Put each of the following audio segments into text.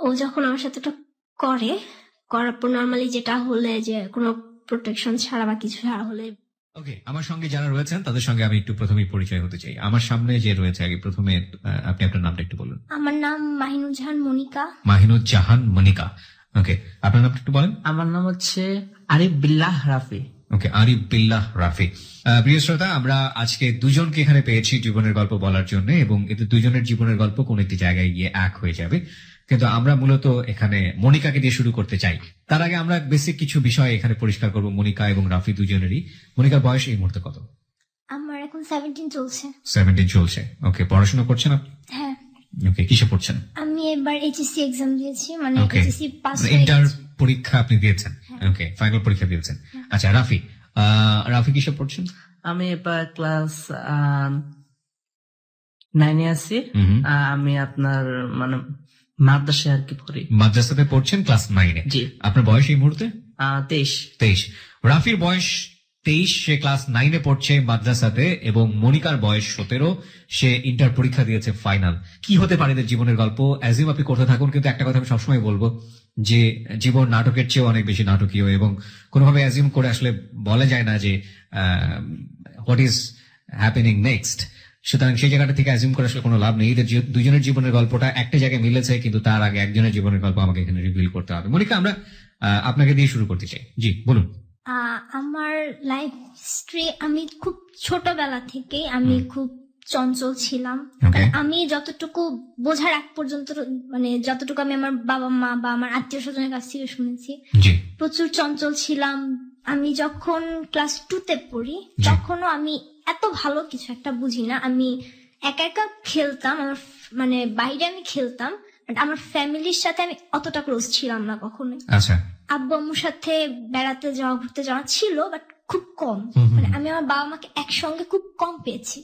ও যখন আমার সাথে ওটা করে, করার পর নর্মালি যেটা হলে যে কোনো প্রোটেকশন ছাড়া বা কিছু ছাড়া হলে। ওকে, আমার সঙ্গে যারা রয়েছেন তাদের সঙ্গে আমি একটু প্রথমেই পরিচয় হতে চাই। আমার সামনে যে রয়েছে আগে প্রথমে আপনি আপনার নামটা একটু বলুন। আমার নাম মাহিনুজ্জাহান মনিকা। মাহিনুজ্জাহান মনিকা। ওকে, আপনার নামটা একটু বলেন। আমার নাম হচ্ছে আরিফ বিল্লাহ রাফি। ওকে, আরিফ বিল্লাহ রাফি। প্রিয় শ্রোতা, আমরা আজকে দুজনকে এখানে পেয়েছি জীবনের গল্প বলার জন্য, এবং এতে দুজনের জীবনের গল্প কোন একটি জায়গায় গিয়ে এক হয়ে যাবে, কিন্তু আমরা মূলত এখানে মনিকাকে দিয়ে শুরু করতে চাই। তার আগে আমরা বেসিক কিছু বিষয় এখানে পরিষ্কার করব মনিকা এবং রাফি দুজনেরই। মনিকার বয়স এই মুহূর্তে কত? আমার এখন 17 চলছে। 17 চলছে। ওকে, পড়াশোনা করছেন আপনি? হ্যাঁ। ওকে, কিসে পড়ছেন? আমি এবার এইচএসসি এক্সাম দিয়েছি, মানে ওকে, এইচএসসি পাস ইন্টার পরীক্ষা আপনি দিয়েছেন? ওকে, ফাইনাল পরীক্ষা দিয়েছেন। আচ্ছা, রাফি রাফি কিসে পড়ছেন? আমি এবার ক্লাস 9 আছি। আমি আপনার মানে মাদ্রাসায় আর কি পড়ি। মাদ্রাসাতে পড়ছেন, ক্লাস 9 এ? জি। আপনার বয়স এই মুহূর্তে? 23। রাফির বয়স 23, সে ক্লাস 9 এ পড়ছে মাদ্রাসাতে, এবং মনিকার বয়স 17, সে ইন্টার পরীক্ষা দিয়েছে ফাইনাল। কি হতে পারে এদের জীবনের গল্প? অ্যাজিউম আপনি করতে থাকুন, কিন্তু একটা কথা আমি সবসময় বলবো যে জীবন নাটকের চেয়ে অনেক বেশি নাটকীয়, এবং কোনোভাবে অ্যাজিউম করে আসলে বলা যায় না যে হোয়াট ইজ হ্যাপেনিং নেক্সট। সুতরাং সেই জায়গাটা থেকে অ্যাজিউম করে আসলে কোনো লাভ নেই। এদের দুজনের জীবনের গল্পটা একটা জায়গায় মিলেছে, কিন্তু তার আগে একজনের জীবনের গল্প আমাকে এখানে রিভিল করতে হবে। মনিকা, আমরা আপনাকে দিয়ে শুরু করতে চাই। জি, বলুন। আমার লাইফ হিস্ট্রি, আমি খুব ছোটবেলা থেকে আমি খুব চঞ্চল ছিলাম। আমি যতটুকু বোঝার আগ পর্যন্ত, মানে যতটুকু আমি আমার বাবা মা বা আমার আত্মীয় স্বজনের কাছ থেকে শুনেছি, প্রচুর চঞ্চল ছিলাম। আমি যখন ক্লাস 2তে পড়ি, তখনও আমি এত ভালো কিছু একটা বুঝি না। আমি একা একা খেলতাম, আমার মানে বাইরে আমি খেলতাম, আমার ফ্যামিলির সাথে আমি অতটা ক্লোজ ছিলাম না কখনোই। আচ্ছা। আব্বু আম্মুর সাথে বেড়াতে যাওয়া, ঘুরতে যাওয়া ছিল, বাট খুব কম। মানে আমি আমার বাবা মাকে একসঙ্গে খুব কম পেয়েছি।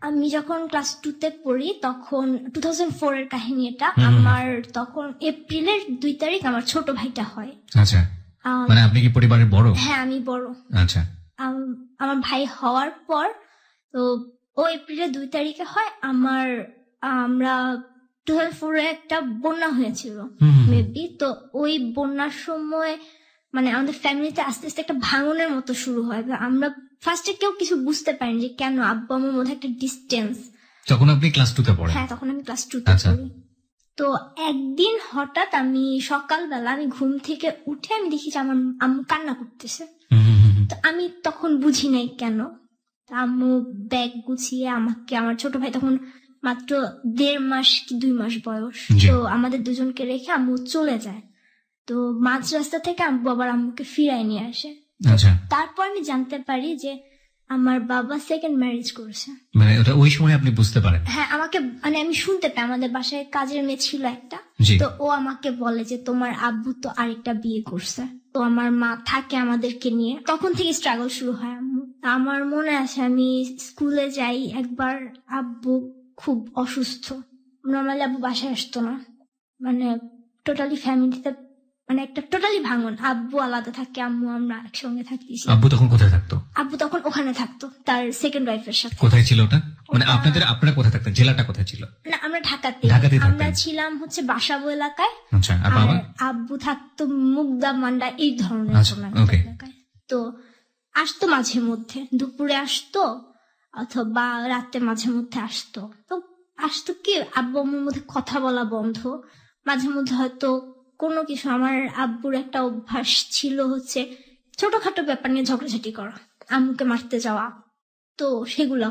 আমি যখন ক্লাস 2তে পড়ি, তখন 2004 এর কাহিনী এটা। আমার তখন এপ্রিলের 2 তারিখ আমার ছোট ভাইটা হয়। আচ্ছা, মানে আপনি কি পরিবারের বড়? হ্যাঁ, আমি বড়। আচ্ছা। আমার ভাই হওয়ার পর, তো ও এপ্রিলের 2 তারিখে হয়। আমরা 2004 এ একটা বন্যা হয়েছিল মেবি। তো ওই বন্যার সময় মানে আমাদের ফ্যামিলিতে আস্তে আস্তে একটা ভাঙনের মতো শুরু হয়। আমরা ফার্স্টে কেউ কিছু বুঝতে পারিনি যে কেন, আব্বু আম্মুর মধ্যে একটা ডিস্টেন্স। তখন আপনি ক্লাস 2তে পড়েন? হ্যাঁ, তখন আমি ক্লাস 2তে পড়ি। তো একদিন হঠাৎ আমি সকালবেলা আমি ঘুম থেকে উঠে আমি দেখি যে আমার আম্মু কান্না করতেছে। তো আমি তখন বুঝি নাই কেন। আম্মু ব্যাগ গুছিয়ে আমাকে, আমার ছোট ভাই তখন মাত্র 1.5 মাস কি 2 মাস বয়স, তো আমাদের দুজনকে রেখে আম্মু চলে যায়। তো মাঝ রাস্তা থেকে আব্বু আবার আম্মুকে ফিরায় নিয়ে আসে। তারপর আমি জানতে পারি যে আমার বাবা সেকেন্ড ম্যারেজ করেছে। মানে ওটা ওই সময় আপনি বুঝতে পারেন? হ্যাঁ, আমাকে মানে আমি শুনতে পাই, আমাদের বাসায় কাজের মেয়ে ছিল একটা, তো ও আমাকে বলে যে তোমার আব্বু তো আরেকটা বিয়ে করছে। তো আমার মা থাকে আমাদেরকে নিয়ে, তখন থেকে স্ট্রাগল শুরু হয় আম্মু। আমার মনে আছে আমি স্কুলে যাই একবার, আব্বু খুব অসুস্থ, নর্মালি আব্বু বাসায় আসতো না, মানে টোটালি ফ্যামিলিতে মানে একটা টোটালি ভাঙন। আব্বু আলাদা থাকে, আম্মু আমরা একসঙ্গে থাকি। আব্বু তখন কোথায় থাকতো? আব্বু তখন ওখানে থাকতো তার সেকেন্ড ওয়াইফের সাথে। কোথায় ছিল ওটা? মানে আপনারা কোথায় থাকতেন? জেলাটা কোথায় ছিল? না, আমরা ঢাকাতে। আমরা ছিলাম হচ্ছে বাসাবো এলাকায়। আচ্ছা, আর বাবা? আব্বু থাকতো মুগদা মান্ডা এই ধরনের এলাকায়। তো আসতো মাঝে মধ্যে, দুপুরে আসতো অথবা রাতে মাঝে মধ্যে আসতো। তো আসতো কি, আব্বু আম্মুর মধ্যে কথা বলা বন্ধ। মাঝে মধ্যে হয়তো কোনো কিছু, আমার আব্বুর একটা অভ্যাস ছিল হচ্ছে ছোটখাটো ব্যাপার নিয়ে ঝগড়াঝাটি করা, আম্মুকে মারতে যাওয়া, তো সেগুলো।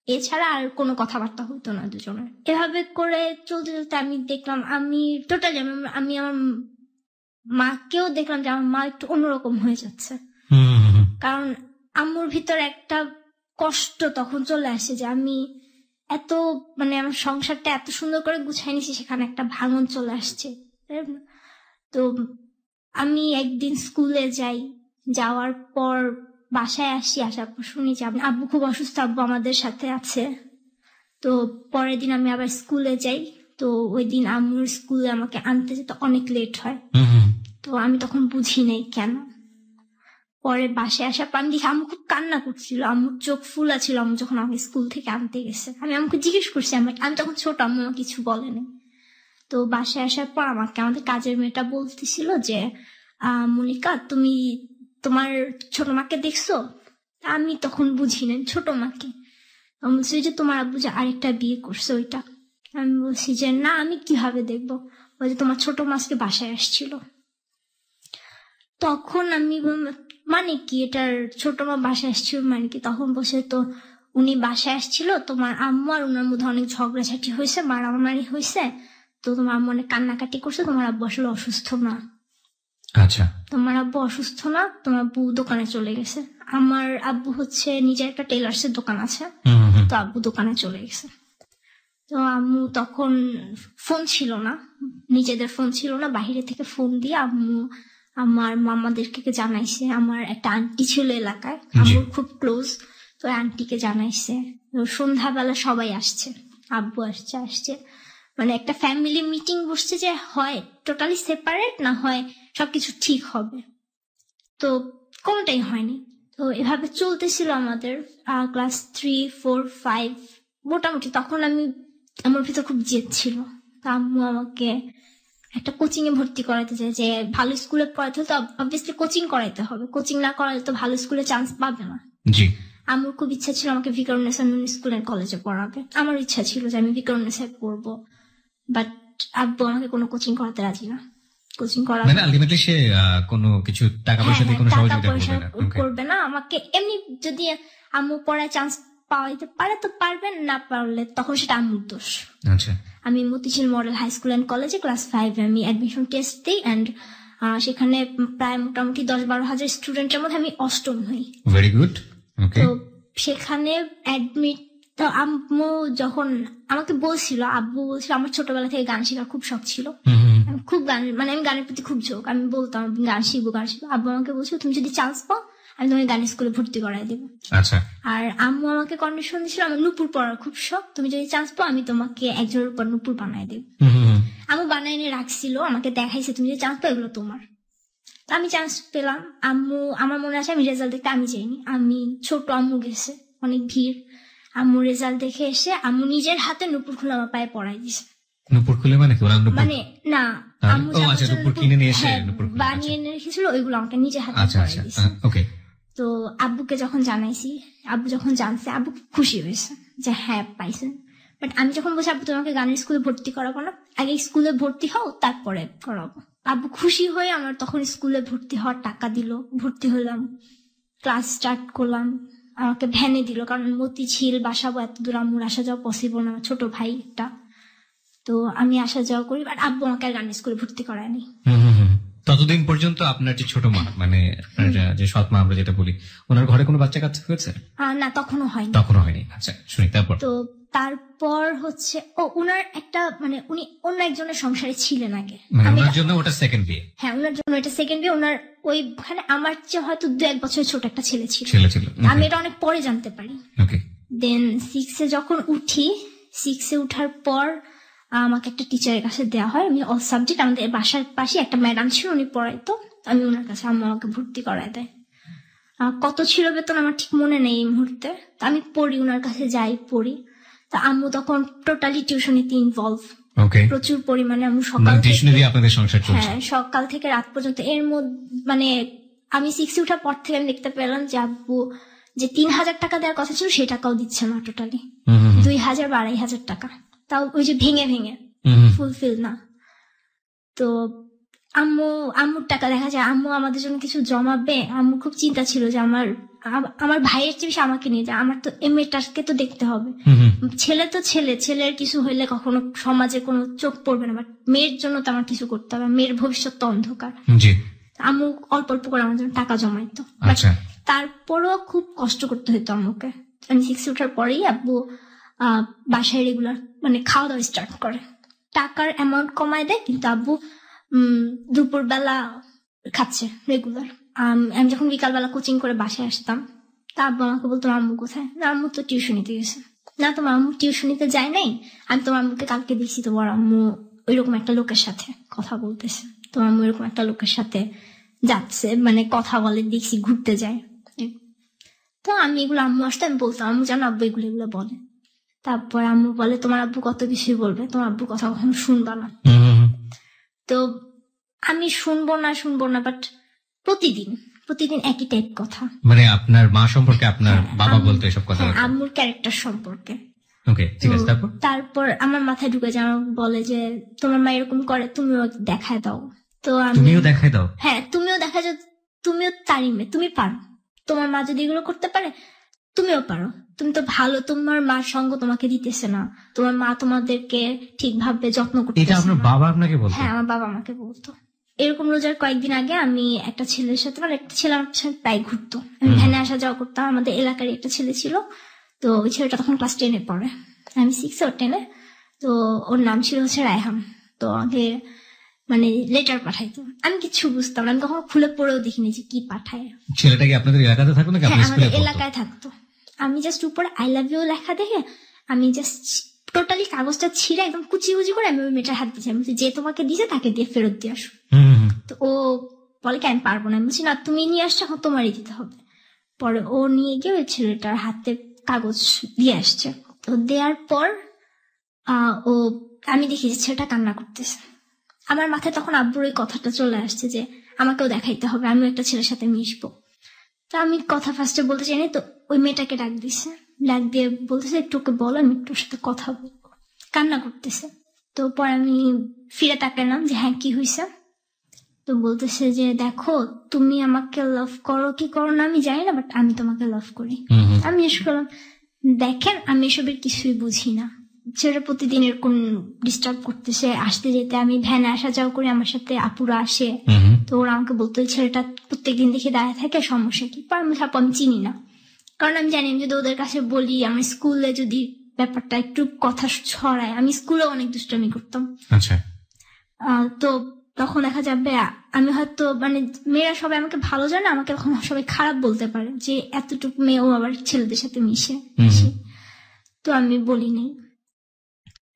এছাড়া আর কোনো কথাবার্তা হতো না দুজনের। এভাবে করে চলতে চলতে আমি দেখলাম, আমি টোটালি আমি আমার মাকেও দেখলাম যে আমার মা একটু অন্যরকম হয়ে যাচ্ছে। কারণ আম্মুর ভিতরে একটা কষ্ট তখন চলে আসে যে আমি এত মানে আমার সংসারটা এত সুন্দর করে গুছাই নিছি, সেখানে একটা ভাঙন চলে আসছে। তো আমি একদিন স্কুলে যাই, যাওয়ার পর বাসায় আসি, আসার পর শুনি যে আব্বু খুব অসুস্থ, আব্বু আমাদের সাথে আছে। তো পরের দিন আমি আবার স্কুলে যাই। তো ওই দিন আম্মুর স্কুলে আমাকে আনতে যেতে অনেক লেট হয়। তো আমি তখন বুঝি নাই কেন। পরে বাসায় আসার পর আমি দেখি আম্মু খুব কান্না করছিল, আম্মুর চোখ ফুলা ছিল আম্মু যখন আমাকে স্কুল থেকে আনতে গেছে। আমি আম্মুকে জিজ্ঞেস করছি, আমি তখন ছোট, আম্মু কিছু বলেনি। তো বাসায় আসার পর আমাদের কাজের মেয়েটা বলতেছিল যে মনিকা, তুমি তোমার ছোট মাকে দেখছো? আমি তখন বুঝি না ছোট মাকে। আমি বলছি যে তোমার আব্বু যে আরেকটা বিয়ে করছে ওইটা। আমি বলছি যে না, আমি কিভাবে দেখবো? ওই যে তোমার ছোট মাসকে বাসায় আসছিল। তখন আমি মানে কি এটার ছোট মা বাসায় আসছিল মানে কি? তখন বসে তো উনি বাসায় আসছিল, তোমার আম্মু আর ওনার মধ্যে অনেক ঝগড়াঝাটি হয়েছে, মারামারি হয়েছে, তো তোমার আম্মু অনেক কান্নাকাটি করছে, তোমার আব্বু আসলে অসুস্থ না। আচ্ছা, তোমার আব্বু অসুস্থ না, তোমার আব্বু দোকানে চলে গেছে। আমার আব্বু হচ্ছে নিজের একটা টেলার্সের দোকান আছে, তো আব্বু দোকানে চলে গেছে। তো আম্মু তখন ফোন ছিল না, নিজেদের ফোন ছিল না, বাহিরে থেকে ফোন দিয়ে আম্মু আমার মামাদেরকে জানাইছে। আমার একটা আন্টি ছিল এলাকায়, আম্মুর খুব ক্লোজ, তো আন্টিকে জানাইছে। সন্ধ্যাবেলা সবাই আসছে, আব্বু আসছে, মানে একটা ফ্যামিলি মিটিং বসছে যে হয় টোটালি সেপারেট না হয় সবকিছু ঠিক হবে। তো কোনটাই হয়নি। তো এভাবে চলতেছিল আমাদের ক্লাস 3, 4, 5 মোটামুটি। তখন আমার ভিতর খুব জেদ ছিল। আম্মু আমাকে একটা কোচিং এ ভর্তি করাতে চাই, যে ভালো স্কুলে পড়াতে হলে তো অবভিয়াসলি কোচিং করাইতে হবে, কোচিং না করালে তো ভালো স্কুলে চান্স পাবে না। জি, আমার খুব ইচ্ছা ছিল আমাকে ভিকারুন্নেসা স্কুল এন্ড কলেজে পড়াবে। আমার ইচ্ছা ছিল যে আমি ভিকারুন্নেসায় পড়বো, বাট আব্বু আমাকে কোনো কোচিং করাতে রাজি না। কোচিং করা মানে আলটিমেটলি সে কোনো কিছু টাকা পয়সা দিয়ে কোনো সহযোগিতা করবে না আমাকে। এমনি যদি আম্মু পড়ায় চান্স পাওয়াইতে পারে তো পারবেন, না পারলে তখন সেটা আম্মুর দোষ। আচ্ছা, আমি Motijheel model high school and কলেজে ক্লাস 5 আমি অ্যাডমিশন টেস্ট দিই, এন্ড সেখানে প্রায় মোটামুটি 10-12 হাজার স্টুডেন্টের মধ্যে আমি 8ম হই। Very good. তো সেখানে অ্যাডমিট, তো আম্মু যখন আমাকে বলছিল, আব্বু বলছিল, আমার ছোটবেলা থেকে গান শেখার খুব শখ ছিল, আমি খুব গান, মানে আমি গানের প্রতি খুব ঝোঁক, আমি বলতাম গান শিখবো। আব্বু আমাকে বলছিল তুমি যদি চান্স পাও আমি তোমাকে গানের স্কুলে ভর্তি করাই দেবো। আচ্ছা, আর আম্মু আমাকে কন্ডিশন দিয়েছিল, আমার নুপুর পড়ার খুব শখ, তুমি যদি চান্স পাও আমি তোমাকে একজনের উপর নুপুর বানাই দেবো। আম্মু বানাই এনে রাখছিল, আমাকে দেখাইছে তুমি যদি চান্স পাও এগুলো তোমার। আমি চান্স পেলাম। আম্মু, আমার মনে আছে আমি রেজাল্ট দেখতে আমি যাইনি, আমি ছোট, আম্মু গেছে, অনেক ভিড়। আম্মু রেজাল্ট দেখে এসে আম্মু নিজের হাতে নুপুর খুলে আমার পায়ে পড়াই দিছে। নুপুর খুলে মানে কি? মানে না, আম্মু নুপুর কিনে নিয়ে এসে বানিয়ে এনে রেখেছিল, ওইগুলো আমাকে নিজের হাতে পড়াই দিছে। ওকে। তো আব্বুকে যখন জানাইছি, আব্বু যখন জানছে, আব্বু খুশি হয়েছে যে হ্যাঁ পাইছেন। বাট আমি যখন বলছি আব্বু তোমাকে গানের স্কুলে ভর্তি করাবো না, আগে স্কুলে ভর্তি হও তারপরে করাবো। আব্বু খুশি হয়ে আমার তখন স্কুলে ভর্তি হওয়ার টাকা দিল, ভর্তি হলাম, ক্লাস স্টার্ট করলাম। আমাকে ভ্যানে দিল, কারণ মতিঝিল বাসাবো এত দূর আম্মুর আসা যাওয়া পসিবল না, ছোট ভাই একটা, তো আমি আসা যাওয়া করি। বাট আব্বু আমাকে আর গানের স্কুলে ভর্তি করায়নি। ততদিন পর্যন্ত আপনার যে ছোট মা, মানে যে সৎ মা আমরা যেটা বলি, ওনার ঘরে কোনো বাচ্চা কাচ্চা হয়েছে? না, তখনও হয়নি। আচ্ছা, শুনি তারপর। তো তারপর হচ্ছে উনার একটা, মানে উনি অন্য একজনের সংসারে ছিলেন আগে, ওনার জন্য ওটা সেকেন্ড বিয়ে। হ্যাঁ, ওনার জন্য এটা সেকেন্ড বিয়ে। ওনার ওইখানে আমার চেয়ে হয়তো 2-1 বছরের ছোট একটা ছেলে ছিল। আমি এটা অনেক পরে জানতে পারি। দেন 6-এ যখন উঠি, 6-এ উঠার পর আমাকে একটা টিচারের কাছে দেওয়া হয়। আমি অল সাবজেক্ট, আমাদের বাসার পাশে একটা ম্যাডাম ছিল, উনি পড়াইতো, আমি ওনার কাছে, আম্মু আমাকে ভর্তি করায় দেয়। কত ছিল বেতন আমার ঠিক মনে নেই এই মুহূর্তে। আমি পড়ি, ওনার কাছে যাই, পড়ি। তা আম্মু তখন টোটালি টিউশনিতে ইনভলভ, প্রচুর পরিমাণে। আমি সকাল থেকে রাত পর্যন্ত এর মধ্যে, মানে আমি 6-এ উঠার পর থেকে আমি দেখতে পেলাম যে আব্বু যে 3,000 টাকা দেওয়ার কথা ছিল সেই টাকাও দিচ্ছে না, টোটালি 2,000 বা 2,500 টাকা, তাও ওই যে ভেঙে ভেঙে, ফুলফিল না। তো আম্মুর টাকা দেখা যায় আম্মু আমাদের জন্য কিছু জমাবে। আম্মু খুব চিন্তা ছিল যে আমার ভাইয়ের চেয়ে বেশি আমাকে নিয়ে যায়, আমার তো মেয়েটাকে তো দেখতে হবে। ছেলে তো ছেলের কিছু হইলে কখনো সমাজে কোনো চোখ পড়বে না, বাট মেয়ের জন্য তো আমার কিছু করতে হবে, মেয়ের ভবিষ্যৎ তো অন্ধকার। আম্মু অল্প অল্প করে আমার জন্য টাকা জমাইতো, তারপরও খুব কষ্ট করতে হতো আম্মুকে। আমি 6-এ ওঠার পরেই আব্বু বাসায় রেগুলার মানে খাওয়া দাওয়া স্টার্ট করে, টাকার অ্যামাউন্ট কমায় দেয়, কিন্তু আব্বু দুপুরবেলা খাচ্ছে রেগুলার। আমি যখন বিকালবেলা কোচিং করে বাসায় আসতাম, তা আব্বু আমাকে বলতো আম্মু কোথায়? না, আম্মু তো টিউশনিতে গেছে। না, তোমার আম্মু টিউশনিতে যায় নাই, আমি তোমার আম্মুকে কালকে দেখছি, তোমার আম্মু ওইরকম একটা লোকের সাথে কথা বলতেছে, তোমার আম্মু এরকম একটা লোকের সাথে যাচ্ছে, মানে কথা বলে দেখছি, ঘুরতে যায়। তো আমি এগুলো আম্মু আসতে আমি বলতাম, আম্মু জানো আব্বু এগুলো বলে। তারপর আম্মু বলে তোমার আব্বু কত কিছুই বলবে, তোমার আব্বুর কথা কখনো শুনবা না। তো আমি শুনবো না, বাট প্রতিদিন একই টাইপ কথা। মানে আপনার মা সম্পর্কে আপনার বাবা বলতো এসব কথা? আম্মুর ক্যারেক্টার সম্পর্কে। ওকে, ঠিক আছে। তারপর আমার মাথায় ঢুকে যায়, আমার বলে যে তোমার মা এরকম করে, তুমিও দেখায় দাও। তো তুমিও দেখায় দাও? হ্যাঁ, তুমিও দেখা যাও, তুমিও তারই মেয়ে, তুমি পারো। তোমার মা যদি এগুলো করতে পারে তুমিও পারো, তুমি তো ভালো, তোমার মার সঙ্গ তোমাকে দিতেছে না, তোমার মা তোমাদেরকে ঠিকভাবে যত্ন করতেছে। এটা আপনার বাবা আপনাকে বলতো? হ্যাঁ, আমার বাবা আমাকে বলতো। এরকম রোজার কয়েকদিন আগে আমি একটা ছেলের সাথে, মানে একটা ছেলে আমার সাথে প্রায় ঘুরতো, আমি ভ্যানে আসা যাওয়া করতাম, আমাদের এলাকার একটা ছেলে ছিল। তো ওই ছেলেটা তখন ক্লাস 10-এ পড়ে, আমি 6 or 10-এ। তো ওর নাম ছিল হচ্ছে রায়হান। তো আমাকে মানে লেটার পাঠাইতো, আমি কিছু বুঝতাম না, আমি কখনো খুলে পড়েও দেখিনি যে কি পাঠায়। ছেলেটা কি আপনাদের এলাকাতে থাকতো নাকি? হ্যাঁ, আমাদের এলাকায় থাকতো। আমি জাস্ট উপরে আই লাভ ইউ লেখা দেখে আমি জাস্ট টোটালি কাগজটা ছিঁড়ে একদম কুচি কুচি করে আমি ওই মেয়েটার হাত দিয়েছি, আমি যে তোমাকে দিয়েছে তাকে দিয়ে ফেরত দিয়ে আসো। তো ও বলে কি আমি পারবো না, আমি বলছি না তুমি নিয়ে আসছো, এখন তোমারই দিতে হবে। পরে ও নিয়ে গিয়ে ওই ছেলেটার হাতে কাগজ দিয়ে আসছে। তো দেওয়ার পর ও আমি দেখি যে ছেলেটা কান্না করতেছে। আমার মাথায় তখন আব্বুর ওই কথাটা চলে আসছে যে আমাকেও দেখাইতে হবে, আমিও একটা ছেলের সাথে মিশবো। তো আমি কথা ফার্স্টে বলতে চাইনি, তো ওই মেয়েটাকে ডাক দিছে, ডাক দিয়ে বলতেছে একটু ওকে বলো, আমি একটু ওর সাথে কথা বলবো। কান্না করতেছে। তো পরে আমি ফিরে তাকালাম যে হ্যাঁ কি হয়েছে। তো বলতেছে যে দেখো তুমি আমাকে লাভ করো কি করো না আমি জানি না, বাট আমি তোমাকে লাভ করি। আমি জিজ্ঞেস করলাম দেখেন আমি এসবের কিছুই বুঝি না, ছেলেটা প্রতিদিন এরকম ডিস্টার্ব করতেছে, আসতে যেতে, আমি ভ্যানে আসা যাওয়া করি, আমার সাথে আপুরা আসে, তো ওরা আমাকে বলতো ছেলেটা প্রত্যেকদিন দেখে দাঁড়ায় থাকে, সমস্যা কি? আমি চিনি না, কারণ আমি জানি যদি ওদের কাছে বলি, আমি স্কুলে যদি ব্যাপারটা একটু কথা ছড়ায়, আমি স্কুলে অনেক দুষ্টামি করতাম। আচ্ছা। তো তখন দেখা যাবে আমি হয়তো মানে মেয়েরা সবাই আমাকে ভালো জানে, আমাকে তখন সবাই খারাপ বলতে পারে যে এতটুকু মেয়ে ও আবার ছেলেদের সাথে মিশে। তো আমি বলিনি।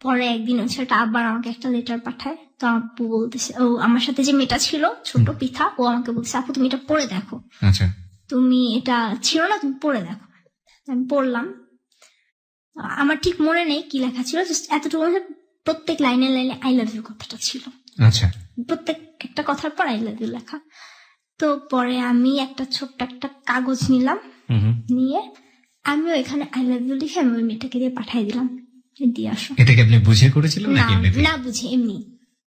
পরে একদিন ওই ছেলেটা আবার আমাকে একটা লেটার পাঠায়। তো আপু বলতেছে, ও আমার সাথে যে মেয়েটা ছিল ছোট পিঠা, ও আমাকে বলছে আপু তুমি এটা পড়ে দেখো। আচ্ছা। তুমি এটা ছিল না, তুমি পড়ে দেখো। আমি পড়লাম, আমার ঠিক মনে নেই কি লেখা ছিল, জাস্ট এতটুকু প্রত্যেক লাইনে লাইনে আই লাভ ইউ কথাটা ছিল। আচ্ছা। প্রত্যেক একটা কথার পর আই লাভ ইউ লেখা। তো পরে আমি একটা ছোট্ট একটা কাগজ নিলাম, নিয়ে আমিও এখানে আই লাভ ইউ লিখে আমি ওই মেয়েটাকে দিয়ে পাঠিয়ে দিলাম, দিয়ে আসো। এটা কি আপনি বুঝে করেছিলেন নাকি এমনিতে? না বুঝে, এমনি।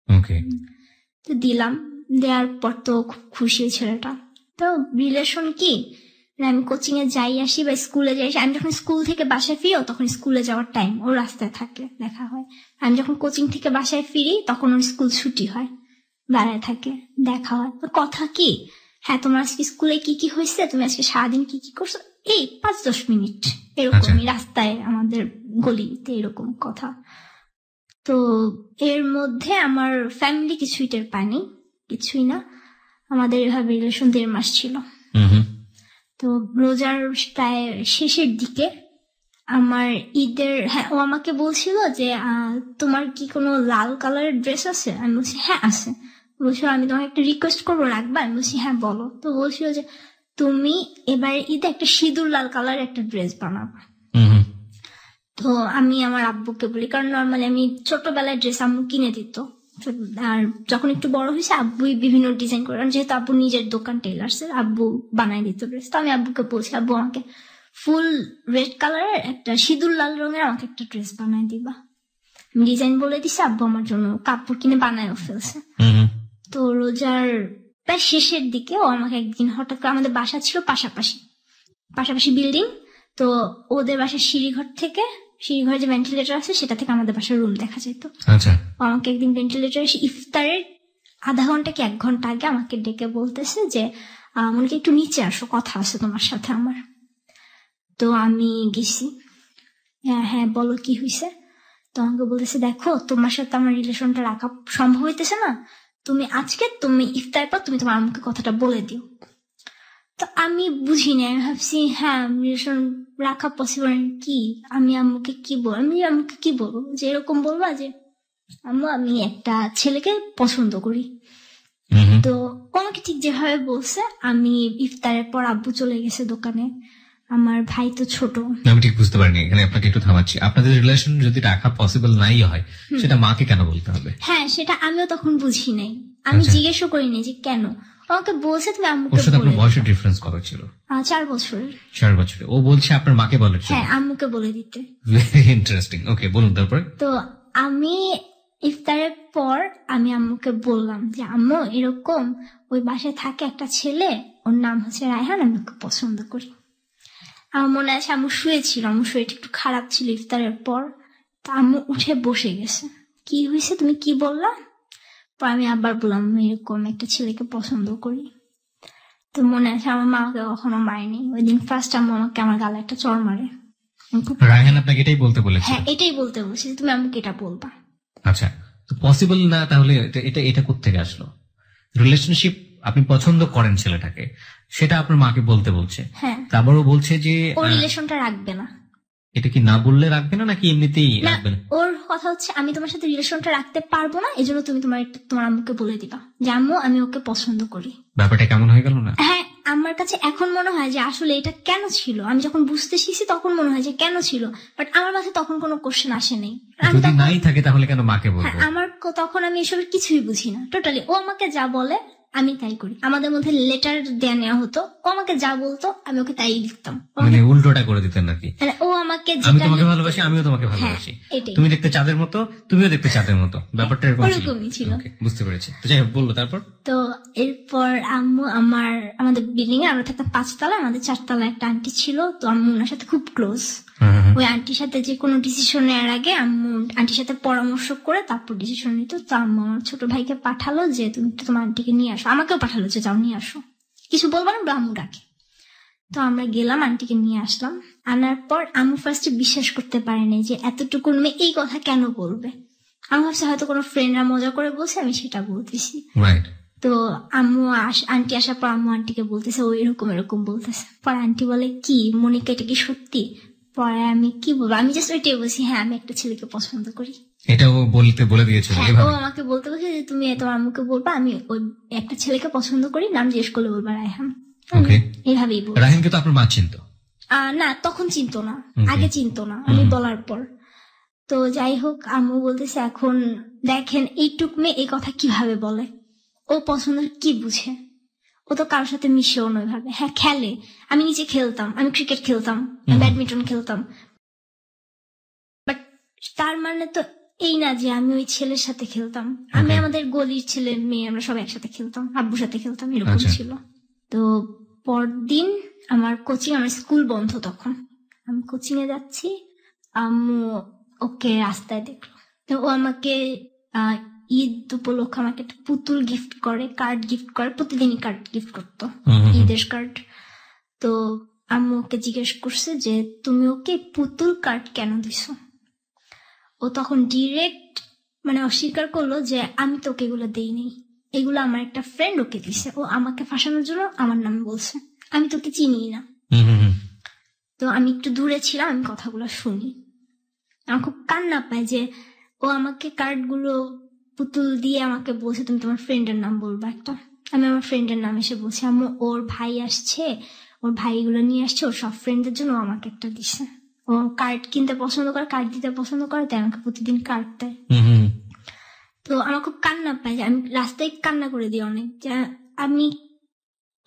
ওকে। তো দিলাম, দেওয়ার পর তো খুব খুশি ছেলেটা। তো রিলেশন কি, আমি কোচিং এ যাই আসি বা স্কুলে যাই আসি, আমি যখন স্কুল থেকে বাসায় ফিরি তখন স্কুলে যাওয়ার টাইম, ও রাস্তায় থাকে, দেখা হয়। আমি যখন কোচিং থেকে বাসায় ফিরি তখন ওর স্কুল ছুটি হয়, বেড়ায় থাকে, দেখা হয়। তো কথা কি, হ্যাঁ তোমার আজকে স্কুলে কি কি হয়েছে, তুমি আজকে সারাদিন কি কি করছো, এই 5-10 মিনিট এরকমই রাস্তায় আমাদের গলিতে এরকম কথা। তো এর মধ্যে আমার ফ্যামিলি কিছুই টের পায়নি, কিছুই না। আমাদের এভাবে রিলেশন 1.5 মাস ছিল। তো রোজার প্রায় শেষের দিকে আমার ঈদের, হ্যাঁ ও আমাকে বলছিল যে তোমার কি কোনো লাল কালারের ড্রেস আছে? আমি বলছি হ্যাঁ আছে। বলছিল আমি তোমাকে একটা রিকোয়েস্ট করবো, রাখবা? আমি বলছি হ্যাঁ বলো। তো বলছিল যে তুমি এবারে ঈদে একটা সিঁদুর লাল কালার একটা ড্রেস বানাবা। তো আমি আমার আব্বুকে বলি, কারণ নর্মালি আমি ছোটবেলায় ড্রেস আম্মু কিনে দিত, আর যখন একটু বড় হয়েছে আব্বুই বিভিন্ন ডিজাইন করে, যেহেতু আব্বু নিজের দোকান টেলার্সের, আব্বু বানাই দিত ড্রেস। তো আমি আব্বুকে বলছি আব্বু আমাকে ফুল রেড কালারের একটা সিঁদুর লাল রঙের আমাকে একটা ড্রেস বানাই দিবা। আমি ডিজাইন বলে দিছি, আব্বু আমার জন্য কাপড় কিনে বানায়ও ফেলছে। তো রোজার প্রায় শেষের দিকে ও আমাকে একদিন হঠাৎ করে, আমাদের বাসা ছিল পাশাপাশি বিল্ডিং, তো ওদের বাসার সিঁড়িঘরে যে ভেন্টিলেটর আছে সেটা থেকে আমাদের বাসার রুম দেখা যেত। আচ্ছা। আমাকে একদিন ভেন্টিলেটর এসে ইফতারের আধা ঘন্টা কি 1 ঘন্টা আগে আমাকে ডেকে বলতেছে যে মনে একটু নিচে আসো, কথা আছে তোমার সাথে আমার। তো আমি গেছি, হ্যাঁ বলো কি হয়েছে। তো আমাকে বলতেছে দেখো তোমার সাথে আমার রিলেশনটা রাখা সম্ভব হইতেছে না, তুমি ইফতারের পর তুমি তোমার আম্মুকে কথাটা বলে দিও। তো আমি বুঝিনি, আমি ভাবছি হ্যাঁ রিলেশন রাখা পসিবল কি, আমি আম্মুকে কি বলবো, যে এরকম বলবা যে আম্মু আমি একটা ছেলেকে পছন্দ করি। তো আমাকে ঠিক যেভাবে বলছে, আমি ইফতারের পর আব্বু চলে গেছে দোকানে, আমার ভাই তো ছোট। আমি ঠিক বুঝতে পারিনি, এখানে আপনাকে একটু থামাচ্ছি। আপনাদের রিলেশন যদি রাখা পসিবল নাই হয়, সেটা মাকে কেন বলতে হবে? হ্যাঁ, সেটা আমিও তখন বুঝি নাই, আমি জিজ্ঞেসও করিনি যে কেন। আমাকে বলছে তুমি আম্মুকে ওর সাথে বলে আপনার বয়সের ডিফারেন্স কত ছিল? 4 বছরের। 4 বছরের। ও বলছে আপনার মাকে বলে? হ্যাঁ, আম্মুকে বলে দিতে। Very interesting. ওকে, বলুন তারপর। তো আমি ইফতারের পর আমি আম্মুকে বললাম যে আম্মু এরকম ওই বাসায় থাকে একটা ছেলে, ওর নাম হচ্ছে রায়হান, আমি ওকে পছন্দ করি। আমার মনে আছে আম্মু শুয়েছিল, আম্মু শরীরটা একটু খারাপ ছিল ইফতারের পর। তো আম্মু উঠে বসে গেছে, কি হয়েছে তুমি কি বললা? পর আমি আবার বললাম আমি এরকম একটা ছেলেকে পছন্দ করি। তো মনে আছে আমার মা আমাকে কখনো মারেনি, ওই দিন ফার্স্ট আম্মু আমাকে আমার গালে একটা চড় মারে। রায়হান আপনাকে এটাই বলতে বলেছে? হ্যাঁ, এটাই বলতে বলছি, তুমি আমাকে এটা বলবা। আচ্ছা, তো পসিবল না তাহলে এটা কোত্থেকে আসলো? রিলেশনশিপ আপনি পছন্দ করেন ছেলেটাকে, সেটা আপনার মাকে বলতে বলছে। হ্যাঁ, তারপরও বলছে যে ও রিলেশনটা রাখবে না। এটা কি না বললে রাখবে না নাকি এমনিতেই না, রাখবে না? ওর কথা হচ্ছে আমি তোমার সাথে রিলেশনটা রাখতে পারবো না, এজন্য তুমি তোমার আম্মুকে বলে দিবা যে আম্মু আমি ওকে পছন্দ করি। ব্যাপারটা কেমন হয়ে গেল না? হ্যাঁ, আমার কাছে এখন মনে হয় যে আসলে এটা কেন ছিল, আমি যখন বুঝতে শিখছি তখন মনে হয় যে কেন ছিল, বাট আমার মাথায় তখন কোনো কোশ্চেন আসে নাই। যদি নাই থাকে তাহলে কেন মাকে বলবো? আমার তখন আমি এসবের কিছুই বুঝি না টোটালি। ও আমাকে যা বলে আমি তাই করি। আমাদের মধ্যে লেটার দেয়া নেওয়া হতো, ও আমাকে যা বলতো আমি ওকে তাই লিখতাম। মানে উল্টোটা করে দিতেন নাকি? ও আমাকে আমি তোমাকে ভালোবাসি, আমিও তোমাকে ভালোবাসি, তুমি দেখতে চাঁদের মতো, তুমিও দেখতে চাঁদের মতো, ব্যাপারটা এরকমই ছিল। বুঝতে পেরেছি। তো যাই হোক, বললো তারপর? তো এরপর আম্মু আমাদের বিল্ডিং এ আমরা থাকতাম 5 তলা, আমাদের 4 তলা একটা আন্টি ছিল, তো আম্মু ওনার সাথে খুব ক্লোজ। ওই আন্টির সাথে যে কোনো ডিসিশন নেওয়ার আগে আম্মু আন্টির সাথে পরামর্শ করে তারপর ডিসিশন নিত। তো আম্মু আমার ছোট ভাইকে পাঠালো যে তুমি একটু তোমার আন্টিকে নিয়ে আসো, আমাকেও পাঠালো যে যাও নিয়ে আসো, কিছু বলবো না, আম্মু ডাকে। তো আমরা গেলাম, আন্টিকে নিয়ে আসলাম। আনার পর আম্মু ফার্স্টে বিশ্বাস করতে পারেনি যে এতটুকু মেয়ে এই কথা কেন বলবে। আমি ভাবছি হয়তো কোনো ফ্রেন্ডরা মজা করে বলছে, আমি সেটা বলতেছি। তো আন্টি আসার পর আম্মু আন্টিকে বলতেছে ও এরকম এরকম বলতেছে। পরে আন্টি বলে কি মনিকা এটা কি সত্যি? পরে আমি কি বলবো, আমি জাস্ট ওইটাই বলছি হ্যাঁ আমি একটা ছেলেকে পছন্দ করি। এটা ও বলে দিয়েছিল? ও আমাকে বলতে বলছে যে তুমি তোমার আম্মুকে বলবা আমি ওই একটা ছেলেকে পছন্দ করি, নাম জিজ্ঞেস করলে বলবা রায়হান। এইভাবেই বল। রায়হানকে তো আপনার মা চিনতো? না, তখন চিনতো না, আগে চিনতো না, আমি বলার পর। তো যাই হোক, আম্মু বলতেছে এখন দেখেন এইটুক মেয়ে এই কথা কিভাবে বলে, ও পছন্দ কি বুঝে, ও তো কারোর সাথে মিশেও না ওইভাবে। হ্যাঁ খেলে, আমি নিজে খেলতাম, আমি ক্রিকেট খেলতাম, ব্যাডমিন্টন খেলতাম, বাট তার মানে তো এই না যে আমি ওই ছেলের সাথে খেলতাম। আমি আমাদের গলির ছেলে মেয়ে আমরা সব একসাথে খেলতাম, আব্বুর সাথে খেলতাম, এরকম ছিল। তো পরদিন আমার স্কুল বন্ধ, তখন আমি কোচিং এ যাচ্ছি, আম্মু ওকে রাস্তায় দেখলো। তো ও আমাকে ঈদ উপলক্ষে আমাকে একটা পুতুল গিফট করে, কার্ড গিফট করে, প্রতিদিনই কার্ড গিফট করতো, ঈদের কার্ড। তো আম্মু ওকে জিজ্ঞেস করছে যে তুমি ওকে পুতুল কার্ড কেন দিছো? ও তখন ডিরেক্ট মানে অস্বীকার করলো যে আমি তোকে এগুলো দেইনি, এগুলো আমার একটা ফ্রেন্ড ওকে দিছে, ও আমাকে ফাঁসানোর জন্য আমার নাম বলছে, আমি তোকে চিনি না। তো আমি একটু দূরে ছিলাম, আমি কথাগুলো শুনি, আমার খুব কান্না পায় যে ও আমাকে কার্ডগুলো পুতুল দিয়ে আমাকে বলছে তুমি তোমার ফ্রেন্ডের নাম বলবা একটা। আমি আমার ফ্রেন্ডের নাম এসে বলছি, আম্মু ওর ভাই আসছে, ওর ভাইগুলো নিয়ে আসছে, ওর সব ফ্রেন্ডদের জন্য আমাকে একটা দিছে, ও কার্ড কিনতে পছন্দ করে, কার্ড দিতে পছন্দ করে, তাই আমাকে প্রতিদিন কার্ড দেয়। তো আমার খুব কান্না পায়, আমি রাস্তায় কান্না করে দিই অনেক, যে আমি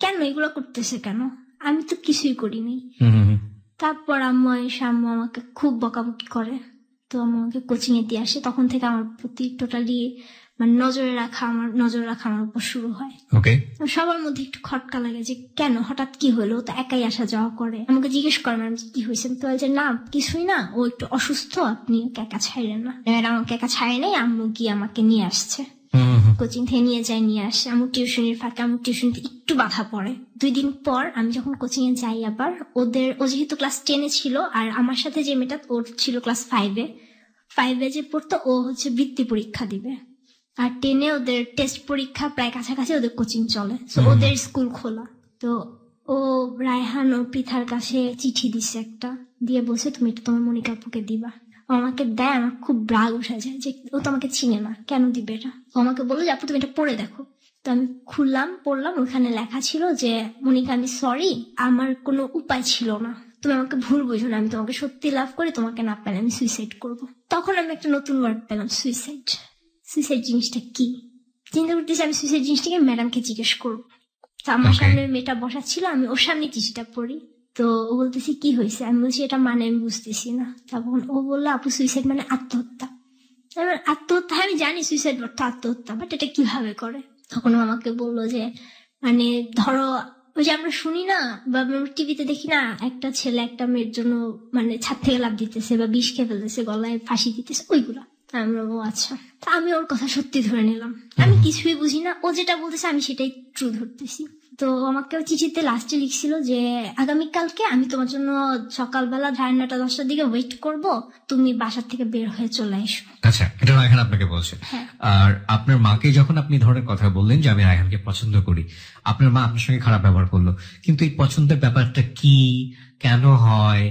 কেন এগুলো করতেছে কেন, আমি তো কিছুই করিনি। তারপর আম্মু এসে আম্মু আমাকে খুব বকাবকি করে, তো আমাকে কোচিং এ দিয়ে আসে, তখন থেকে আমার প্রতি টোটালি মানে নজর রাখা আমার উপর শুরু হয়। সবার মধ্যে একটু খটকা লাগে যে কেন হঠাৎ কি হলো, তো একাই আসা যাওয়া করে, আমাকে জিজ্ঞেস করে ম্যাডাম কি হয়েছে, তো বলছে না কিছুই না, ও একটু অসুস্থ, আপনি ওকে একা ছাড়েন না। ম্যাডাম আমাকে একা ছাড়ে নাই, আম্মু গিয়ে আমাকে নিয়ে আসছে, কোচিং থেকে নিয়ে আসে। আমার টিউশনের ফাঁকে আমার টিউশনিতে একটু বাধা পড়ে। 2 দিন পর আমি যখন কোচিং এ যাই আবার, ও যেহেতু ক্লাস 10 এ ছিল, আর আমার সাথে যে মেয়েটা ওর ছিল ক্লাস 5 এ যে পড়তো, ও হচ্ছে বৃত্তি পরীক্ষা দিবে, আর 10 এ ওদের টেস্ট পরীক্ষা প্রায় কাছাকাছি, ওদের কোচিং চলে, ওদের স্কুল খোলা। তো ও রায়হান ও পৃথার কাছে চিঠি দিছে একটা, দিয়ে বলছে তুমি এটা তোমার মনিকা আপুকে দিবা। ও আমাকে দেয়, আমার খুব রাগ উঠে যায় যে ও তো আমাকে চিনে না, কেন দিবে এটা। ও আমাকে বললো যে আপু তুমি এটা পড়ে দেখো। তো আমি খুললাম, পড়লাম, ওখানে লেখা ছিল যে মনিকা আমি সরি, আমার কোনো উপায় ছিল না, তুমি আমাকে ভুল বুঝো না, আমি তোমাকে সত্যি লাভ করি, তোমাকে না পেলে আমি সুইসাইড করবো। তখন আমি একটা নতুন ওয়ার্ড পেলাম, সুইসাইড। সুইসাইড জিনিসটা কি চিন্তা করতেছি, আমি সুইসাইড জিনিসটাকে ম্যাডামকে জিজ্ঞেস করবো। তো আমার সামনে মেয়েটা বসা ছিল, আমি ওর সামনে চিঠিটা পড়ি। তো ও বলতেছি কি হয়েছে, আমি বলছি এটা মানে আমি বুঝতেছি না। তখন ও বললো আপু সুইসাইড মানে আত্মহত্যা। আত্মহত্যা আমি জানি সুইসাইড অর্থ আত্মহত্যা, বাট এটা কিভাবে করে। তখন ও আমাকে বললো যে মানে ধরো ওই যে আমরা শুনি না বা টিভিতে দেখি না, একটা ছেলে একটা মেয়ের জন্য মানে ছাদ থেকে লাফ দিতেছে বা বিষ খেয়ে ফেলতেছে, গলায় ফাঁসি দিতেছে, ওইগুলা। আমরা ও আচ্ছা। তা আমি ওর কথা সত্যি ধরে নিলাম, আমি কিছুই বুঝি না, ও যেটা বলতেছে আমি সেটাই ট্রু ধরতেছি। তো আমাকে চিঠিতে লাস্টে লিখছিল যে আগামীকালকে আমি তোমার জন্য সকালবেলা 9:30 10টার দিকে ওয়েট করব, তুমি বাসার থেকে বের হয়ে চলে এসো। আচ্ছা, এটা রায়হান আপনাকে বলছে। আর আপনার মাকে যখন আপনি ধরনের কথা বললেন যে আমি রায়হানকে পছন্দ করি, আপনার মা আপনার সঙ্গে খারাপ ব্যবহার করলো, কিন্তু এই পছন্দের ব্যাপারটা কি, কেন হয়,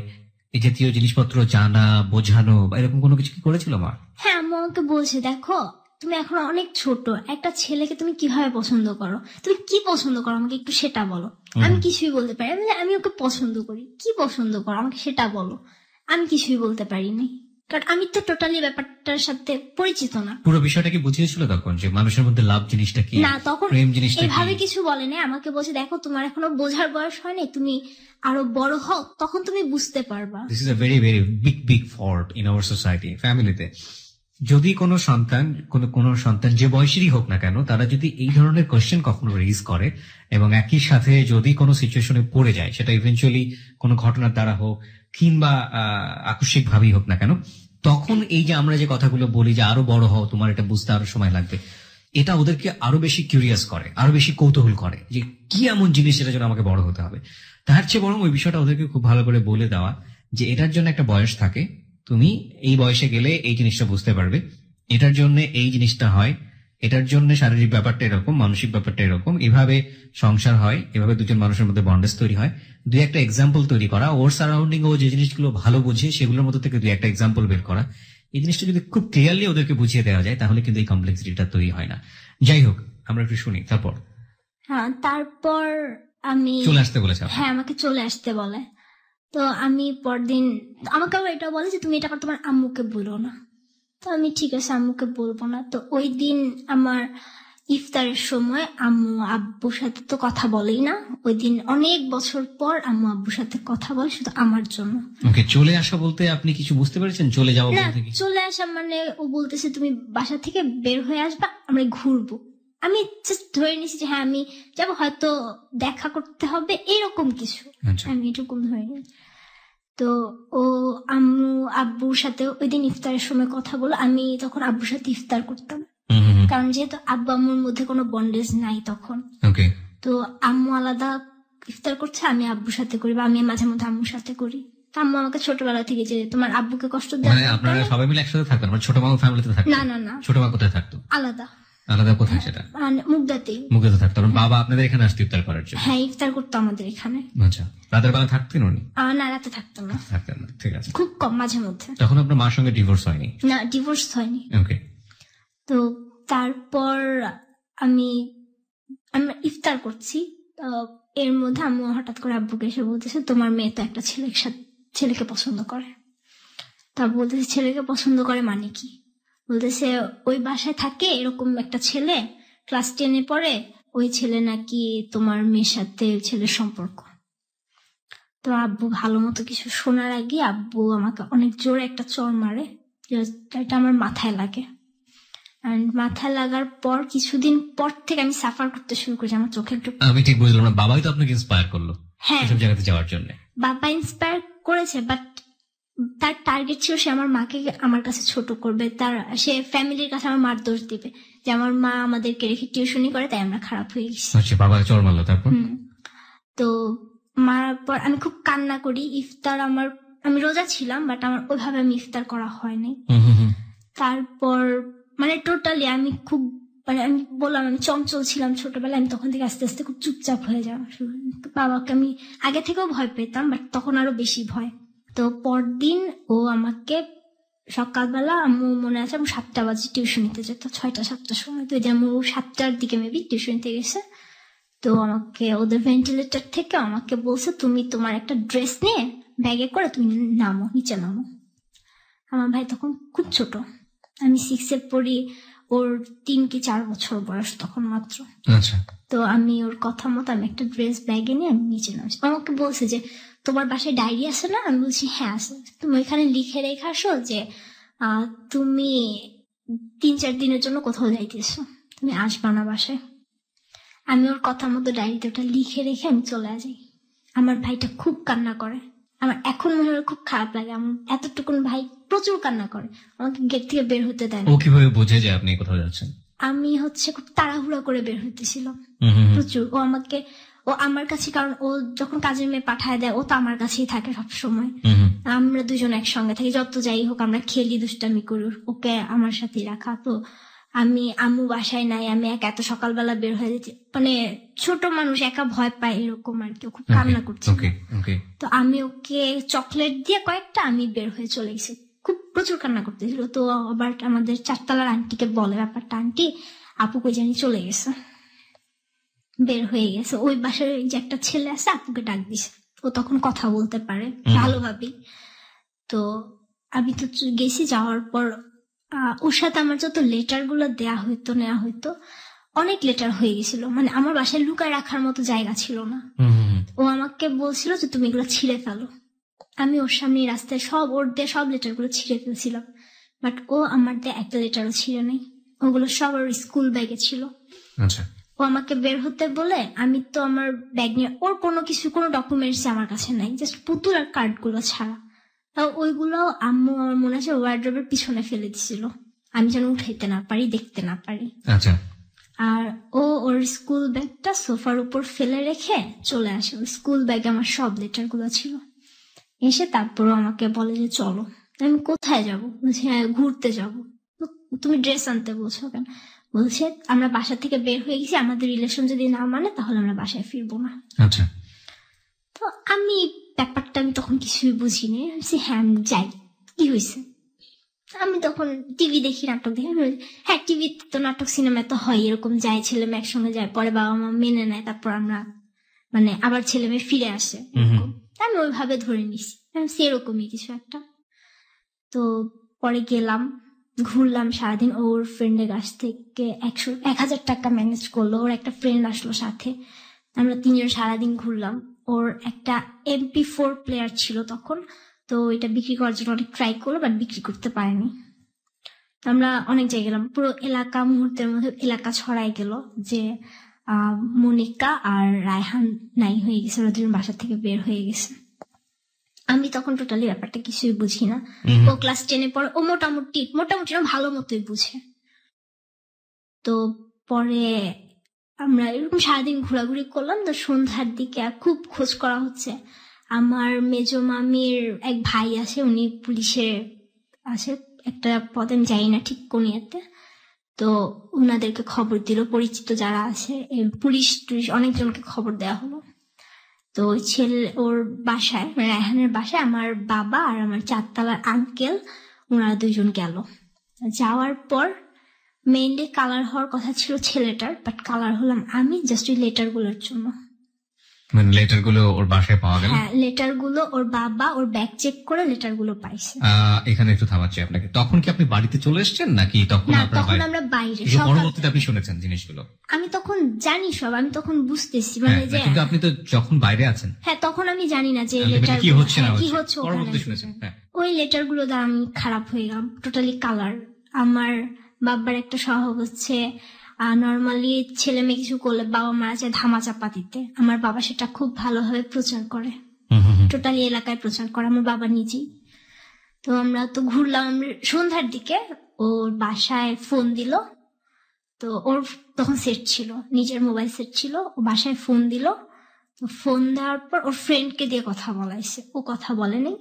এই জাতীয় জিনিসপত্র জানা বোঝানো বা এরকম কোনো কিছু কি করেছিল মা? হ্যাঁ, আম্মু আমাকে বলছে দেখো তুমি এখন অনেক ছোট, একটা ছেলেকে তুমি কিভাবে পছন্দ করো, তুমি কি পছন্দ করো আমাকে একটু সেটা বলো। আমি কিছুই বলতে পারি, আমি ওকে পছন্দ করি, কি পছন্দ করো আমাকে সেটা বলো। আমি কিছুই বলতে পারিনি, কারণ আমি তো টোটালি ব্যাপারটার সাথে পরিচিত না। পুরো বিষয়টা কি বুঝিয়েছিল তখন যে মানুষের মধ্যে লাভ জিনিসটা কি? না, তখন প্রেম জিনিসটা এভাবে কিছু বলেনি, আমাকে বলছে দেখো তোমার এখনো বোঝার বয়স হয়নি, তুমি আরো বড় হও তখন তুমি বুঝতে পারবা। This is a very very big fault in our society, ফ্যামিলিতে। যদি কোনো সন্তান যে বয়সেরই হোক না কেন, তারা যদি এই ধরনের কোয়েশ্চেন কখনো রেজ করে এবং একই সাথে যদি কোনো সিচুয়েশনে পড়ে যায়, সেটা ইভেন্চুয়ালি কোনো ঘটনার দ্বারা হোক কিংবা আকস্মিক ভাবেই হোক না কেন, তখন এই যে আমরা যে কথাগুলো বলি যে আরো বড় হও, তোমার এটা বুঝতে আরো সময় লাগবে, এটা ওদেরকে আরো বেশি কিউরিয়াস করে, আরো বেশি কৌতূহল করে যে কি এমন জিনিস এটার জন্য আমাকে বড় হতে হবে। তার চেয়ে বরং ওই বিষয়টা ওদেরকে খুব ভালো করে বলে দেওয়া যে এটার জন্য একটা বয়স থাকে, তুমি এই বয়সে গেলে এই জিনিসটা বুঝতে পারবে, এটার জন্য এই জিনিসটা হয়, এটার জন্য শারীরিক ব্যাপারটা এরকম, মানসিক ব্যাপারটা এরকম, এভাবে সংসার হয়, এভাবে দুজন মানুষের মধ্যে বন্ডেজ তৈরি হয়। দুই একটা এক্সাম্পল তৈরি করা, ওর সারাউন্ডিং ও যে জিনিসগুলো ভালো বুঝে সেগুলোর মধ্যে থেকে দুই একটা এক্সাম্পল বের করা। এই জিনিসটা যদি খুব ক্লিয়ারলি ওদেরকে বুঝিয়ে দেওয়া যায় তাহলে কিন্তু এই কমপ্লেক্সিটিটা তৈরি হয় না। যাই হোক, আমরা একটু শুনি তারপর। হ্যাঁ, তারপর আমি চলে আসতে বলেছে। হ্যাঁ, আমাকে চলে আসতে বলে। তো আমি পরদিন আমাকে আবার এটা বলে যে তুমি এটা তোমার আম্মুকে বলো না। তো আমি ঠিক আছে আম্মুকে বলবো না। তো ওই দিন আমার ইফতারের সময় আম্মু আব্বুর সাথে তো কথা বলেই না। ওই দিন অনেক বছর পর আম্মু আব্বুর সাথে কথা বলে শুধু আমার জন্য। ওকে, চলে আসা বলতে আপনি কিছু বুঝতে পেরেছেন? চলে যাওয়া বলতে কি? চলে আসা মানে ও বলতেছে তুমি বাসা থেকে বের হয়ে আসবা, আমরা ঘুরবো। আমি জাস্ট ধরে নিছি যে হ্যাঁ আমি যাবো, হয়তো দেখা করতে হবে এরকম কিছু, আমি এরকম ধরে নিই। তো ও আম্মু আব্বুর সাথে ওই দিন ইফতারের সময় কথা বলো। আমি তখন আব্বুর সাথে ইফতার করতাম, কারণ যেহেতু আব্বু আম্মুর মধ্যে কোনো বন্ডেজ নাই তখন। তো আম্মু আলাদা ইফতার করছে, আমি আব্বুর সাথে করি বা আমি মাঝে মধ্যে আম্মুর সাথে করি। আম্মু আমাকে ছোটবেলা থেকে যে তোমার আব্বুকে কষ্ট দেয়, মানে আপনারা সবাই মিলে একসাথে থাকতেন? ছোট মামা ফ্যামিলিতে থাকতেন? না না না, ছোট মা কোথায় থাকতো? আলাদা। আলাদা কোথায় সেটা? মুগদাতেই। মুগদাতে থাকতো। বাবা আপনাদের এখানে আসতো ইফতার করার জন্য? হ্যাঁ, ইফতার করতো আমাদের এখানে। আচ্ছা, রাতের বেলা থাকতেন উনি? না, রাতে থাকতাম না। থাকতেন না, ঠিক আছে। খুব কম, মাঝে মধ্যে। তখন আপনার মার সঙ্গে ডিভোর্স হয়নি? না, ডিভোর্স হয়নি। ওকে। তো তারপর আমি ইফতার করছি, এর মধ্যে আম্মু হঠাৎ করে আব্বুকে এসে বলতেছে তোমার মেয়ে তো একটা ছেলেকে পছন্দ করে। তা বলতেছে ছেলেকে পছন্দ করে মানে কি? বলতেছে ওই বাসায় থাকে এরকম একটা ছেলে, ক্লাস 10-এ পড়ে, ওই ছেলে নাকি তোমার মেয়ের সাথে ছেলের সম্পর্ক। তো আব্বু ভালো মতো কিছু শোনার আগে আব্বু আমাকে অনেক জোরে একটা চড় মারে, এটা আমার মাথায় লাগে। মাথায় লাগার পর কিছুদিন পর থেকে আমি সাফার করতে শুরু করেছি, আমার চোখে একটু। আমি ঠিক বুঝলাম না, বাবাই তো আপনাকে ইন্সপায়ার করলো এসব জায়গাতে যাওয়ার জন্য? বাবা ইন্সপায়ার করেছে, বাট তার টার্গেট ছিল সে আমার মাকে আমার কাছে ছোট করবে, সে ফ্যামিলির কাছে আমার মার দোষ দিবে যে আমার মা আমাদেরকে রেখে টিউশনি করে তাই আমরা খারাপ হয়ে গেছি। আচ্ছা, বাবা চড় মারলো তারপর? তো মারার পর আমি খুব কান্না করি। ইফতার আমি রোজা ছিলাম, বাট আমার ওইভাবে আমি ইফতার করা হয়নি। তারপর মানে টোটালি আমি খুব আমি বললাম আমি চঞ্চল ছিলাম ছোটবেলায়, আমি তখন থেকে আস্তে আস্তে খুব চুপচাপ হয়ে যাওয়া। বাবাকে আমি আগে থেকেও ভয় পেতাম, বাট তখন আরো বেশি ভয়। তো পরদিন ও আমাকে সকালবেলা আম্মু মনে আছে 7টা বাজে টিউশনিতে যেত, 6টা-7টার সময়। তো যেমন 7টার দিকে মেবি টিউশনিতে গেছে। তো আমাকে ওদের ভেন্টিলেটর থেকে আমাকে বলছে তুমি তোমার একটা ড্রেস নিয়ে ব্যাগে করে তুমি নামো, নিচে নামো। আমার ভাই তখন খুব ছোট, আমি 6 এ পড়ি, ওর 3 কি 4 বছর বয়স তখন মাত্র। আচ্ছা। তো আমি ওর কথা মতো আমি একটা ড্রেস ব্যাগে নিয়ে আমি নিচে নামছি। আমাকে বলছে যে তোমার বাসায় ডায়েরি আছে না? আমি বলছি হ্যাঁ আছে। তুমি ওইখানে লিখে রেখে আসো যে তুমি 3-4 দিনের জন্য কোথাও যাইতেছো, তুমি আসবা না বাসায়। আমি ওর কথা মতো ডায়েরিতে ওটা লিখে রেখে আমি চলে যাই। আমার ভাইটা খুব কান্না করে, আমার এখন মনে হয় খুব খারাপ লাগে। আমার এতটুকুন ভাই প্রচুর কান্না করে, আমাকে গেট থেকে বের হতে দেয় না। ও কিভাবে বোঝে যে আপনি কোথাও যাচ্ছেন? আমি খুব তাড়াহুড়া করে বের হইতেছিল প্রচুর। ও আমার কাছে, কারণ ও যখন কাজের মেয়ে পাঠায় দেয় ও তো আমার কাছেই থাকে সবসময়। আমরা দুজন একসঙ্গে থাকি, যত যাই হোক আমরা খেলি দুষ্টামি করি, ওকে আমার সাথেই রাখা। তো আমি আম্মু বাসায় নাই, আমি এত সকালবেলা বের হয়ে যেতে, মানে ছোট মানুষ একা ভয় পায় এরকম আর কি। খুব কান্না করছে, তো আমি ওকে চকলেট দিয়ে কয়েকটা আমি বের হয়ে চলে গেছি। খুব প্রচুর কান্না করতেছিল। তো আবার আমাদের 4 তলার আন্টিকে বলে ব্যাপারটা, আন্টি আপু কই জানি চলে গেছে, বের হয়ে গেছে। ওই বাসার যে একটা ছেলে আছে আপুকে ডাক দিছে, ও তখন কথা বলতে পারে ভালোভাবেই। তো আমি তো গেছি, যাওয়ার পর ওর সাথে আমার যত লেটার গুলো নেওয়া হইতো অনেক লেটার হয়ে গেছিল, মানে আমার বাসায় লুকায় রাখার মতো জায়গা ছিল না। ও আমাকে বলছিল যে তুমি এগুলো ছিঁড়ে ফেলো। আমি ওর সামনে রাস্তায় ওর দিয়ে সব লেটার গুলো ছিঁড়ে ফেলছিলাম, বাট ও আমার দিয়ে একটা লেটারও ছিঁড়ে নেই। ওগুলো সব ওর স্কুল ব্যাগে ছিল। আচ্ছা। ও আমাকে বের হতে বলে, আমি তো আমার ব্যাগ নিয়ে, ওর কোনো ডকুমেন্টস আমার কাছে নাই, জাস্ট পুতুল আর কার্ড গুলো ছাড়া। ওইগুলো আম্মু আমার মনে আছে ওয়ার্ড্রোবের পিছনে ফেলে দিছিল, আমি যেন উঠাইতে না পারি, দেখতে না পারি। আচ্ছা। আর ওর স্কুল ব্যাগটা সোফার উপর ফেলে রেখে চলে আসে। ওই স্কুল ব্যাগে আমার সব লেটার গুলো ছিল। এসে তারপরও আমাকে বলে যে চলো। আমি কোথায় যাবো? বলছি হ্যাঁ ঘুরতে যাবো। তুমি ড্রেস আনতে বলছো কেন? বলছে আমরা বাসা থেকে বের হয়ে গেছি, আমাদের রিলেশন যদি না মানে তাহলে আমরা বাসায় ফিরবো না। আচ্ছা। তো আমি ব্যাপারটা আমি তখন কিছুই বুঝিনি। হ্যাঁ আমি যাই, কি হয়েছে? আমি তখন টিভি দেখি, নাটক দেখি। হ্যাঁ টিভিতে তো নাটক সিনেমা তো হয়, এরকম যায় ছেলে মেয়ে একসঙ্গে যায়, পরে বাবা মা মেনে নেয়, তারপর আমরা মানে আবার ছেলে মেয়ে ফিরে আসে, আমি ওইভাবে ধরে নিছি সেরকমই কিছু একটা। তো পরে গেলাম, ঘুরলাম সারাদিন। ওর ফ্রেন্ডের কাছ থেকে 1000 টাকা ম্যানেজ করলো, ওর একটা ফ্রেন্ড আসলো সাথে, আমরা 3 জন সারাদিন ঘুরলাম। ওর একটা MP4 প্লেয়ার ছিল তখন, তো এটা বিক্রি করার জন্য অনেক ট্রাই করলো, বাট বিক্রি করতে পারেনি। আমরা অনেক জায়গায় গেলাম, পুরো এলাকা মুহূর্তের মধ্যে এলাকা ছড়াই গেল যে মনিকা আর রায়হান নাই হয়ে গেছে, ওরা 2জন বাসা থেকে বের হয়ে গেছে। আমি তখন টোটালি ব্যাপারটা কিছুই বুঝি না। ও ক্লাস 10-এ পড়ে, ও মোটামুটি ভালো মতোই বুঝে। তো পরে আমরা এরকম সারাদিন ঘোরাঘুরি করলাম। তো সন্ধ্যার দিকে খুব খোঁজ করা হচ্ছে। আমার মেজো মামির এক ভাই আছে, উনি পুলিশে আছে একটা পদে, আমি যাই না ঠিক কোন ইয়েতে। তো ওনাদেরকে খবর দিল, পরিচিত যারা আছে পুলিশ অনেকজনকে খবর দেওয়া হলো। তো ওর বাসায়, মানে রায়হানের বাসায় আমার বাবা আর আমার 4 তলার আঙ্কেল, ওনারা 2 জন গেল। যাওয়ার পর মেইনলি কালার হওয়ার কথা ছিল ছেলেটার, বাট কালার হলাম আমি, জাস্ট ওই লেটার গুলোর জন্য। মানে লেটার গুলো ওর বাসায় পাওয়া গেল? হ্যাঁ, লেটার গুলো ওর বাবা ওর ব্যাগ চেক করে লেটার গুলো পাইছে। এখানে একটু থামাচ্ছি আপনাকে, তখন কি আপনি বাড়িতে চলে এসেছেন নাকি তখন আমরা বাইরে? পরবর্তীতে আপনি শুনেছেন জিনিসগুলো? আমি তখন জানি সব, আমি তখন বুঝতেছি মানে যে, কিন্তু আপনি তো যখন বাইরে আছেন। হ্যাঁ তখন আমি জানি না যে লেটার কি হচ্ছে না কি হচ্ছে। পরবর্তীতে শুনেছেন? ওই লেটার গুলো দ্বারা আমি খারাপ হয়ে গেলাম টোটালি। কালার, আমার বাবার একটা স্বভাব হচ্ছে নর্মালি ছেলে মেয়ে কিছু করলে বাবা মারা যায় ধামা চাপা দিতে। আমার বাবা সেটা খুব ভালোভাবে প্রচার করে, টোটালি এলাকায় প্রচার করে আমার বাবা নিজেই। তো আমরা তো ঘুরলাম, সন্ধ্যার দিকে ওর বাসায় ফোন দিল। তো ওর তখন সেট ছিল, নিজের মোবাইল সেট ছিল, ও বাসায় ফোন দিল। তো ফোন দেওয়ার পর ওর ফ্রেন্ডকে দিয়ে কথা বলাইছে, ও কথা বলেনি।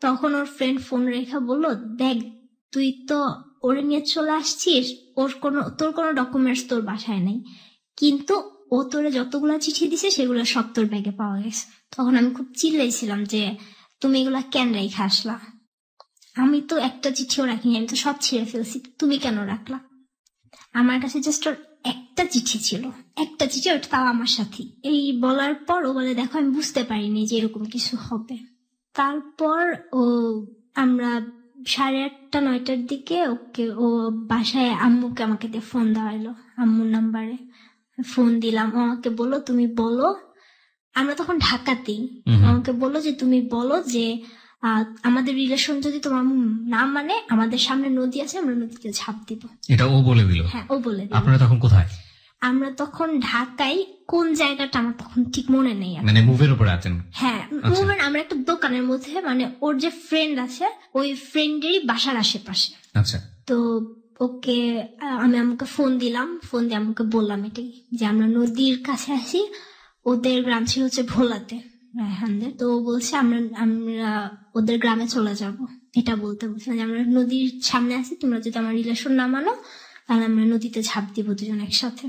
তখন ওর ফ্রেন্ড ফোন রেখে বললো, দেখ তুই তো ওরে নিয়ে চলে আসছিস, তোর কোনো ডকুমেন্টস তোর বাসায় নেই, কিন্তু ও তোরে যতগুলা চিঠি দিছে সেগুলো সব তোর ব্যাগে পাওয়া গেছে। তখন আমি খুব চিল্লাইছিলাম যে তুমি এগুলা কেন রেখে আসলা? আমি তো একটা চিঠিও রাখিনি, আমি তো সব ছিঁড়ে ফেলছি, তুমি কেন রাখলা? আমার কাছে জাস্ট ওর একটা চিঠি ছিল, একটা চিঠি, ওটা তাও আমার সাথে। এই বলার পর ও বলে, দেখো আমি বুঝতে পারিনি যে এরকম কিছু হবে। তারপর আমরা 8:30 9টার দিকে ও বাসায় আম্মুকে আমাকে দিয়ে ফোন দেওয়া হলো, আম্মুর নাম্বারে ফোন দিলাম। ও আমাকে বললো তুমি বলো, আমরা তখন ঢাকাতেই, আমাকে বললো যে তুমি বলো যে আমাদের রিলেশন যদি তোমার না মানে, আমাদের সামনে নদী আছে, আমরা নদীতে ঝাঁপ দিব। এটা ও বলে দিল? হ্যাঁ, ও বলে দিল। আপনারা তখন কোথায়? আমরা তখন ঢাকায়, কোন জায়গাটা আমার তখন ঠিক মনে নেই। মানে মুভের উপরে আছেন? হ্যাঁ, মুভের আমরা একটা দোকানের মধ্যে, মানে ওর যে ফ্রেন্ড আছে ওই ফ্রেন্ডেরই বাসার আশেপাশে। আচ্ছা। তো ওকে আমি আমাকে ফোন দিলাম, ফোন দিয়ে আমাকে বললাম এটাই যে আমরা নদীর কাছে আসি। ওদের গ্রাম ছিল হচ্ছে ভোলাতে, রায়হানদের। তো ও বলছে আমরা ওদের গ্রামে চলে যাব, এটা বলতে বলছে যে আমরা নদীর সামনে আছি, তোমরা যদি আমার রিলেশন না মানো তাহলে আমরা নদীতে ঝাঁপ দিব দুজন একসাথে।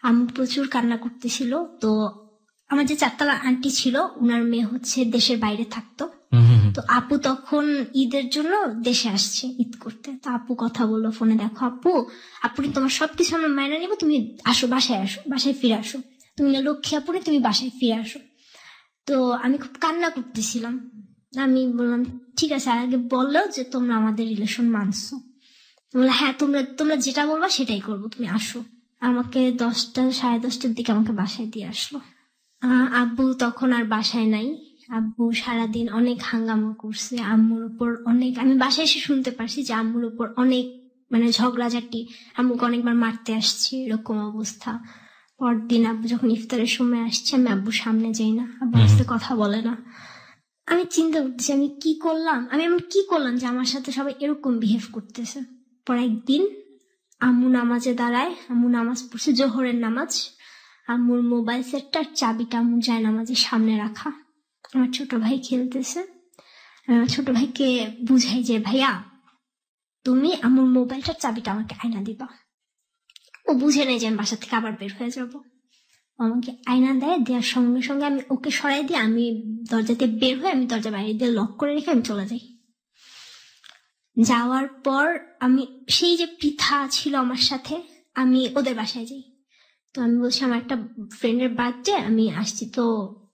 আমি প্রচুর কান্না করতেছিল। তো আমার যে 4তলা আন্টি ছিল, উনার মেয়ে হচ্ছে দেশের বাইরে থাকতো। তো আপু তখন ঈদের জন্য দেশে আসছে ঈদ করতে। তো আপু কথা বললো ফোনে, দেখো আপু তোমার সবকিছু আমরা মাইনা নিবো, তুমি আসো, বাসায় ফিরে আসো, তুমি লক্ষ্মী আপু, তুমি বাসায় ফিরে আসো। তো আমি খুব কান্না করতেছিলাম। আমি বললাম ঠিক আছে, আগে বললো যে তোমরা আমাদের রিলেশন মানছো। বললো হ্যাঁ, তোমরা যেটা বলবা সেটাই করবো, তুমি আসো। আমাকে 10টা 10:30টার দিকে আমাকে বাসায় দিয়ে আসলো। আব্বু তখন আর বাসায় নাই। আব্বু সারাদিন অনেক হাঙ্গামা করছে আম্মুর উপর, অনেক, আমি বাসায় এসে শুনতে পারছি যে আম্মুর উপর অনেক মানে ঝগড়াঝাটি, আম্মুকে অনেকবার মারতে আসছে, এরকম অবস্থা। পরদিন আব্বু যখন ইফতারের সময় আসছে, আমি আব্বুর সামনে যাই না, আব্বু আসতে কথা বলে না। আমি চিন্তা করতেছি আমি কি করলাম যে আমার সাথে সবাই এরকম বিহেভ করতেছে। পর একদিন আম্মু নামাজে দাঁড়ায়, আম্মু নামাজ পড়ছে, জোহরের নামাজ। আম্মুর মোবাইল সেটটার চাবিটা আম্মু যায় নামাজের সামনে রাখা। আমার ছোট ভাই খেলতেছে, ছোট ভাইকে বুঝাই যে ভাইয়া তুমি আম্মুর মোবাইলটার চাবিটা আমাকে আয়না দিবা। ও বুঝে নেই যে আমি বাসা থেকে আবার বের হয়ে যাব। আমাকে আয়না দেওয়ার সঙ্গে সঙ্গে আমি ওকে সরাই দিয়ে আমি দরজাতে বের হয়ে, আমি দরজা বাইরে দিয়ে লক করে রেখে আমি চলে যাই। যাওয়ার পর আমি সেই যে পৃথা ছিল আমার সাথে, আমি ওদের বাসায় যাই। তো আমি বলছি আমার একটা ফ্রেন্ডের বার্থডে, আমি আসছি, তো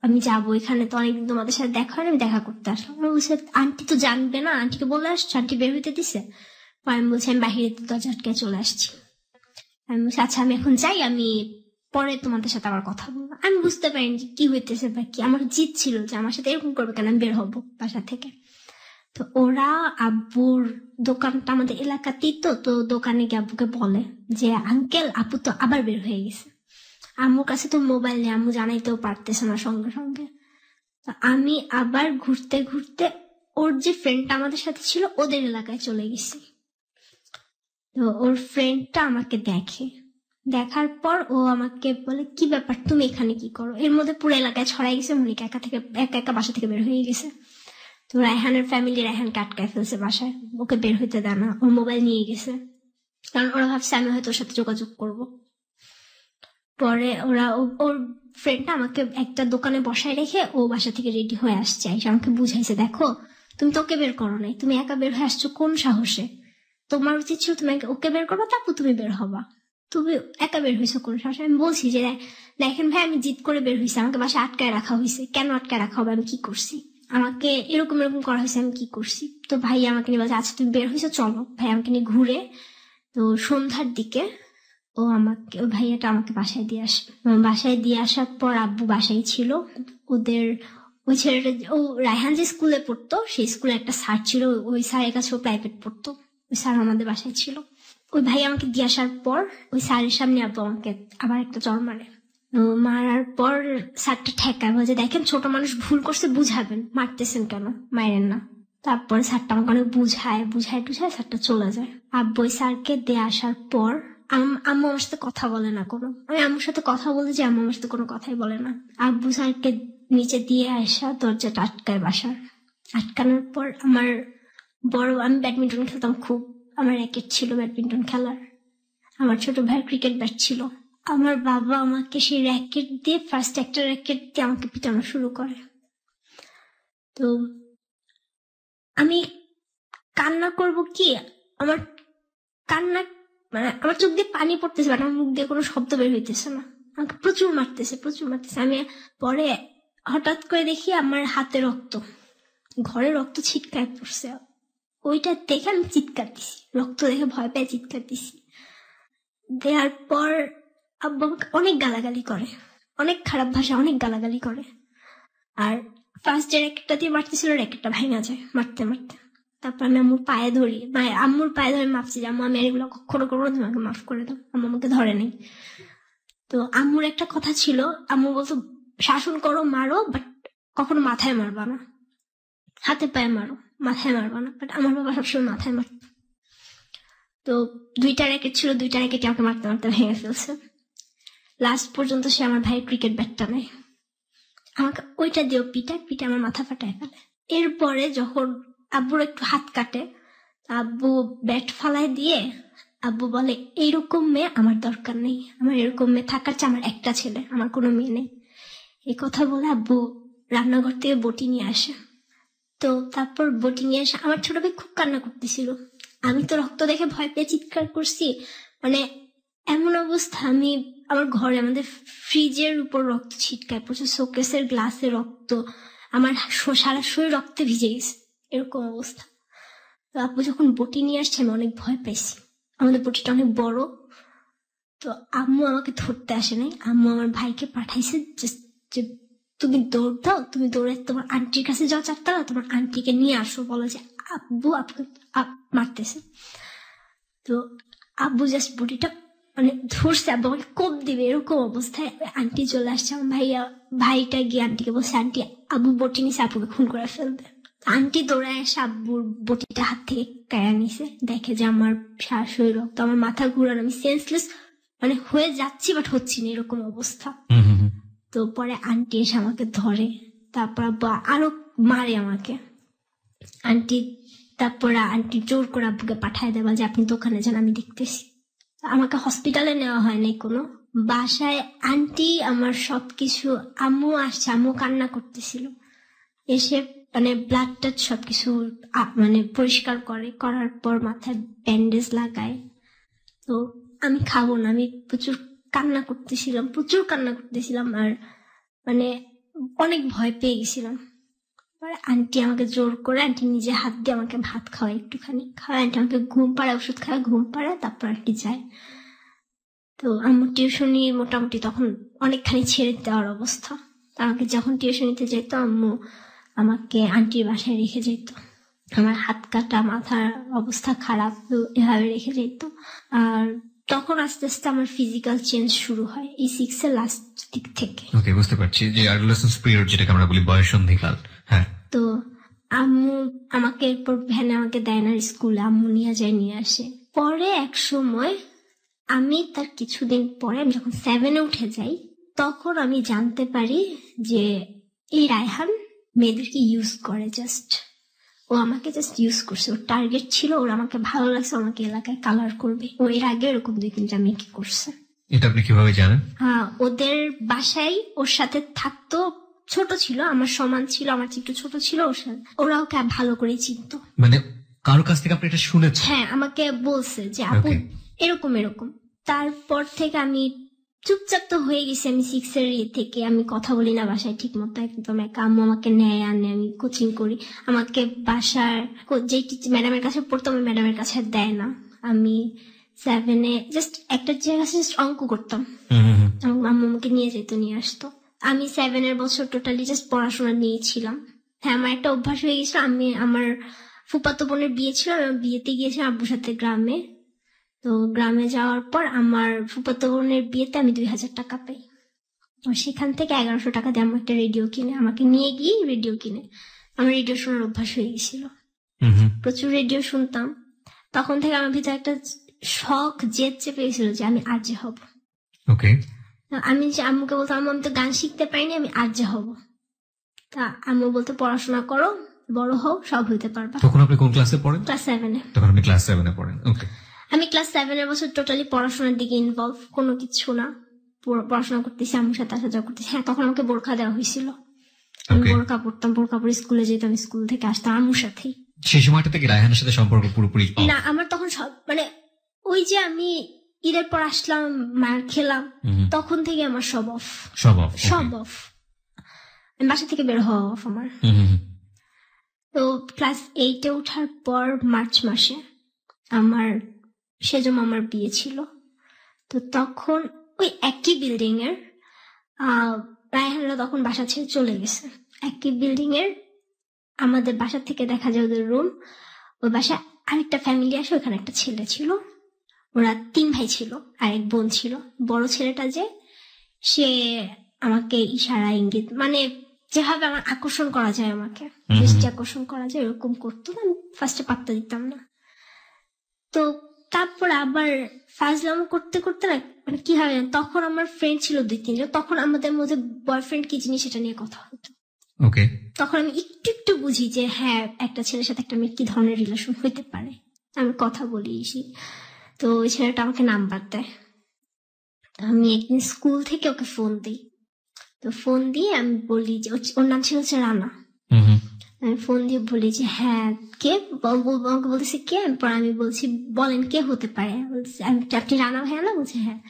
আমি যাবো, এখানে তো অনেকদিন তোমাদের সাথে দেখা হয়, আমি দেখা করতে আসলাম। আমি বলছি আন্টি তো জানবে না, আন্টিকে বলে আসছো, আন্টি বের হইতে দিছে। আমি বলছি আমি বাহিরে দরজা আটকে চলে আসছি। আমি বলছি আচ্ছা আমি এখন যাই, আমি পরে তোমাদের সাথে আবার কথা বলবো। আমি বুঝতে পারিনি যে কি হইতেছে বা কি, আমার জিদ ছিল যে আমার সাথে এরকম করবে কেন, আমি বের হবো বাসা থেকে। তো ওরা আব্বুর দোকানটা আমাদের এলাকাতেই, তো দোকানে গিয়ে আব্বুকে বলে যে আঙ্কেল আপু তো আবার বের হয়ে গেছে। আম্মুর কাছে তো মোবাইল নেই, আম্মু জানাইতেও পারতেছে না সঙ্গে সঙ্গে। আমি আবার ঘুরতে ঘুরতে ওর যে ফ্রেন্ডটা আমাদের সাথে ছিল ওদের এলাকায় চলে গেছি। তো ওর ফ্রেন্ডটা আমাকে দেখার পর ও আমাকে বলে কি ব্যাপার, তুমি এখানে কি করো? এর মধ্যে পুরো এলাকায় ছড়াই গেছে মনিকা একা বাসা থেকে বের হয়ে গেছে। তো রায়হানের ফ্যামিলি রায়হানকে আটকায় ফেলছে বাসায়, ওকে বের হইতে দেয় না, ওর মোবাইল নিয়ে গেছে, কারণ ওরা ভাবছে আমি হয়তো ওর সাথে যোগাযোগ করব। পরে ওর ফ্রেন্ডটা আমাকে একটা দোকানে বসায় রেখে ও বাসা থেকে রেডি হয়ে আসছে, আমাকে বুঝাইছে দেখো তুমি তো ওকে বের করো নাই, তুমি একা বের হয়ে আসছো কোন সাহসে? তোমার উচিত ছিল তুমি ওকে বের করবো, তারপর তুমি বের হবা, তুমি একা বের হয়েছো কোন সাহসে? আমি বলছি যে দেখেন ভাই আমি জিদ করে বের হয়েছি, আমাকে বাসায় আটকায় রাখা হয়েছে, কেন আটকায় রাখা হবে, আমি কি করছি, আমাকে এরকম করা হয়েছে, আমি কি করছি? তো ভাই আমাকে নিয়ে বলছে আচ্ছা তুমি বের হয়েছো চলো। ভাই আমাকে নিয়ে ঘুরে, তো সন্ধ্যার দিকে ওই ভাইয়াটা আমাকে বাসায় দিয়ে আসে। বাসায় দিয়ে আসার পর আব্বু বাসায় ছিল, ওদের ওই ছেলেটা ও রায়হান যে স্কুলে পড়তো সেই স্কুলে একটা স্যার ছিল, ওই স্যারের কাছে ও প্রাইভেট পড়তো, ওই স্যার আমাদের বাসায় ছিল। ওই ভাই আমাকে দিয়ে আসার পর ওই স্যারের সামনে আব্বু আমাকে আবার একটা চড় মারে। মারার পর স্যারটা ঠেকায়, বলছে দেখেন ছোট মানুষ ভুল করছে, বুঝাবেন, মারতেছেন কেন, মাইরেন না। তারপরে স্যারটা আমাকে অনেক বুঝায় স্যারটা চলে যায়। আব্বু ওই স্যারকে দিয়ে আসার পর আম্মু আমার সাথে কথা বলে না কোনো, আমি আম্মুর সাথে কথা বলতে যে আম্মু আমার সাথে কোনো কথাই বলে না। আব্বু স্যারকে নিচে দিয়ে আসা দরজাটা আটকায় বাসার। আটকানোর পর আমার আমি ব্যাডমিন্টন খেলতাম খুব, আমার র্যাকেট ছিল ব্যাডমিন্টন খেলার, আমার ছোট ভাই ক্রিকেট ব্যাট ছিল। আমার বাবা আমাকে সেই র্যাকেট দিয়ে ফার্স্ট একটা র্যাকেট দিয়ে আমাকে পিটানো শুরু করে। তো আমি কান্না করব কি, আমার কান্না মানে আমার চোখ দিয়ে পানি পড়তেছে, আমার মুখ দিয়ে কোনো শব্দ বের হইতেছে না, আমাকে প্রচুর মারতেছে। আমি পরে হঠাৎ করে দেখি আমার হাতে রক্ত, ঘরে রক্ত ছিটকায় পড়ছে, ওইটা দেখে আমি চিৎকার দিছি, রক্ত দেখে ভয় পেয়ে চিৎকার দিছি। দেওয়ার পর আব্বু আমাকে অনেক গালাগালি করে, অনেক খারাপ ভাষা, অনেক গালাগালি করে। আর ফার্স্ট যে র্যাকেটটা দিয়ে মারতেছিল, র্যাকেটটা ভেঙে যায় মারতে মারতে। তারপর আমি আম্মুর পায়ে ধরি, আম্মুর পায়ে ধরে মাপছি যে আম্মু আমি এগুলো কখনো করবো না, তোমাকে মাফ করে দাও। আম্মু আমাকে ধরে নেই। তো আম্মুর একটা কথা ছিল, আম্মু বলতো শাসন করো, মারো, বাট কখনো মাথায় মারবা না, হাতে পায়ে মারো, মাথায় মারবা না। বাট আমার বাবা সবসময় মাথায় মারত। তো 2টা র্যাকেট ছিল, 2টা র্যাকেট আমাকে মারতে মারতে ভেঙে ফেলছে। লাস্ট পর্যন্ত সে আমার ভাই ক্রিকেট ব্যাটটা নেয়, আমাকে ওইটা দিয়েও পিঠে আমার মাথা ফাটায় ফেলে। এরপরে যখন আব্বুর একটু হাত কাটে, আব্বু ব্যাট ফালায় দিয়ে আব্বু বলে এইরকম মেয়ে আমার দরকার নেই, আমার এরকম মেয়ে থাকার চেয়ে আমার একটা ছেলে, আমার কোনো মেয়ে নেই। এই কথা বলে আব্বু রান্নাঘর থেকে বটি নিয়ে আসে। তো তারপর বটি নিয়ে আসে, আমার ছোট ভাই খুব কান্না করতেছিল। আমি তো রক্ত দেখে ভয় পেয়ে চিৎকার করছি, মানে এমন অবস্থা, আমি আমার ঘরে আমাদের ফ্রিজের উপর রক্ত ছিটকায় পড়ছে, শোকেসের গ্লাসে রক্ত, আমার সারা শরীর রক্তে ভিজে গেছে, এরকম অবস্থা। তো আব্বু যখন বটি নিয়ে আসছে আমি অনেক ভয় পাইছি, আমাদের বটিটা অনেক বড়। তো আম্মু আমাকে ধরতে আসে নাই, আম্মু আমার ভাইকে পাঠাইছে যে তুমি দৌড় দাও, তুমি দৌড়ে তোমার আন্টির কাছে যাও 4 তলা, তোমার আন্টিকে নিয়ে আসো, বলো যে আব্বু আপনাকে মারতেছে। তো আব্বু জাস্ট বটিটা মানে ধরছে, আব্বু আমাকে কোপ দিবে এরকম অবস্থায় আন্টি চলে আসছে। আমার ভাইটা গিয়ে আন্টিকে বলছে আন্টি আব্বু বটি নিছে, আব্বুকে খুন করে ফেলবে। আন্টি দৌড়ে এসে আব্বুর বটিটা হাত থেকে কেড়ে নিছে, দেখে যে আমার শাশুড়ি রক্ত, আমার মাথা ঘুরানো, আমি সেন্সলেস মানে হয়ে যাচ্ছি বাট হচ্ছি না, এরকম অবস্থা। তো পরে আন্টি এসে আমাকে ধরে, তারপর আরো মারে আমাকে আন্টি। তারপর আন্টি জোর করে আব্বুকে পাঠায় দেওয়া যে আপনি দোকানে যান, আমি দেখতেছি। আমাকে হসপিটালে নেওয়া হয়নি কোনো, বাসায় আন্টি আমার সবকিছু, আম্মু আসছে, আম্মু কান্না করতেছিল, এসে মানে ব্লাড টাচ সবকিছু মানে পরিষ্কার করে, করার পর মাথায় ব্যান্ডেজ লাগায়। তো আমি খাবো না, আমি প্রচুর কান্না করতেছিলাম আর মানে অনেক ভয় পেয়ে গেছিলাম। পরে আন্টি আমাকে জোর করে, আন্টি নিজে হাত দিয়ে আমাকে ভাত খাওয়ায়, একটুখানি খাওয়ায়, আন্টি আমাকে ঘুম পাড়ায়, ওষুধ খাওয়ায়, ঘুম পাড়ায়, তারপর আন্টি যায়। তো আমার টিউশনি মোটামুটি তখন অনেকখানি ছেড়ে দেওয়ার অবস্থা। আমাকে যখন টিউশনিতে যেত আম্মু আমাকে আন্টির বাসায় রেখে যেত, আমার হাত কাটা, মাথার অবস্থা খারাপ, এভাবে রেখে যেত। আর তখন আস্তে আস্তে আমার ফিজিক্যাল চেঞ্জ শুরু হয় এই 6 এর লাস্ট দিক থেকে। ওকে, বুঝতে পারছি, যে অ্যাডোলেসেন্স পিরিয়ড যেটাকে আমরা বলি বয়ঃসন্ধিকাল। হ্যাঁ। তো আম্মু আমাকে এরপর ভ্যানে আমাকে দেয় না স্কুলে, আম্মু নিয়ে আসে। পরে এক সময় আমি তার কিছুদিন পরে, আমি যখন 7-এ উঠে যাই, তখন আমি জানতে পারি যে এই রায়হান মেয়েদেরকে ইউজ করে, ও আমাকে জাস্ট ইউজ করছে। ওর টার্গেট ছিল, ওর আমাকে ভালো লাগছে, আমাকে এলাকায় কালার করবে। ও এর আগে এরকম 2-3টা মেয়েকে করছে। এটা আপনি কিভাবে জানেন? ওদের বাসায় ওর সাথে থাকতো, ছোট ছিল, আমার সমান ছিল, আমার একটু ছোট ছিল, ওর সাথে ওরা ওকে ভালো করে চিনতো। মানে কারোর কাছ থেকে আপনি এটা শুনেছেন? হ্যাঁ, আমাকে বলছে যে আপু এরকম। তারপর থেকে আমি চুপচাপ তো হয়ে গেছি। আমি 6 এর থেকে আমি কথা বলি না বাসায় ঠিক মতো, একদম একা। আম্মু আমাকে নেয় আনে, আমি কোচিং করি। আমাকে বাসার যে ম্যাডামের কাছে পড়তো, আমি ম্যাডামের কাছে দেয় না। আমি 7-এ জাস্ট একটা জায়গায় জাস্ট অঙ্ক করতাম, আম্মু আমাকে নিয়ে যেত, নিয়ে আসতো। আমি 7-এর বছর টোটালি জাস্ট পড়াশোনা নিয়েছিলাম। হ্যাঁ, আমার একটা অভ্যাস হয়ে গেছিল, আমি আমার ফুফাতো বোনের বিয়ে ছিল, আমি বিয়েতে গিয়েছিলাম আব্বুর সাথে গ্রামে। তো গ্রামে যাওয়ার পর আমার ফুফাতো বোনের বিয়েতে আমি 2000 টাকা পাই। সেখান থেকে 1100 টাকা দিয়ে আমার একটা রেডিও কিনে, আমাকে নিয়ে গিয়ে রেডিও কিনে, আমার রেডিও শোনার অভ্যাস হয়ে গেছিল। প্রচুর রেডিও শুনতাম। তখন থেকে আমার ভিতরে একটা শখ জেদ চেপে গেছিল যে আমি আরজে হব। আমি যে আম্মুকে বলতাম, আম্মু আমি তো গান শিখতে পারিনি, আমি আরজে হব। তা আম্মু বলতে পড়াশোনা করো, বড় হও, সব হইতে পারবা। তখন আপনি কোন ক্লাসে পড়েন? ক্লাস 7-এ। তখন আপনি ক্লাস 7-এ পড়েন। ওকে। আমি ক্লাস 7-এর বছর টোটালি পড়াশোনার দিকে ইনভলভ, কোনো কিছু না, পড়াশোনা করতেছি, আম্মুর সাথে আসা যাওয়া করতেছি। হ্যাঁ, তখন আমাকে বোরখা দেওয়া হয়েছিল, আমি বোরখা পড়তাম, বোরখা পরে স্কুলে যেতাম, স্কুল থেকে আসতাম আম্মুর সাথেই। সেই সময়টা থেকে রায়হানের সাথে সম্পর্ক পুরোপুরি না, আমার তখন সব মানে ওই যে আমি ঈদের পর আসলাম, মার খেলাম, তখন থেকে আমার সব অফ। আমি বাসা থেকে বের হওয়া অফ আমার। তো ক্লাস 8-এ ওঠার পর মার্চ মাসে আমার সেজো মামার বিয়ে ছিল। তো তখন ওই একই বিল্ডিং এর রায়হানরা তখন বাসা ছেড়ে চলে গেছে। একই বিল্ডিং এর আমাদের বাসা থেকে দেখা যায় ওদের রুম, ওই বাসায় আরেকটা ফ্যামিলি আসে, ওখানে একটা ছেলে ছিল, ওরা 3 ভাই ছিল আর 1 বোন ছিল। বড় ছেলেটা যে সে আমাকে ইশারা ইঙ্গিত মানে যেভাবে আমার আকর্ষণ করা যায়, আমাকে দৃষ্টি আকর্ষণ করা যায় এরকম করতো। আমি ফার্স্টে পাত্তা দিতাম না। তো তারপর আবার ফাজলাম করতে করতে না মানে কি হয়, তখন আমার ফ্রেন্ড ছিল 2-3 জন, তখন আমাদের মধ্যে বয়ফ্রেন্ড কি জিনিস সেটা নিয়ে কথা হতো। ওকে, তখন আমি একটু একটু বুঝি যে হ্যাঁ একটা ছেলের সাথে একটা মেয়ের কি ধরনের রিলেশন হইতে পারে। আমি কথা বলি এসি। তো ওই ছেলেটা আমাকে নাম্বার দেয়। আমি একদিন স্কুল থেকে ওকে ফোন দিই। তো ফোন দিয়ে আমি বলি যে ওর নাম ছিল হচ্ছে রানা। আমি ফোন দিয়ে বলি যে হ্যাঁ কে, আমাকে বলতেছে কে। পরে আমি বলছি বলেন কে হতে পারে। আপনি রানা ভাইয়া না? বলছে হ্যাঁ।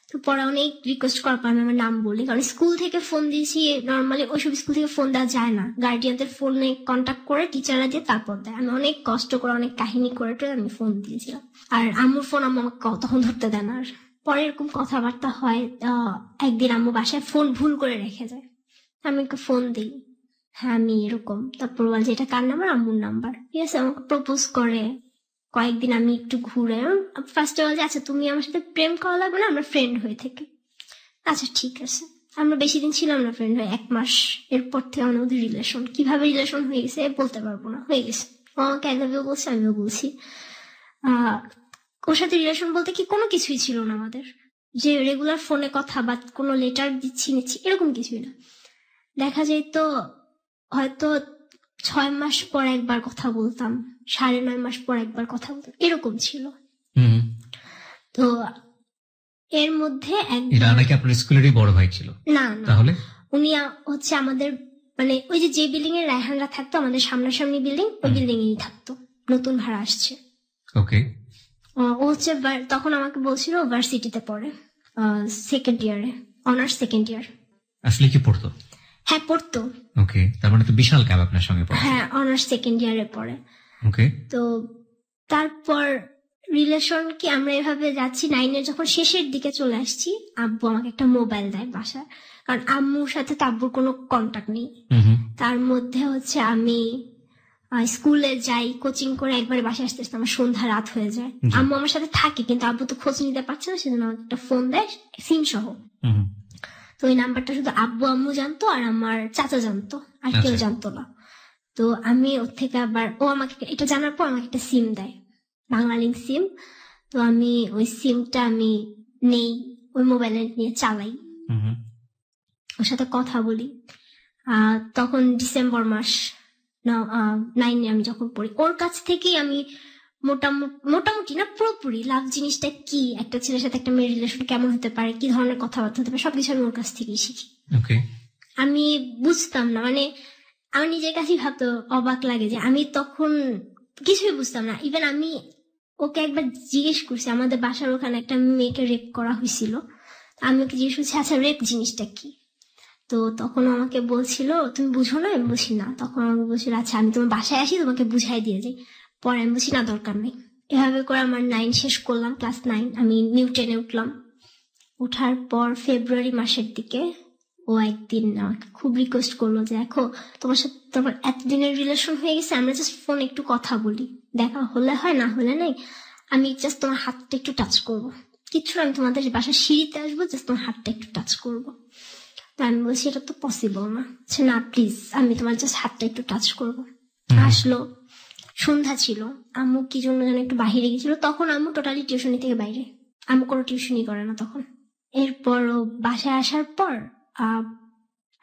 তো পরে অনেক রিকোয়েস্ট করার পর আমি আমার নাম বলি, কারণ স্কুল থেকে ফোন দিয়েছি, নর্মালি ওইসব স্কুল থেকে ফোন দেওয়া যায় না, গার্ডিয়ানদের ফোনে কন্ট্যাক্ট করে টিচাররা দিয়ে তারপর দেয়। আমি অনেক কষ্ট করে অনেক কাহিনী করে আমি ফোন দিয়েছিলাম। আর আম্মুর ফোন আম্মু আমাকে তখন ধরতে দেয় না। আর পরে এরকম কথাবার্তা হয়। একদিন আম্মু বাসায় ফোন ভুল করে রেখে যায়, আমি ওকে ফোন দিই, হ্যাঁ আমি এরকম। তারপর বল যে এটা কার নাম্বার? আম্মুর নাম্বার। ঠিক আছে, আমাকে প্রপোজ করে। কয়েকদিন আমি একটু ঘুরে ফার্স্টে বল যে আচ্ছা তুমি আমার সাথে প্রেম করা লাগবে না, আমরা ফ্রেন্ড হয়ে থাকি। আচ্ছা ঠিক আছে। আমরা বেশি দিন ছিলাম না ফ্রেন্ড হয়ে, 1 মাস। এরপর থেকে আমাদের রিলেশন, কিভাবে রিলেশন হয়ে গেছে বলতে পারবো না, হয়ে গেছে। ও আমাকে আই লাভ ইউ বলছে, আমিও বলছি। ওর সাথে রিলেশন বলতে কি কোনো কিছুই ছিল না আমাদের, যে রেগুলার ফোনে কথা বা কোনো লেটার দিচ্ছি নিচ্ছি এরকম কিছুই না। দেখা যায় তো হয়তো 6 মাস পর একবার কথা বলতাম, 9.5 মাস পর একবার কথা বলতাম, এরকম ছিল। তো এর মধ্যে নাকি আপনার স্কুলেরই বড় ভাই ছিল? না, তাহলে উনি হচ্ছে আমাদের মানে ওই যে বিল্ডিং এর রায়হানরা থাকতো, আমাদের সামনাসামনি বিল্ডিং, ওই বিল্ডিং এরই থাকতো, নতুন ভাড়া আসছে। ওকে। ও হচ্ছে তখন আমাকে বলছিল ভার্সিটিতে পড়ে, 2nd ইয়ারে, অনার্স 2nd ইয়ার। আসলে কি পড়তো? হ্যাঁ পড়তো। ওকে, তার মানে তো বিশাল গ্যাপ আপনার সঙ্গে পড়ে। হ্যাঁ অনার্স 2nd ইয়ারে পড়ে। ওকে। তো তারপর রিলেশন কি আমরা এভাবে যাচ্ছি, 9-এর যখন শেষের দিকে চলে আসছি, আব্বু আমাকে একটা মোবাইল দেয় বাসায়, কারণ আম্মুর সাথে তো আব্বুর কোনো কন্টাক্ট নেই। তার মধ্যে হচ্ছে আমি স্কুলে যাই, কোচিং করে একবারে বাসায় আসতে আসতে আমার সন্ধ্যা রাত হয়ে যায়। আম্মু আমার সাথে থাকে কিন্তু আব্বু তো খোঁজ নিতে পারছে না, সেজন্য আমাকে একটা ফোন দেয় সিম সহ। তো ওই নাম্বারটা শুধু আব্বু আম্মু জানতো আর আমার চাচা জানতো, আর কেউ জানতো না। তো আমি ওর থেকে আবার ও আমাকে এটা জানার পর আমাকে একটা সিম দেয়, বাংলালিংক সিম। তো আমি ওই সিমটা আমি নেই, ওই মোবাইলে নিয়ে চালাই, ওর সাথে কথা বলি। তখন ডিসেম্বর মাস 9-এ আমি যখন পড়ি, ওর কাছ থেকেই আমি মোটামুটি না পুরোপুরি লাভ জিনিসটা কি, একটা ছেলের সাথে একটা মেয়ের রিলেশন কেমন হতে পারে, কি ধরনের কথাবার্তা হতে পারে, সবকিছু আমি ওর কাছ থেকেই শিখি। আমি বুঝতাম না, মানে আমার নিজের কাছেই ভাবতে অবাক লাগে যে আমি তখন কিছুই বুঝতাম না। ইভেন আমি ওকে একবার জিজ্ঞেস করছি, আমাদের বাসার ওখানে একটা মেয়েকে রেপ করা হয়েছিল, আমি ওকে জিজ্ঞেস করছি আচ্ছা রেপ জিনিসটা কি। তো তখন আমাকে বলছিল তুমি বুঝো না? আমি বলছি না। তখন আমাকে বলছিল আচ্ছা আমি তোমার বাসায় আসি তোমাকে বুঝাই দিয়ে যাই। পরে আমি বলছি না দরকার নেই। এভাবে করে আমার 9 শেষ করলাম, ক্লাস 9 আমি নিউ 10-এ উঠলাম। উঠার পর ফেব্রুয়ারি মাসের দিকে ও একদিন আমাকে খুব রিকোয়েস্ট করলো যে দেখো তোমার সাথে তোমার এতদিনের রিলেশন হয়ে গেছে, আমরা জাস্ট ফোন একটু কথা বলি, দেখা হলে হয় না হলে নেই, আমি জাস্ট তোমার হাতটা একটু টাচ করবো, কিচ্ছু আমি তোমাদের বাসার সিঁড়িতে আসবো, জাস্ট তোমার হাতটা একটু টাচ করবো। আমি বলছি এটা তো পসিবল না। না প্লিজ, আমি তোমার জাস্ট হাতটা একটু টাচ করবো। আসলো, সন্ধ্যা ছিল, আম্মু কি জন্য যেন একটু বাহিরে গেছিল, তখন আম্মু টোটালি টিউশনি থেকে বাইরে, আম্মু কোনো টিউশনই করে না তখন। এরপর ও বাসায় আসার পর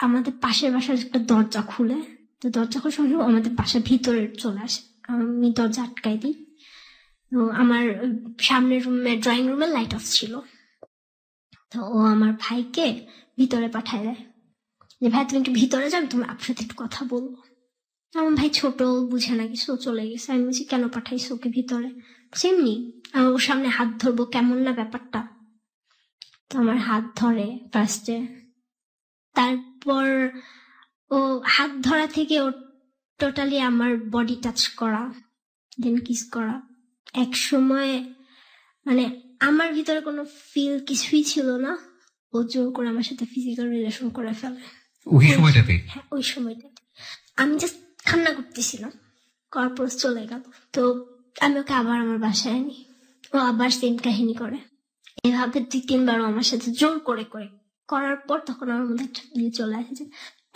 আমাদের পাশের বাসার একটা দরজা খুলে, তো দরজা খুলে সঙ্গে আমাদের বাসার ভিতরে চলে আসে, আমি দরজা আটকাই দিই। তো আমার সামনের রুমে ড্রয়িং রুমে লাইট অফ ছিল, তো ও আমার ভাইকে ভিতরে পাঠায় দেয় যে ভাই তুমি একটু ভিতরে যাও, তুমি আপনার সাথে একটু কথা বলবো। আমার ভাই ছোট, বুঝে না কিছু, চলে গেছে। আমি বলছি কেন পাঠাইছো ওকে ভিতরে? সেমনি আমার ওর সামনে হাত ধরবো, কেমন না ব্যাপারটা। তো আমার হাত ধরে ফার্স্টে, তারপর ও হাত ধরা থেকে ওর টোটালি আমার বডি টাচ করা, দেন কিস করা। এক সময় মানে আমার ভিতরে কোনো ফিল কিছুই ছিল না, ও জোর করে আমার সাথে ফিজিক্যাল রিলেশন করে ফেলে ওই সময়টাতে। হ্যাঁ ওই সময়টাতে আমি জাস্ট কান্না করতেছিলাম, করার পর চলে গেল। তো আমি ওকে আবার আমার বাসায় আনি, ও আবার সেম কাহিনী করে। এভাবে 2-3 বার আমার সাথে জোর করে করার পর তখন আমার মধ্যে একটা ফিল চলে আসে যে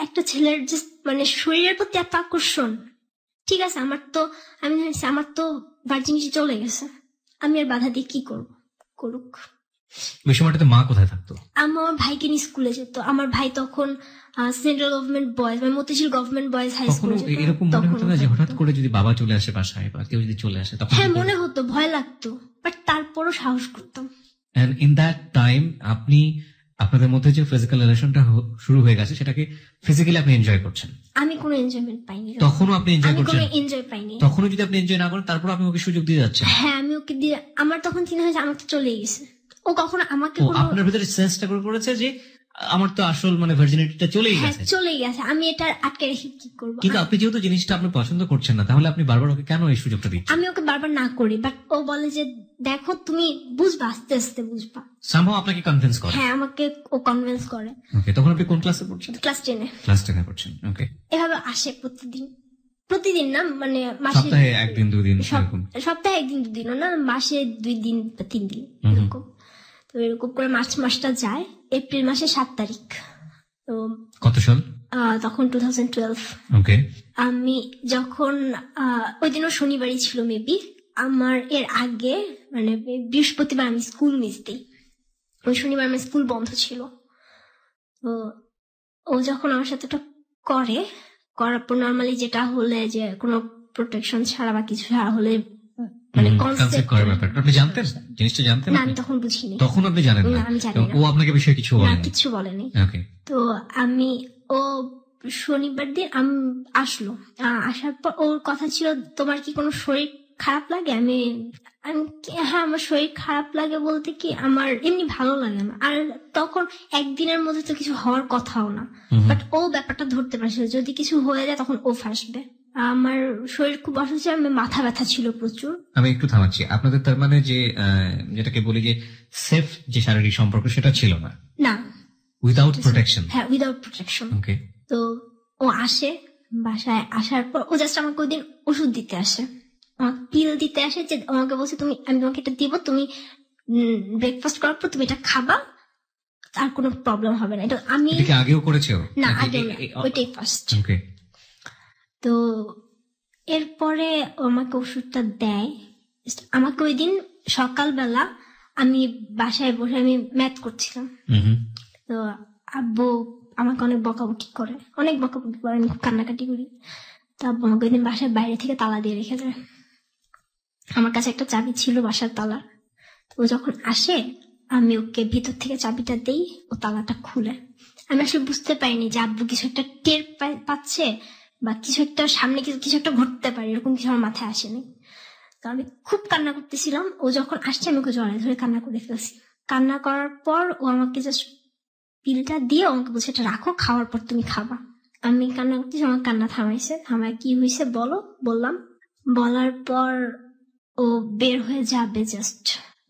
একটা ছেলের যে মানে শরীরের প্রতি এত আকর্ষণ। ঠিক আছে, আমার তো ভার্জিনিটি চলে গেছে, আমি আর বাধা দিয়ে কি করব, করুক। ওই সময়টাতে মা কোথায় থাকতো? আমার ভাইকে নিয়ে স্কুলে যেত। আমার ভাই তখন সেন্ট্রাল গভর্নমেন্ট বয়েজ মানে মতিঝিল গভর্নমেন্ট বয়েজ হাই স্কুলে যেত। এরকম মনে হতো না যে হঠাৎ করে যদি বাবা চলে আসে বাসায় বা কেউ যদি চলে আসে তখন? হ্যাঁ মনে হতো, ভয় লাগতো, বাট তারপরও সাহস করতাম। এন্ড ইন দ্যাট টাইম আপনি আপনাদের মধ্যে যে ফিজিক্যাল রিলেশনটা শুরু হয়ে গেছে সেটাকে ফিজিক্যালি আপনি এনজয় করছেন? আমি কোনো এনজয়মেন্ট পাইনি তখনও। আপনি এনজয় করছেন? কোনো এনজয় পাইনি তখনও যদি আপনি এনজয় না করেন তারপর আপনি ওকে সুযোগ দিয়ে যাচ্ছেন? হ্যাঁ আমি ওকে দিয়ে, আমার তখন চিন্তা হয়েছে আমার তো চলে গেছে, ও কখনো আমাকে আপনার ভিতরে সেন্সটা করেছে যে আমার তো আসল মানে ভার্জিনিটিটা চলেই গেছে। চলেই গেছে, আমি এটা আটকে রেখে কি করবো। কিন্তু আপনি যেহেতু জিনিসটা আপনি পছন্দ করছেন না, তাহলে আপনি বারবার ওকে কেন এই সুযোগটা দিচ্ছেন? আমি ওকে বারবার না করি, বাট ও বলে যে দেখো তুমি বুঝবা, আস্তে আস্তে বুঝবা। সামহাও আপনাকে কনভিন্স করে? হ্যাঁ আমাকে ও কনভিন্স করে। ওকে, তখন আপনি কোন ক্লাসে পড়ছেন? ক্লাস 10-এ। ক্লাস 10-এ পড়ছেন, ওকে। এভাবে আসে প্রতিদিন না, মানে মাসে সপ্তাহে 1-2 দিন এরকম? সপ্তাহে 1-2 দিনও না, মাসে 2 দিন বা 3 দিন এরকম। তো এরকম করে মাসটা যায়। এপ্রিল মাসে 7 তারিখ। তো কত সাল তখন 2012। ওকে। আমি যখন ওই দিনও শনিবারই ছিল মেবি, আমার এর আগে মানে বৃহস্পতিবার আমি স্কুল মিস দিই, ওই শনিবার আমার স্কুল বন্ধ ছিল। তো ও যখন আমার সাথে এটা করার পর নর্মালি যেটা হলে যে কোনো প্রোটেকশন ছাড়া বা কিছু ছাড়া হলে মানে কনসেপ্ট করার ব্যাপারটা আপনি জানতেন, জিনিসটা জানতেন? না আমি তখন বুঝিনি। তখন আপনি জানেন না? আমি জানি না। ও আপনাকে বিষয়ে কিছু বলেনি? না কিছু বলেনি। ওকে। তো ও শনিবার দিন আসলো, আসার পর ওর কথা ছিল তোমার কি কোনো শরীর খারাপ লাগে? আমি হ্যাঁ আমার শরীর খারাপ লাগে বলতে কি আমার এমনি ভালো লাগে না। আর তখন একদিনের মধ্যে তো কিছু হওয়ার কথাও না, বাট ও ব্যাপারটা ধরতে পারছিল যদি কিছু হয়ে যায় তখন ও ফাঁসবে। আমার শরীর খুব অসুস্থ, আমি মাথা ব্যথা ছিল প্রচুর। আমি একটু থামাচ্ছি, আপনাদের তার মানে যে যেটাকে বলি যে সেফ যে শারীরিক সম্পর্ক সেটা ছিল না? না, উইদাউট প্রোটেকশন। হ্যাঁ উইদাউট প্রোটেকশন। ওকে। তো ও আসে, বাসায় আসার পর ও জাস্ট আমাকে ওইদিন ওষুধ দিতে আসে, আমাকে পিল দিতে আসে, যে আমাকে বলছে আমি তোমাকে এটা দিব, তুমি ব্রেকফাস্ট করার পর তুমি এটা খাবা, আর কোনো প্রবলেম হবে না। এটা আমি আগেও করেছে? না আগে ওইটাই ফার্স্ট। ওকে। তো এরপরে আমাকে ওষুধটা দেয়। আমাকে ওই দিন সকালবেলা আমি বাসায় বসে আমি ম্যাথ করছিলাম, তো আব্বু আমাকে অনেক বকাবকি করে, আমি খুব কান্নাকাটি করি। তো আব্বু আমাকে ওই দিন বাসায় বাইরে থেকে তালা দিয়ে রেখে যায়। আমার কাছে একটা চাবি ছিল বাসার তালা। ও যখন আসে আমি ওকে ভিতর থেকে চাবিটা দেই, ও তালাটা খুলে। আমি আসলে বুঝতে পারিনি যে আব্বু কিছু একটা টের পাচ্ছে বা কিছু একটা সামনে কিছু একটা ঘটতে পারে, এরকম কিছু আমার মাথায় আসেনি। তো আমি খুব কান্না করতেছিলাম, ও যখন আসছে আমি ওকে জড়ায় ধরে কান্না করে ফেলছি। কান্না করার পর ও আমাকে জাস্ট পিলটা দিয়ে আমাকে বলছে এটা রাখো, খাওয়ার পর তুমি খাবা। আমি কান্না করতেছি, আমার কান্না থামায় কি হয়েছে বললাম। বলার পর ও বের হয়ে যাবে, জাস্ট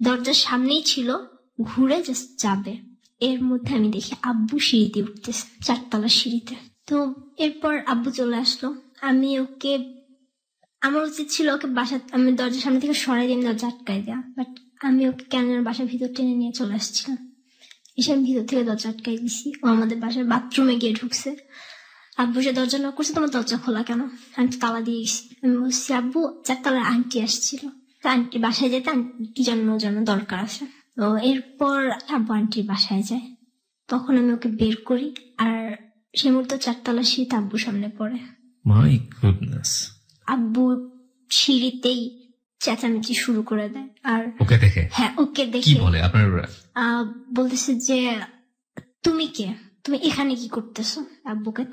দরজার সামনেই ছিল, ঘুরে জাস্ট যাবে। এর মধ্যে আমি দেখি আব্বু সিঁড়ি দিয়ে উঠতেছে, 4তলা সিঁড়িতে। তো এরপর আব্বু চলে আসলো। আমি ওকে, আমার উচিত ছিল ওকে আমি দরজার সামনে থেকে সরাই দিয়ে দরজা আটকাই দেওয়া, বাট আমি ওকে কেন বাসার ভিতর টেনে নিয়ে চলে আসছিলাম। এসে আমি ভিতর থেকে দরজা আটকাই দিছি। ও আমাদের বাসার বাথরুমে গিয়ে ঢুকছে। আব্বু সে দরজা নক করছে, তোমার দরজা খোলা কেন? আমি তো তালা দিয়ে গেছি। আমি বলছি আব্বু 4তলার আন্টি আসছিল, তো আন্টি বাসায় যেতে কি জন্য দরকার আছে। তো এরপর আব্বু আন্টির বাসায় যায়, তখন আমি ওকে বের করি, আর সে মুহূর্তে 4তলা সিঁড়ি আব্বুর সামনে পড়ে। My goodness. আব্বু সিঁড়িতেই চেঁচামেচি শুরু করে দেয়। আর ওকে দেখে? হ্যাঁ ওকে দেখে। কি বলে? আপনার বলতেছে যে তুমি কে, তুমি এখানে কি করতেছো? আব্বুকে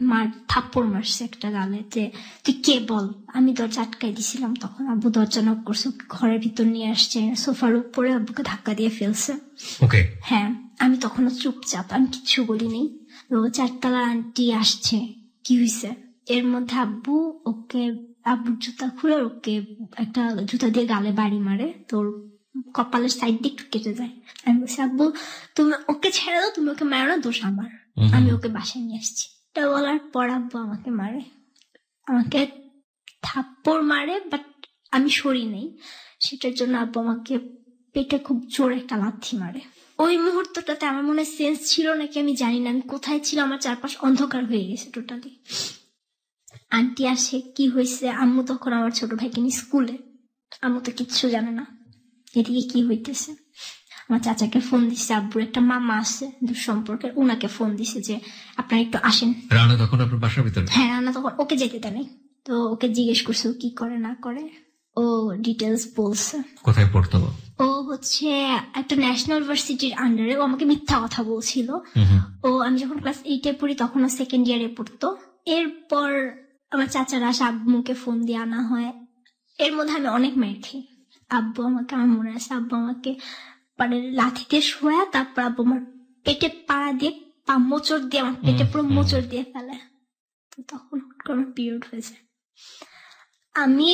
থাপ্পড় মারছে একটা গালে, যে তুই কে বল। আমি দরজা আটকাই দিছিলাম, তখন আব্বু দরজা নক করছে, ঘরের ভিতর নিয়ে আসছে, সোফার উপরে আব্বুকে ধাক্কা দিয়ে ফেলছে। ওকে। হ্যাঁ আমি তখনও চুপচাপ, আমি কিচ্ছু বলিনি। 4তলা আন্টি আসছে, কি হয়েছে? এর মধ্যে আব্বুর জুতা খুলে ওকে একটা জুতা দিয়ে গালে বাড়ি মারে, তোর কপালের সাইড দিয়ে একটু কেটে যায়। আমি বলছি আব্বু তুমি ওকে ছেড়ে দাও, তুমি ওকে মারো না, দোষ আমার, আমি ওকে বাসায় নিয়ে আসছি। এটা বলার পর আব্বু আমাকে মারে, আমাকে থাপ্পড় মারে, বাট আমি সরি নেই। সেটার জন্য আব্বু আমাকে পেটে খুব জোরে একটা লাথি মারে। ওই মুহূর্তটাতে আমার মনে সেন্স ছিল নাকি আমি জানি না, আমি কোথায় ছিল, আমার চারপাশ অন্ধকার হয়ে গেছে টোটালি। আন্টি আসে, কি হয়েছে? আম্মু তখন আমার ছোট ভাইকে নিয়ে স্কুলে, আম্মু তো কিচ্ছু জানে না এদিকে কি হইতেছে। আমার চাচাকে ফোন দিছে, আব্বুর একটা মামা আছে দুঃসম্পর্কের, ওনাকে ফোন দিছে যে আপনারা একটু আসেন। রানা তখন আপনার বাসার ভিতরে? হ্যাঁ, রানা তখন ওকে যেতে দেয়। তো ওকে জিজ্ঞেস করছে ও কি করে না করে, ও ডিটেলস বলছে। কোথায় পড়তো? ও হচ্ছে একটা ন্যাশনাল ভার্সিটির আন্ডারে। ও আমাকে মিথ্যা কথা বলছিল। আমি যখন ক্লাস 8-এ পড়ি তখন ও 2nd ইয়ারে পড়তো। এরপর আমার চাচারা আসে, আব্বুকে ফোন দিয়ে আনা হয়। এর মধ্যে আমি অনেক মার খাই। আব্বু আমাকে, আমার মনে আছে আব্বু আমাকে মানে লাথি দিয়ে শোয়া, তারপর আব্বু আমার পেটে পাড়া দিয়ে মোচড় দিয়ে আমার পেটে পুরো মোচড় দিয়ে ফেলে। তো তখন আমার পিরিয়ড হয়েছে। আমি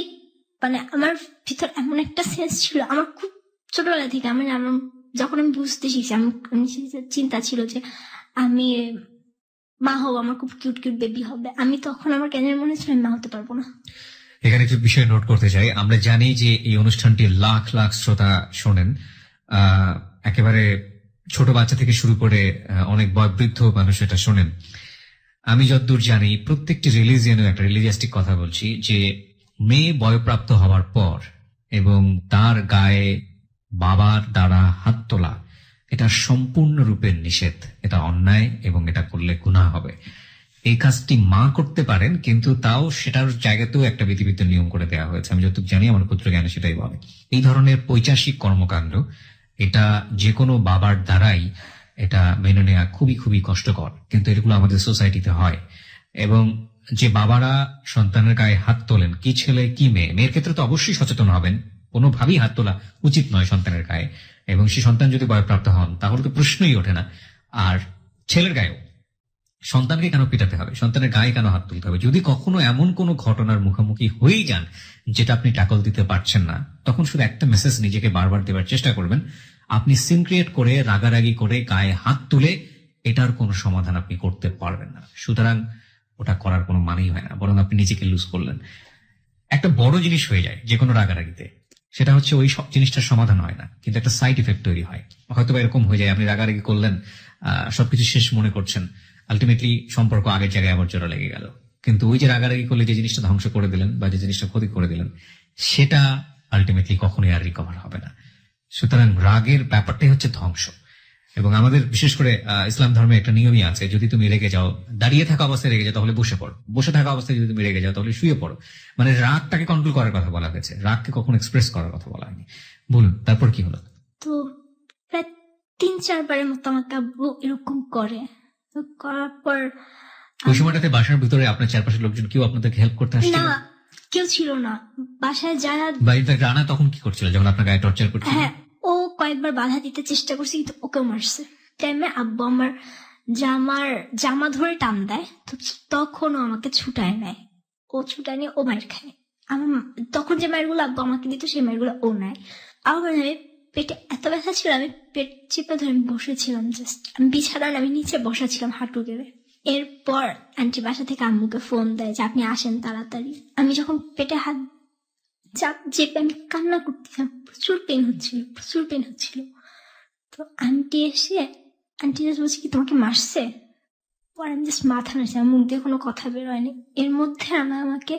মানে আমার ভিতর এমন একটা সেন্স ছিল, আমার খুব ছোটবেলা থেকে যখন আমি বুঝতে শিখছি, আমি চিন্তা ছিল যে আমি মা হবো, আমার খুব কিউট কিউট বেবি হবে। আমি তখন আমার কেন মনে হচ্ছিল আমি মা হতে পারবো না। এখানে একটু বিষয় নোট করতে চাই। আমরা জানি যে এই অনুষ্ঠানটি লাখ লাখ শ্রোতা শোনেন, একেবারে ছোট বাচ্চা থেকে শুরু করে অনেক বয়োবৃদ্ধ মানুষ এটা শোনেন। আমি যতদূর জানি প্রত্যেকটি রিলিজিয়নের একটা রিলিজিয়াস্টিক কথা বলছি যে মেয়ে বয়প্রাপ্ত হওয়ার পর এবং তার গায়ে বাবার দ্বারা হাত তোলা এটা সম্পূর্ণরূপে নিষেধ, এটা অন্যায় এবং এটা করলে গুনাহ হবে। এই কাজটি মা করতে পারেন, কিন্তু তাও সেটার জায়গাতেও একটা বিধিবিধ নিয়ম করে দেওয়া হয়েছে। আমি যতটুকু জানি, আমার পুত্র জ্ঞানে সেটাই বলে। এই ধরনের পৈশাসিক কর্মকাণ্ড এটা যে কোনো বাবার দ্বারাই এটা মেনে নেওয়া খুবই খুবই কষ্টকর, কিন্তু এগুলো আমাদের সোসাইটিতে হয়। এবং যে বাবারা সন্তানের গায়ে হাত তোলেন, কি ছেলে কি মেয়ে, মেয়ের ক্ষেত্রে তো অবশ্যই সচেতন হবেন, কোনোভাবেই হাত তোলা উচিত নয় সন্তানের গায়ে। এবং সে সন্তান যদি বয়প্রাপ্ত হন তাহলে তো প্রশ্নই ওঠে না। আর ছেলের গায়েও সন্তানকে কেন পিটাতে হবে, সন্তানের গায়ে কেন হাত তুলতে হবে? যদি কখনো এমন কোনো ঘটনার মুখোমুখি হয়েই যান যেটা আপনি ট্যাকল দিতে পারছেন না, তখন শুধু একটা মেসেজ নিজেকে বারবার দেওয়ার চেষ্টা করবেন, আপনি সিন ক্রিয়েট করে রাগারাগি করে গায়ে হাত তুলে এটার কোনো সমাধান আপনি করতে পারবেন না। সুতরাং ওটা করার কোনো মানেই হয় না, বরং আপনি নিজেকে লুজ করলেন। একটা বড় জিনিস হয়ে যায় যে কোনো রাগারাগিতে, সেটা হচ্ছে ওই সব জিনিসটার সমাধান হয় না, কিন্তু একটা সাইড ইফেক্ট তৈরি হয়। হয়তো এরকম হয়ে যায়, আপনি রাগারাগি করলেন, সবকিছু শেষ মনে করছেন, আলটিমেটলি সম্পর্ক আগের জায়গায় আবার জোড়া লেগে গেল। কিন্তু ওই যে রাগারাগি করলে যে জিনিসটা ধ্বংস করে দিলেন বা যে জিনিসটা ক্ষতি করে দিলেন, সেটা আলটিমেটলি কখনোই আর রিকভার হবে না। সুতরাং রাগের ব্যাপারটাই হচ্ছে ধ্বংস। এবং আমাদের বিশেষ করে ইসলাম ধর্মে একটা নিয়মই আছে, যদি তুমি রেগে যাও, দাঁড়িয়ে থাকা অবস্থায় রেগে যাও তাহলে বসে পড়ো, বসে থাকা অবস্থায় যদি তুমি রেগে যাও তাহলে শুয়ে পড়ো। মানে রাগটাকে কন্ট্রোল করার কথা বলা হয়েছে, রাগকে কখনো এক্সপ্রেস করার কথা বলা হয়নি। বলুন, তারপর কি হলো? তো প্রায় 3-4 বারের মতো আমাকে আব্বু এরকম করে। তো করার পর ওই সময়টাতে বাসার ভিতরে আপনার চারপাশের লোকজন কেউ আপনাদেরকে হেল্প করতে আসছিল? না, কেউ ছিল না বাসায়। যারা রানা তখন কি করছিল যখন আপনার গায়ে টর্চার করছিল? হ্যাঁ, ও কয়েকবার বাধা দিতে চেষ্টা করছে, কিন্তু ওকেও মারছে। টাইমে আব্বু আমার জামা ধরে টান দেয়, তো তখনও আমাকে ছুটায় নেয়। ও ছুটায় নিয়ে ও মার খায়। আমার তখন যে মায়েরগুলো আব্বু আমাকে দিত সেই মায়েরগুলো ও নেয়। আমার পেটে এত ব্যথা ছিল, আমি পেট চেপে ধরে আমি বসেছিলাম, জাস্ট আমি বিছানায় আমি নিচে বসা ছিলাম হাঁটু গেড়ে। এরপর আন্টি বাসা থেকে আম্মুকে ফোন দেয় যে আপনি আসেন তাড়াতাড়ি। আমি যখন পেটে হাত চেপে আমি কান্না করতেছিলাম, প্রচুর পেন হচ্ছিল। তো আন্টি জাস্ট বলছে কি তোমাকে মারছে? পর আমি জাস্ট মাথা নাড়ছি, আমার মুখ দিয়ে কোনো কথা বের হয়নি। এর মধ্যে আমাকে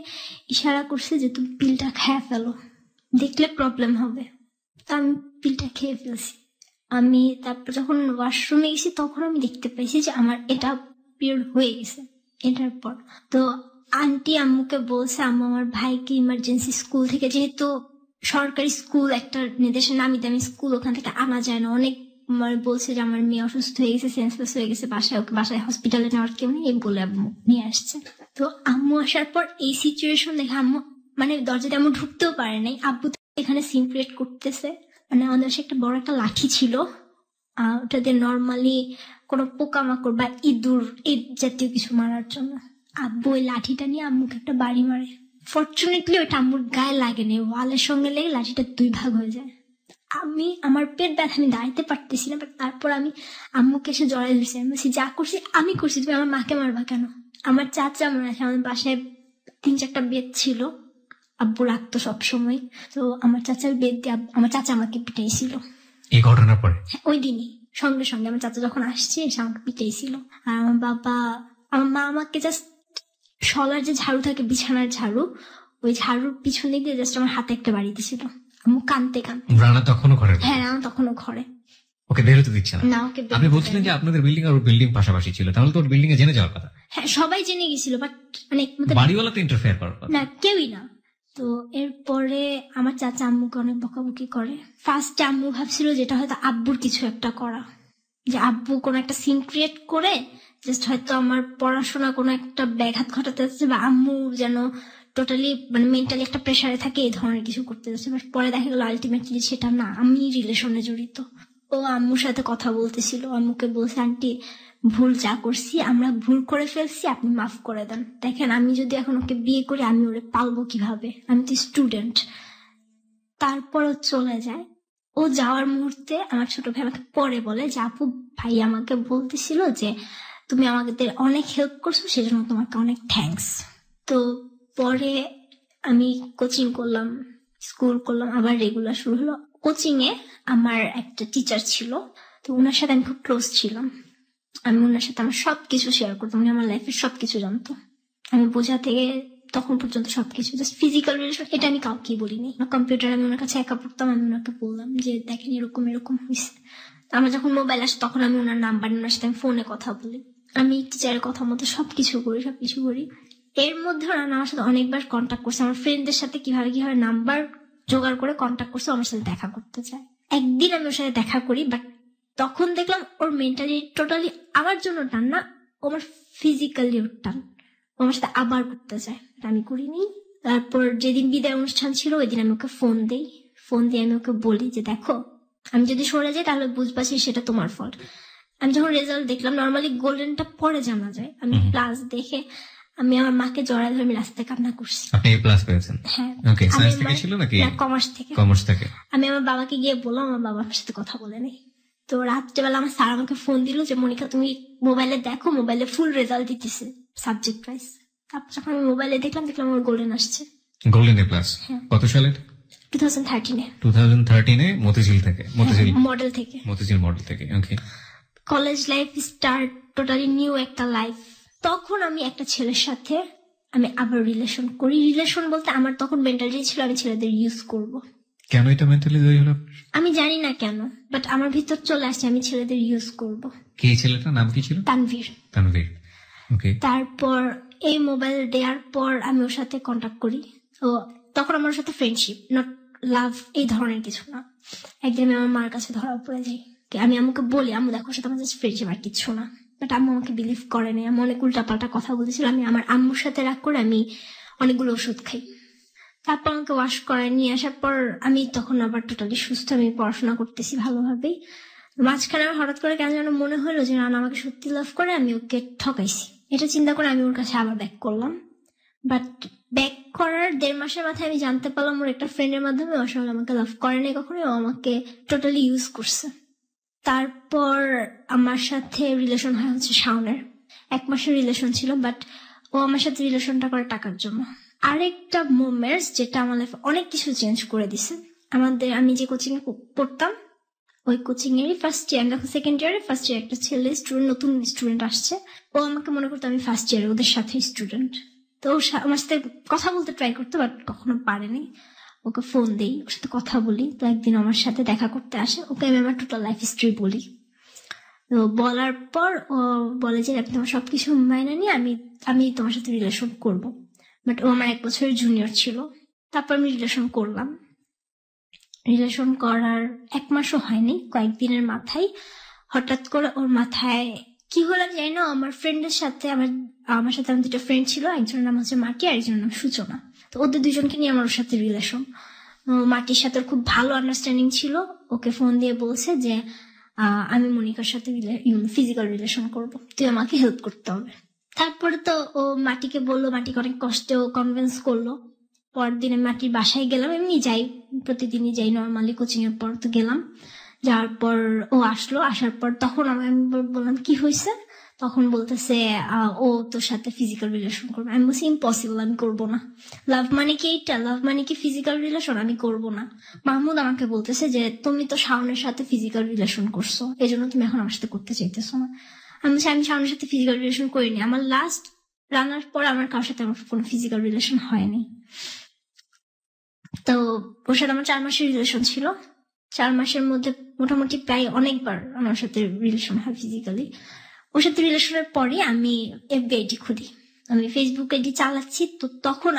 ইশারা করছে যে তুমি পিলটা খেয়ে ফেলো, দেখলে প্রবলেম হবে। তো আমি পিলটা খেয়ে ফেলছি। আমি তারপর যখন ওয়াশরুমে গেছি তখন আমি দেখতে পাইছি যে আমার এটা পিরিয়ড হয়ে গেছে। এটার পর তো আন্টি আম্মুকে বলছে, আম্মু আমার ভাইকে ইমার্জেন্সি স্কুল থেকে, যেহেতু সরকারি স্কুল একটা নির্দেশের নামি দামি স্কুল, ওখান থেকে আনা যায় না, অনেক বলছে যে আমার মেয়ে অসুস্থ হয়ে গেছে, সেন্সলেস হয়ে গেছে, বাসায় হসপিটালে নেওয়ার কেউ নেই, বলে আম্মু নিয়ে আসছে। তো আম্মু আসার পর এই সিচুয়েশন দেখে আম্মু মানে দরজাতে আম্মু ঢুকতেও পারে নাই। আব্বু এখানে সিন ক্রিয়েট করতেছে, মানে আমাদের একটা বড় একটা লাঠি ছিল, ওটা দিয়ে নর্মালি কোনো পোকামাকড় বা ইঁদুর এই জাতীয় কিছু মারার জন্য। আব্বু ওই লাঠিটা নিয়ে আম্মুকে একটা বাড়ি মারে। ফরচুনেটলি ওইটা আম্মুর গায়ে লাগেনি, ওয়ালের সঙ্গে লেগে লাঠিটা 2 ভাগ হয়ে যায়। আমার পেট ব্যথা, আমি দাঁড়াইতে পারতেছি না। তারপর আমি আম্মুকে এসে জড়াই ধরছি, আমি বলছি যা করছি আমি করছি, তুমি আমার মাকে মারবা কেন? আমার চাচা মনে আছে, আমাদের বাসায় 3-4টা বেদ ছিল, আব্বু রাখতো সবসময়। তো আমার চাচার বেদ দিয়ে আমার চাচা আমাকে পিটাইছিল এই ঘটনার পরে। ওই দিনই সঙ্গে সঙ্গে আমার চাচা যখন আসছে এসে আমাকে পিটাইছিল। আর আমার মা আমাকে জাস্ট শলার যে ঝাড়ু থাকে, বিছানার ঝাড়ু, ওই ঝাড়ুর পিছনে দিয়ে জাস্ট আমার হাতে একটা বাড়ি দিয়েছিল। আমি কানতে রানা তখনও ঘরে? হ্যাঁ, রানা তখনও ঘরে। ওকে বেরোতে দিচ্ছে না? ওকে। আপনি বলছিলেন যে আপনাদের বিল্ডিং আর বিল্ডিং পাশাপাশি ছিল, তাহলে তো ওর বিল্ডিং এ জেনে যাওয়ার কথা। হ্যাঁ, সবাই জেনে গেছিল, বাট মানে বাড়িওয়ালা তো ইন্টারফেয়ার করার কথা না, কেউই না। তো এরপরে আমার চাচা আম্মুকে অনেক বকাবকি করে। ফার্স্টে আম্মু ভাবছিল যেটা হয়তো আব্বুর কিছু একটা করা, যে আব্বু কোনো একটা সিন ক্রিয়েট করে জাস্ট হয়তো আমার পড়াশোনা কোনো একটা ব্যাঘাত ঘটাতে যাচ্ছে, বা আম্মু যেন টোটালি মানে মেন্টালি একটা প্রেশারে থাকে, এই ধরনের কিছু করতে যাচ্ছে। বাট পরে দেখা গেল আলটিমেটলি সেটা না, আমি রিলেশনে জড়িত। ও আম্মুর সাথে কথা বলতেছিল, আম্মুকে বলছে আন্টি ভুল যা করছি, আমরা ভুল করে ফেলছি, আপনি মাফ করে দেন। দেখেন আমি যদি এখন ওকে বিয়ে করি আমি ওরে পালবো কিভাবে, আমি তো স্টুডেন্ট। তারপর ও চলে যায়। ও যাওয়ার মুহূর্তে আমার ছোট ভাই আমাকে পরে বলে যে আপু ভাই আমাকে বলতেছিল যে তুমি আমাদের অনেক হেল্প করছো, সেজন্য তোমাকে অনেক থ্যাঙ্কস। তো পরে আমি কোচিং করলাম, স্কুল করলাম, আবার রেগুলার শুরু হলো। কোচিং এ আমার একটা টিচার ছিল, তো ওনার সাথে আমি খুব ক্লোজ ছিলাম। আমি ওনার সাথে আমার সবকিছু শেয়ার করতাম, উনি আমার লাইফের সবকিছু জানতো। আমি বোঝা থেকে তখন পর্যন্ত সবকিছু, জাস্ট ফিজিক্যাল রিলেশন এটা আমি কাউকে বলিনি। কম্পিউটার আমি ওনার কাছে একা পড়তাম, আমি ওনাকে বললাম যে দেখেন এরকম এরকম হয়েছে। আমার যখন মোবাইল আসে তখন আমি ওনার নাম্বার, ওনার সাথে আমি ফোনে কথা বলি, আমি টিচারের কথা মতো সবকিছু করি। এর মধ্যে ওরা আমার সাথে অনেকবার কন্ট্যাক্ট করছে, আমার ফ্রেন্ডদের সাথে কিভাবে নাম্বার জোগাড় করে কন্ট্যাক্ট করছে, আমার সাথে দেখা করতে চায়। একদিন আমি ওর সাথে দেখা করি, বাট তখন দেখলাম ওর মেন্টালি টোটালি আমার জন্য টান না, আমার ফিজিক্যালি ওর টান, ও আমার সাথে আবার করতে চায়, আমি করিনি। তারপর যেদিন বিদায় অনুষ্ঠান ছিল ওই দিন আমি ওকে ফোন দিয়ে আমি ওকে বলি যে দেখো আমি যদি সরে যাই তাহলে বুঝবা সেটা তোমার ফল্ট। আমি যখন রেজাল্ট দেখলাম, নর্মালি গোল্ডেনটা পরে জানা যায়, আমি প্লাস দেখে আমি আমার মাকে জড়ায় ধরে আমি রাস্তায় কান্না করছি। আপনি প্লাস পেয়েছেন? হ্যাঁ। ওকে, সায়েন্স থেকে ছিল নাকি? কমার্স থেকে। আমি আমার বাবাকে গিয়ে বললাম, আমার বাবা আমার সাথে কথা বলেনি। তো রাত্রেবেলা আমার স্যার আমাকে ফোন দিল যে মনিকা তুমি মোবাইলে দেখো, মোবাইলে ফুল রেজাল্ট দিতেছে সাবজেক্ট ওয়াইজ। তারপর যখন আমি মোবাইলে দেখলাম আমার গোল্ডেন আসছে। Golden A plus? কত সালে? 2013 মতিঝিল থেকে? মডেল থেকে। Okay. College life start, totally new একটা লাইফ। তখন আমি একটা ছেলের সাথে আমি আবার রিলেশন করি। রিলেশন বলতে আমার তখন মেন্টালিটি ছিল আমি ছেলেদের ইউজ করব। কেন এটা মেন্টালি তৈরি হলো? আমি জানি না কেন, বাট আমার ভিতর চলে আসছে আমি ছেলেদের ইউজ করব। কি ছেলেটার নাম কি ছিল? তানভীর। ওকে। তারপর এই মোবাইল দেওয়ার পর আমি ওর সাথে কন্ট্যাক্ট করি। ও তখন আমার সাথে ফ্রেন্ডশিপ, নট লাভ, এই ধরনের কিছু না। একদিন আমি আমার মার কাছে ধরা পড়ে যাই। আমি আমাকে বলি আম্মু দেখো সাথে আমার জাস্ট ফ্রেন্ডশিপ আর কিছু না, বাট আম্মু আমাকে বিলিভ করেনি। আমি অনেক উল্টাপাল্টা কথা বলেছিল। আমি আমার আম্মুর সাথে রাগ করে আমি অনেকগুলো ওষুধ খাই। তারপর আমাকে ওয়াশ করায় নিয়ে আসার পর আমি তখন আবার টোটালি সুস্থ, আমি পড়াশোনা করতেছি ভালোভাবেই। মাঝখানে আমার হঠাৎ করে কেন যেন মনে হলো যে রানা আমাকে সত্যি লাভ করে, আমি ওকে ঠকাইছি। এটা চিন্তা করে আমি ওর কাছে আবার ব্যাক করলাম। বাট ব্যাক করার 1.5 মাসের মাথায় আমি জানতে পারলাম ওর একটা ফ্রেন্ডের মাধ্যমে আসলে আমাকে লাভ করে নাই কখনো, ও আমাকে টোটালি ইউজ করছে। তারপর আমার সাথে রিলেশন হয় হচ্ছে শাওনের। 1 মাসের রিলেশন ছিল, বাট ও আমার সাথে রিলেশনটা করে টাকার জন্য। আরেকটা মোমেন্টস যেটা আমার লাইফে অনেক কিছু চেঞ্জ করে দিছে, আমি যে কোচিং এ পড়তাম ওই কোচিং এরই ফার্স্ট ইয়ার, দেখো সেকেন্ড ইয়ারে ফার্স্ট ইয়ার একটা ছেলে নতুন স্টুডেন্ট আসছে, ও আমাকে মনে করতো আমি ফার্স্ট ইয়ারে ওদের সাথে স্টুডেন্ট। তো আমার সাথে কথা বলতে ট্রাই করতো, বাট কখনো পারেনি। ওকে ফোন দেই, ওর সাথে কথা বলি। তো একদিন আমার সাথে দেখা করতে আসে, ওকে আমি আমার টোটাল লাইফ হিস্ট্রি বলি। তো বলার পর ও বলে যে আমি তোমার সবকিছু মাইনে নিয়ে আমি তোমার সাথে রিলেশন করব। বাট ও আমার 1 বছরের জুনিয়র ছিল। তারপর আমি রিলেশন করলাম। রিলেশন করার 1 মাসও হয়নি, কয়েকদিনের মাথায় হঠাৎ করে ওর মাথায় কি হলো জানি না, আমার ফ্রেন্ডের সাথে আমার সাথে আমার 2টা ফ্রেন্ড ছিল, একজনের নাম হচ্ছে মাটি আর একজনের নাম সূচনা। তো ওদের 2জনকে নিয়ে আমার ওর সাথে রিলেশন। মাটির সাথে খুব ভালো আন্ডারস্ট্যান্ডিং ছিল। ওকে ফোন দিয়ে বলছে যে আমি মনিকার সাথে ফিজিক্যাল রিলেশন করব, তুই আমাকে হেল্প করতে হবে। তারপরে তো ও মাটিকে বললো, মাটিকে অনেক কষ্টে ও কনভিন্স করলো। পরদিন আমি মাটির বাসায় গেলাম, এমনি যাই, প্রতিদিনই যাই নর্মালি, কোচিং এর পর তো গেলাম। যাওয়ার পর ও আসলো, আসার পর তখন আমি বললাম কি হয়েছে, তখন বলতেছে ও তোর সাথে ফিজিক্যাল রিলেশন করবে। আমি বলছি ইম্পসিবল, আমি করবো না। লাভ মানে কি এইটা, লাভ মানে কি ফিজিক্যাল রিলেশন, আমি করবো না। মাহমুদ আমাকে বলতেছে যে তুমি তো শাওনের সাথে ফিজিক্যাল রিলেশন করছো, এই জন্য তুমি এখন আমার সাথে করতে চাইতেছো না। আমি বলছি আমি শাওনের সাথে ফিজিক্যাল রিলেশন করিনি, আমার লাস্ট রান্নার পর আমার কারোর সাথে আমার কোনো ফিজিক্যাল রিলেশন হয়নি। তো ওর সাথে আমার 4 মাসের রিলেশন ছিল। 4 মাসের মধ্যে মোটামুটি প্রায় অনেকবার আমার সাথে রিলেশন হয় ফিজিক্যালি। ওর সাথে রিলেশনের পরে আমি এফবি আইডি খুলি, আমি ফেসবুক আইডি চালাচ্ছি। তো তখন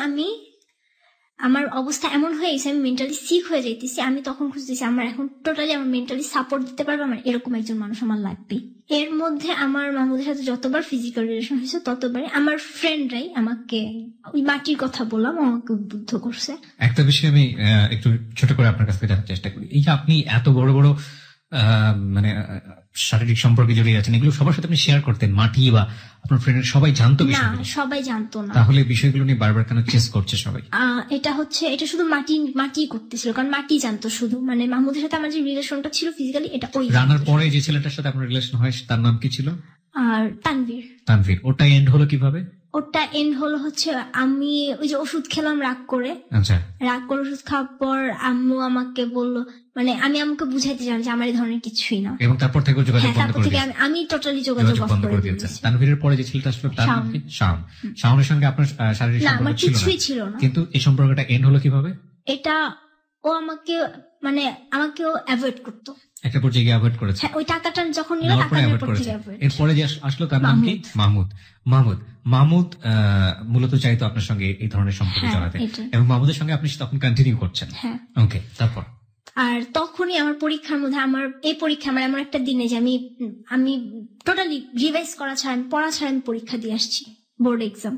আমার অবস্থা এমন হয়ে গেছে, আমি মেন্টালি সিক হয়ে যাইতেছি। আমি তখন খুঁজতেছি আমার এখন টোটালি আমার মেন্টালি সাপোর্ট দিতে পারবে, আমার এরকম একজন মানুষ আমার লাগবে। এর মধ্যে আমার মাহমুদের সাথে যতবার ফিজিক্যাল রিলেশন হয়েছে ততবারই আমার ফ্রেন্ডরাই আমাকে ওই মাটির কথা বললাম, আমাকে উদ্বুদ্ধ করছে। একটা বিষয় আমি একটু ছোট করে আপনার কাছ থেকে জানার চেষ্টা করি, এই যে আপনি এত বড় বড় মানে শারীরিক সম্পর্কে জড়িয়ে আছেন, এগুলো সবার সাথে আপনি শেয়ার করতেন? মাটি বা আপনার ফ্রেন্ড সবাই জানতো? না, সবাই জানতো না। তাহলে বিষয়গুলো নিয়ে বারবার কেন চেস করছে সবাই? এটা শুধু মাটি করতেছিল, কারণ মাটি জানতো শুধু, মানে মাহমুদের সাথে আমার যে রিলেশনটা ছিল ফিজিক্যালি, এটা ওই রানার পরে যে ছেলেটার সাথে আপনার রিলেশন হয় তার নাম কি ছিল? আর তানভীর। ওটা এন্ড হলো কিভাবে? ওটা এন্ড হলো হচ্ছে আমি ওই যে ওষুধ খেলাম রাগ করে। আচ্ছা। রাগ করে ওষুধ খাওয়ার পর আম্মু আমাকে বললো, মানে আমি আমাকে বুঝাইতে চাই যে আমার এই ধরনের কিছুই না, এবং তারপর থেকে যোগাযোগ বন্ধ করে দিয়েছে। আমি টোটালি যোগাযোগ বন্ধ করে দিয়েছি। তানভীরের পরে যে ছেলেটা আসলো তার নাম কি? শাওন। শাওনের সঙ্গে আপনার শারীরিক সম্পর্ক ছিল না, কিন্তু এই সম্পর্কটা এন্ড হলো কিভাবে? এটা ও আমাকে অ্যাভয়েড করতো, একটা পর্যায়ে গিয়ে অ্যাভয়েড করেছে। ওই টাকাটা যখন নিল টাকার পর থেকে অ্যাভয়েড। এরপরে যে আসলো তার নাম কি? মাহমুদ মূলত চাইতো আপনার সঙ্গে এই ধরনের সম্পর্ক চালাতে, এবং মাহমুদের সঙ্গে আপনি তখন কন্টিনিউ করছেন। ওকে, তারপর? আর তখনই আমার পরীক্ষার মধ্যে, আমার এই পরীক্ষা আমার এমন একটা দিনে যে আমি টোটালি রিভাইজ করা ছাড়া, পড়া ছাড়া আমি পরীক্ষা দিয়ে আসছি, বোর্ড এক্সাম,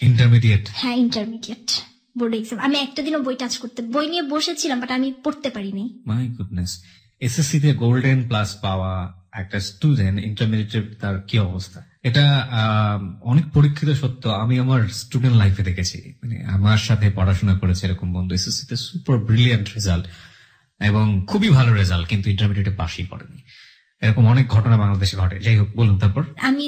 ইন্টারমিডিয়েট। হ্যাঁ, ইন্টারমিডিয়েট বোর্ড এক্সাম। আমি একটা দিনও বই নিয়ে বসেছিলাম, বাট আমি পড়তে পারিনি। My goodness. এসএসসি তে গোল্ডেন প্লাস পাওয়া একটা স্টুডেন্ট, ইন্টারমিডিয়েট তার কি অবস্থা? এটা অনেক পরীক্ষিত সত্য। আমি আমার স্টুডেন্ট লাইফে দেখেছি, মানে আমার সাথে পড়াশোনা করেছে এরকম বন্ধু, এসএসসি তে সুপার ব্রিলিয়ান্ট রেজাল্ট এবং খুবই ভালো রেজাল্ট, কিন্তু ইন্টারমিডিয়েটে পাসই করেনি। এরকম অনেক ঘটনা বাংলাদেশে ঘটে। যাই হোক, বলুন তারপর। আমি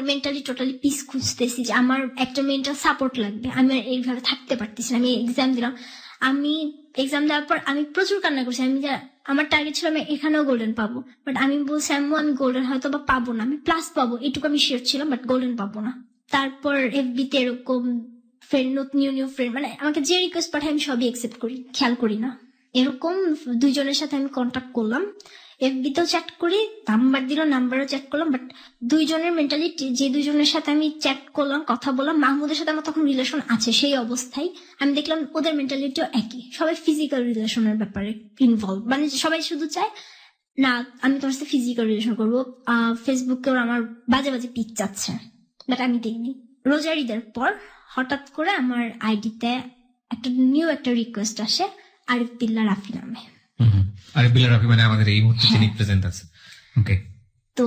মেন্টালি টোটালি পিস খুঁজতেছি যে আমার একটা মেন্টাল সাপোর্ট লাগবে, আমি এইভাবে থাকতে পারতেছি না। আমি এক্সাম দিলাম, আমি এক্সাম দেওয়ার পর আমি প্রচুর কান্না করছি। আমার টার্গেট ছিল আমি এখানেও গোল্ডেন পাবো, বাট আমি বলছি আম্মু আমি গোল্ডেন হয়তো বা পাবো না, আমি প্লাস পাবো, এটুকু আমি শিওর ছিলাম, বাট গোল্ডেন পাবো না। তারপর এফবিতে এরকম ফ্রেন্ড, নিউ ফ্রেন্ড, মানে আমাকে যে রিকোয়েস্ট পাঠায় আমি সবই অ্যাকসেপ্ট করি, খেয়াল করি না। এরকম 2 জনের সাথে আমি কন্ট্যাক্ট করলাম, এফবিতেও চ্যাট করি, নাম্বার দিল, নাম্বারও চ্যাট করলাম, বাট 2 জনের মেন্টালিটি, যে 2 জনের সাথে আমি চ্যাট করলাম, কথা বললাম, মাহমুদের সাথে আমার তখন রিলেশন আছে, সেই অবস্থায় আমি দেখলাম ওদের মেন্টালিটিও একই, সবাই ফিজিক্যাল রিলেশনের ব্যাপারে ইনভলভ, মানে সবাই শুধু চায় না আমি তোমার সাথে ফিজিক্যাল রিলেশন করবো। ফেসবুকে ওরা আমার বাজে বাজে পিক চাচ্ছে, বাট আমি দেইনি। রোজার ঈদের পর হঠাৎ করে আমার আইডিতে একটা রিকোয়েস্ট আসে, আরিফ বিল্লাহ রাফি নামে। আরিফ বিল্লাহ রাফি মানে আমাদের এই মুহূর্তে যিনি প্রেজেন্ট আছে। ওকে। তো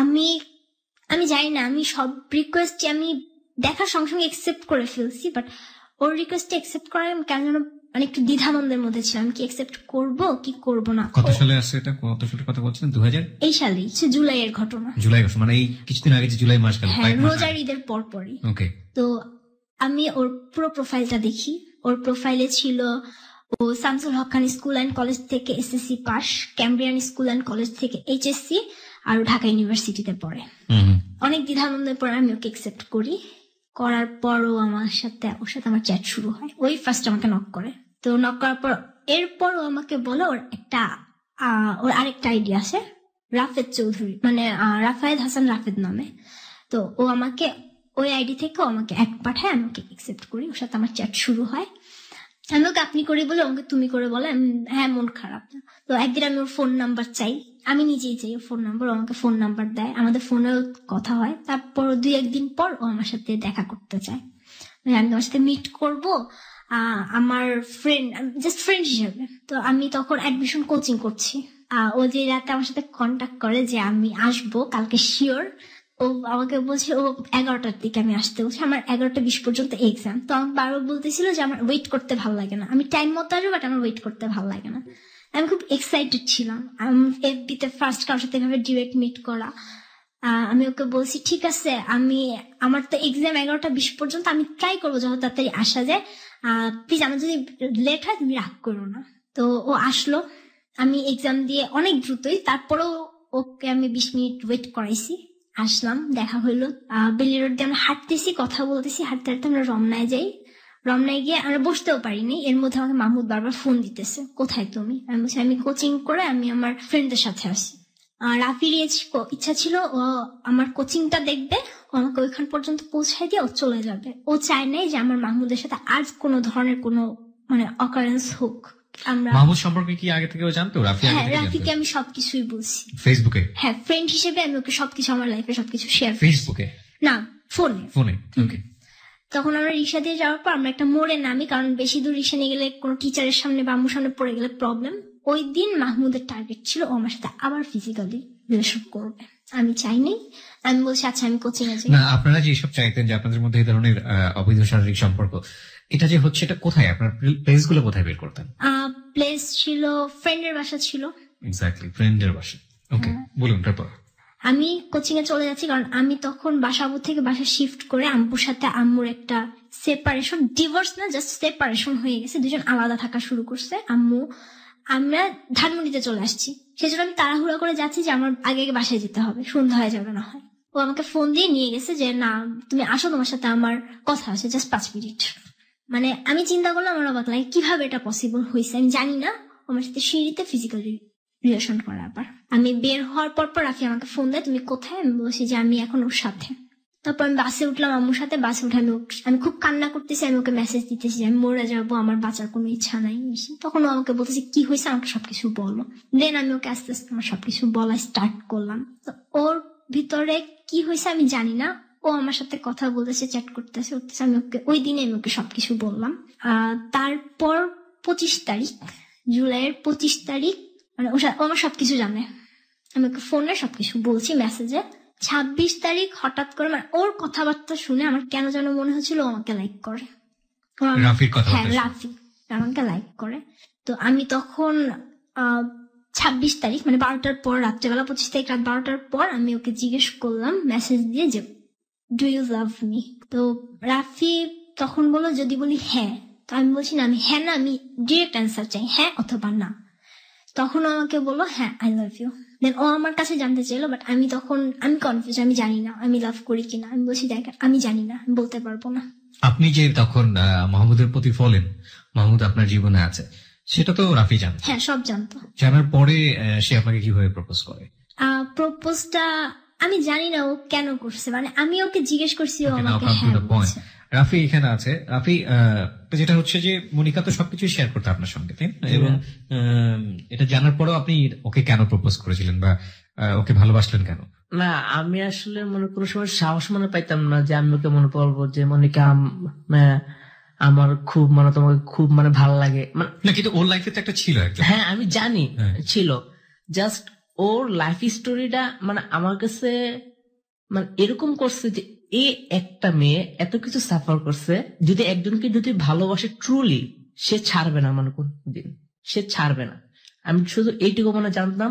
আমি জানি না, আমি সব রিকোয়েস্ট আমি দেখার সঙ্গে সঙ্গে একসেপ্ট করে ফেলছি, বাট ওর রিকোয়েস্ট একসেপ্ট করার আমি কেন যেন মানে একটু দ্বিধাদ্বন্দ্বের মধ্যে ছিলাম, কি একসেপ্ট করব কি করব না। কত সালে আসছে এটা? কত সালে কথা বলছেন? 2000 এই সালেই, জুলাইয়ের ঘটনা। জুলাই মানে এই কিছুদিন আগে যে জুলাই মাস গেল, রোজার ঈদের পরপরই। ওকে। তো আমি ওর পুরো প্রোফাইলটা দেখি, ওর প্রোফাইলে ছিল ও শামসুল হক খান স্কুল অ্যান্ড কলেজ থেকে SSC pass, Cambrian school and college থেকে এইচএসসি, আর ঢাকা ইউনিভার্সিটিতে পড়ে। অনেক দ্বিধাদ্বন্দ্বের পর আমি ওকে একসেপ্ট করি, করার পরও ওর সাথে আমার চ্যাট শুরু হয়। ওই ফার্স্ট আমাকে নক করে, তো নক করার পর এরপর ও আমাকে বলে ওর আরেকটা আইডি আছে রাফেদ চৌধুরী, মানে রাফায়েদ হাসান রাফেদ নামে। তো ও আমাকে ওই আইডি থেকে আমাকে অ্যাড পাঠায়, আমি ওকে একসেপ্ট করি, ওর সাথে আমার চ্যাট শুরু হয়। আমি ওকে আপনি করে বলে আমাকে তুমি করে বলে, হ্যাঁ মন খারাপ। তো একদিন আমি ওর ফোন নাম্বার চাই, আমি নিজেই চাই ওর ফোন নাম্বার, আমাকে ফোন নাম্বার দেয়, আমাদের ফোনেও কথা হয়। তারপর 2-1 দিন পর ও আমার সাথে দেখা করতে চায়, আমি তোমার সাথে মিট করবো আমার ফ্রেন্ড, জাস্ট ফ্রেন্ড হিসেবে। তো আমি তখন অ্যাডমিশন কোচিং করছি। ও যে রাতে আমার সাথে কন্ট্যাক্ট করে যে আমি আসবো কালকে শিওর, ও আমাকে বলছে ও 11টার দিকে আমি আসতে বলছি, আমার 11:20 পর্যন্ত এক্সাম। তো আমাকে বারবার বলতেছিল যে আমার ওয়েট করতে ভালো লাগে না, আমি টাইম মতো আসবো বাট আমার ওয়েট করতে ভালো লাগে না। আমি খুব এক্সাইটেড ছিলাম এফবিতে ফার্স্ট কারোর সাথে এভাবে ডিরেক্ট মিট করা। আমি ওকে বলছি ঠিক আছে, আমার তো এক্সাম 11:20 পর্যন্ত, আমি ট্রাই করবো যত তাড়াতাড়ি আসা যায়, প্লিজ আমার যদি লেট হয় তুমি রাগ করো না। তো ও আসলো, আমি এক্সাম দিয়ে অনেক দ্রুতই, তারপরেও ওকে আমি 20 মিনিট ওয়েট করাইছি। আসলাম, দেখা হইলো, বেলি রোড দিয়ে আমরা হাঁটতেছি, কথা বলতেছি, হাঁটতে হাঁটতে আমরা রমনায় যাই। রমনায় গিয়ে আমরা বসতেও পারিনি, এর মধ্যে আমাকে মাহমুদ বারবার ফোন দিতেছে, কোথায় তুমি? আমি বলছি আমি কোচিং করে আমি আমার ফ্রেন্ডদের সাথে আসি। রাফির ইচ্ছা ছিল ও আমার কোচিংটা দেখবে, ও আমাকে ওইখান পর্যন্ত পৌঁছায় দিয়ে ও চলে যাবে। ও চায় নাই যে আমার মাহমুদের সাথে আজ কোনো ধরনের কোনো মানে অকারেন্স হোক। আমরা মাহমুদ সম্পর্কে কি আগে থেকেও জানতো? হ্যাঁ, রাফিকে আমি সবকিছুই বলছি ফেসবুকে। হ্যাঁ, ফ্রেন্ড হিসেবে আমি ওকে সবকিছু, আমার লাইফে সবকিছু শেয়ার। ফেসবুকে না, ফোনে। ওকে। তখন আমরা রিক্সা দিয়ে যাওয়ার পর আমরা একটা মোড়ে নামি, কারণ বেশি দূর রিক্সা নিয়ে গেলে কোনো টিচারের সামনে বা আম্মুর সামনে পড়ে গেলে প্রবলেম। ওই দিন মাহমুদের টার্গেট ছিল ও আমার সাথে আবার ফিজিক্যালি রিলেশন করবে, আমি চাইনি। আমি বলছি আচ্ছা আমি কোচিং এ যাই। না, আপনারা যে এসব চাইতেন যে আপনাদের মধ্যে এই ধরনের অবৈধ শারীরিক সম্পর্ক, এটা যে হচ্ছে, এটা কোথায় আপনার প্লেস গুলো কোথায় বের করতেন? প্লেস ছিল ফ্রেন্ডের বাসা ছিল। এক্স্যাক্টলি, ফ্রেন্ডের বাসা। ওকে, বলুন তারপর। আমি কোচিং এ চলে যাচ্ছি, কারণ আমি তখন বাসাবু থেকে বাসা শিফট করে আম্মুর সাথে আম্মুর একটা সেপারেশন, ডিভোর্স না জাস্ট সেপারেশন হয়ে গেছে, দুজন আলাদা থাকা শুরু করছে। আমরা ধানমন্ডিতে চলে আসছি, সেজন্য আমি তাড়াহুড়া করে যাচ্ছি যে আমার আগে আগে বাসায় যেতে হবে, সন্ধ্যা হয়ে যাবে না হয়। ও আমাকে ফোন দিয়ে নিয়ে গেছে যে না তুমি আসো, তোমার সাথে আমার কথা আছে জাস্ট 5 মিনিট। মানে আমি চিন্তা করলাম আমার অবাক লাগে কিভাবে এটা পসিবল হয়েছে, আমি জানি না। আমার সাথে সিঁড়িতে ফিজিক্যাল রিলেশন করার আবার। আমি বের হওয়ার পর রাফি আমাকে ফোন দেয় তুমি কোথায়? আমি বলছি যে আমি এখন ওর সাথে। তারপর আমি বাসে উঠলাম আম্মুর সাথে, বাসে উঠে আমি খুব কান্না করতেছি, আমি ওকে মেসেজ দিতেছি যে আমি মরে যাবো, আমার বাঁচার কোনো ইচ্ছা নাই। তখন ও আমাকে বলতেছে কি হয়েছে আমাকে সবকিছু বলো। দেন আমি ওকে আস্তে আস্তে আমার সবকিছু বলা স্টার্ট করলাম। তো ওর ভিতরে কি হয়েছে আমি জানি না, ও আমার সাথে কথা বলতেছে, চ্যাট করতেছে উঠতেছে। আমি ওকে ওই দিনে আমি ওকে সবকিছু বললাম। তারপর 25 তারিখ, জুলাইয়ের 25 তারিখ, মানে ও আমার সবকিছু জানে, আমি ওকে ফোনে সবকিছু বলছি মেসেজে। 26 তারিখ হঠাৎ করে মানে ওর কথাবার্তা শুনে আমার কেন যেন মনে হচ্ছিল ও আমাকে লাইক করে। হ্যাঁ, রাফি আমাকে লাইক করে। তো আমি তখন 26 তারিখ মানে 12টার পর রাত্রেবেলা, 25 তারিখ রাত 12টার পর আমি ওকে জিজ্ঞেস করলাম মেসেজ দিয়ে যে ডু ইউ লাভ মি? তো রাফি তখন বললো যদি বলি হ্যাঁ। তো আমি বলছি না আমি হ্যাঁ না, আমি ডিরেক্ট অ্যান্সার চাই, হ্যাঁ অথবা না। তখন আমাকে বললো হ্যাঁ আই লাভ ইউ। দেন ও আমার কাছে জানতে চাইলো, বাট আমি কনফিউজ, আমি জানি না আমি লাভ করি কিনা। আমি বলছি দেখ আমি জানি না, আমি বলতে পারবো না। আপনি যে তখন মাহমুদের প্রতি ফলেন, মাহমুদ আপনার জীবনে আছে, সেটা তো রাফি জানতো? হ্যাঁ, সব জানতো। জানার পরে সে আপনাকে কিভাবে প্রপোজ করে? প্রপোজটা আমি জানি না ও কেন করছে, মানে আমি ওকে জিজ্ঞেস করছি, ও আমাকে হ্যাঁ বলছে। রাফি এখানে আছে। রাফি, যেটা হচ্ছে যে মনিকা তো সবকিছু শেয়ার করতে আপনার সঙ্গে, তাই না? এবং এটা জানার পরেও আপনি ওকে কেন প্রপোজ করেছিলেন বা ওকে ভালোবাসলেন কেন? না, আমি আসলে কোনো সময় সাহস পাইতাম না যে আমি ওকে মনে করবো যে মনিকা আমার খুব তোমাকে খুব ভালো লাগে না, কিন্তু ওর লাইফে তো একটা ছিল একজন। হ্যাঁ আমি জানি ছিল, জাস্ট ওর লাইফ স্টোরিটা আমার কাছে এরকম করছে যে একটা মেয়ে এত কিছু সাফার করছে, যদি একজনকে যদি ভালোবাসে ট্রুলি সে ছাড়বে না, কোন দিন সে ছাড়বে না। আমি শুধু এইটুকু জানতাম।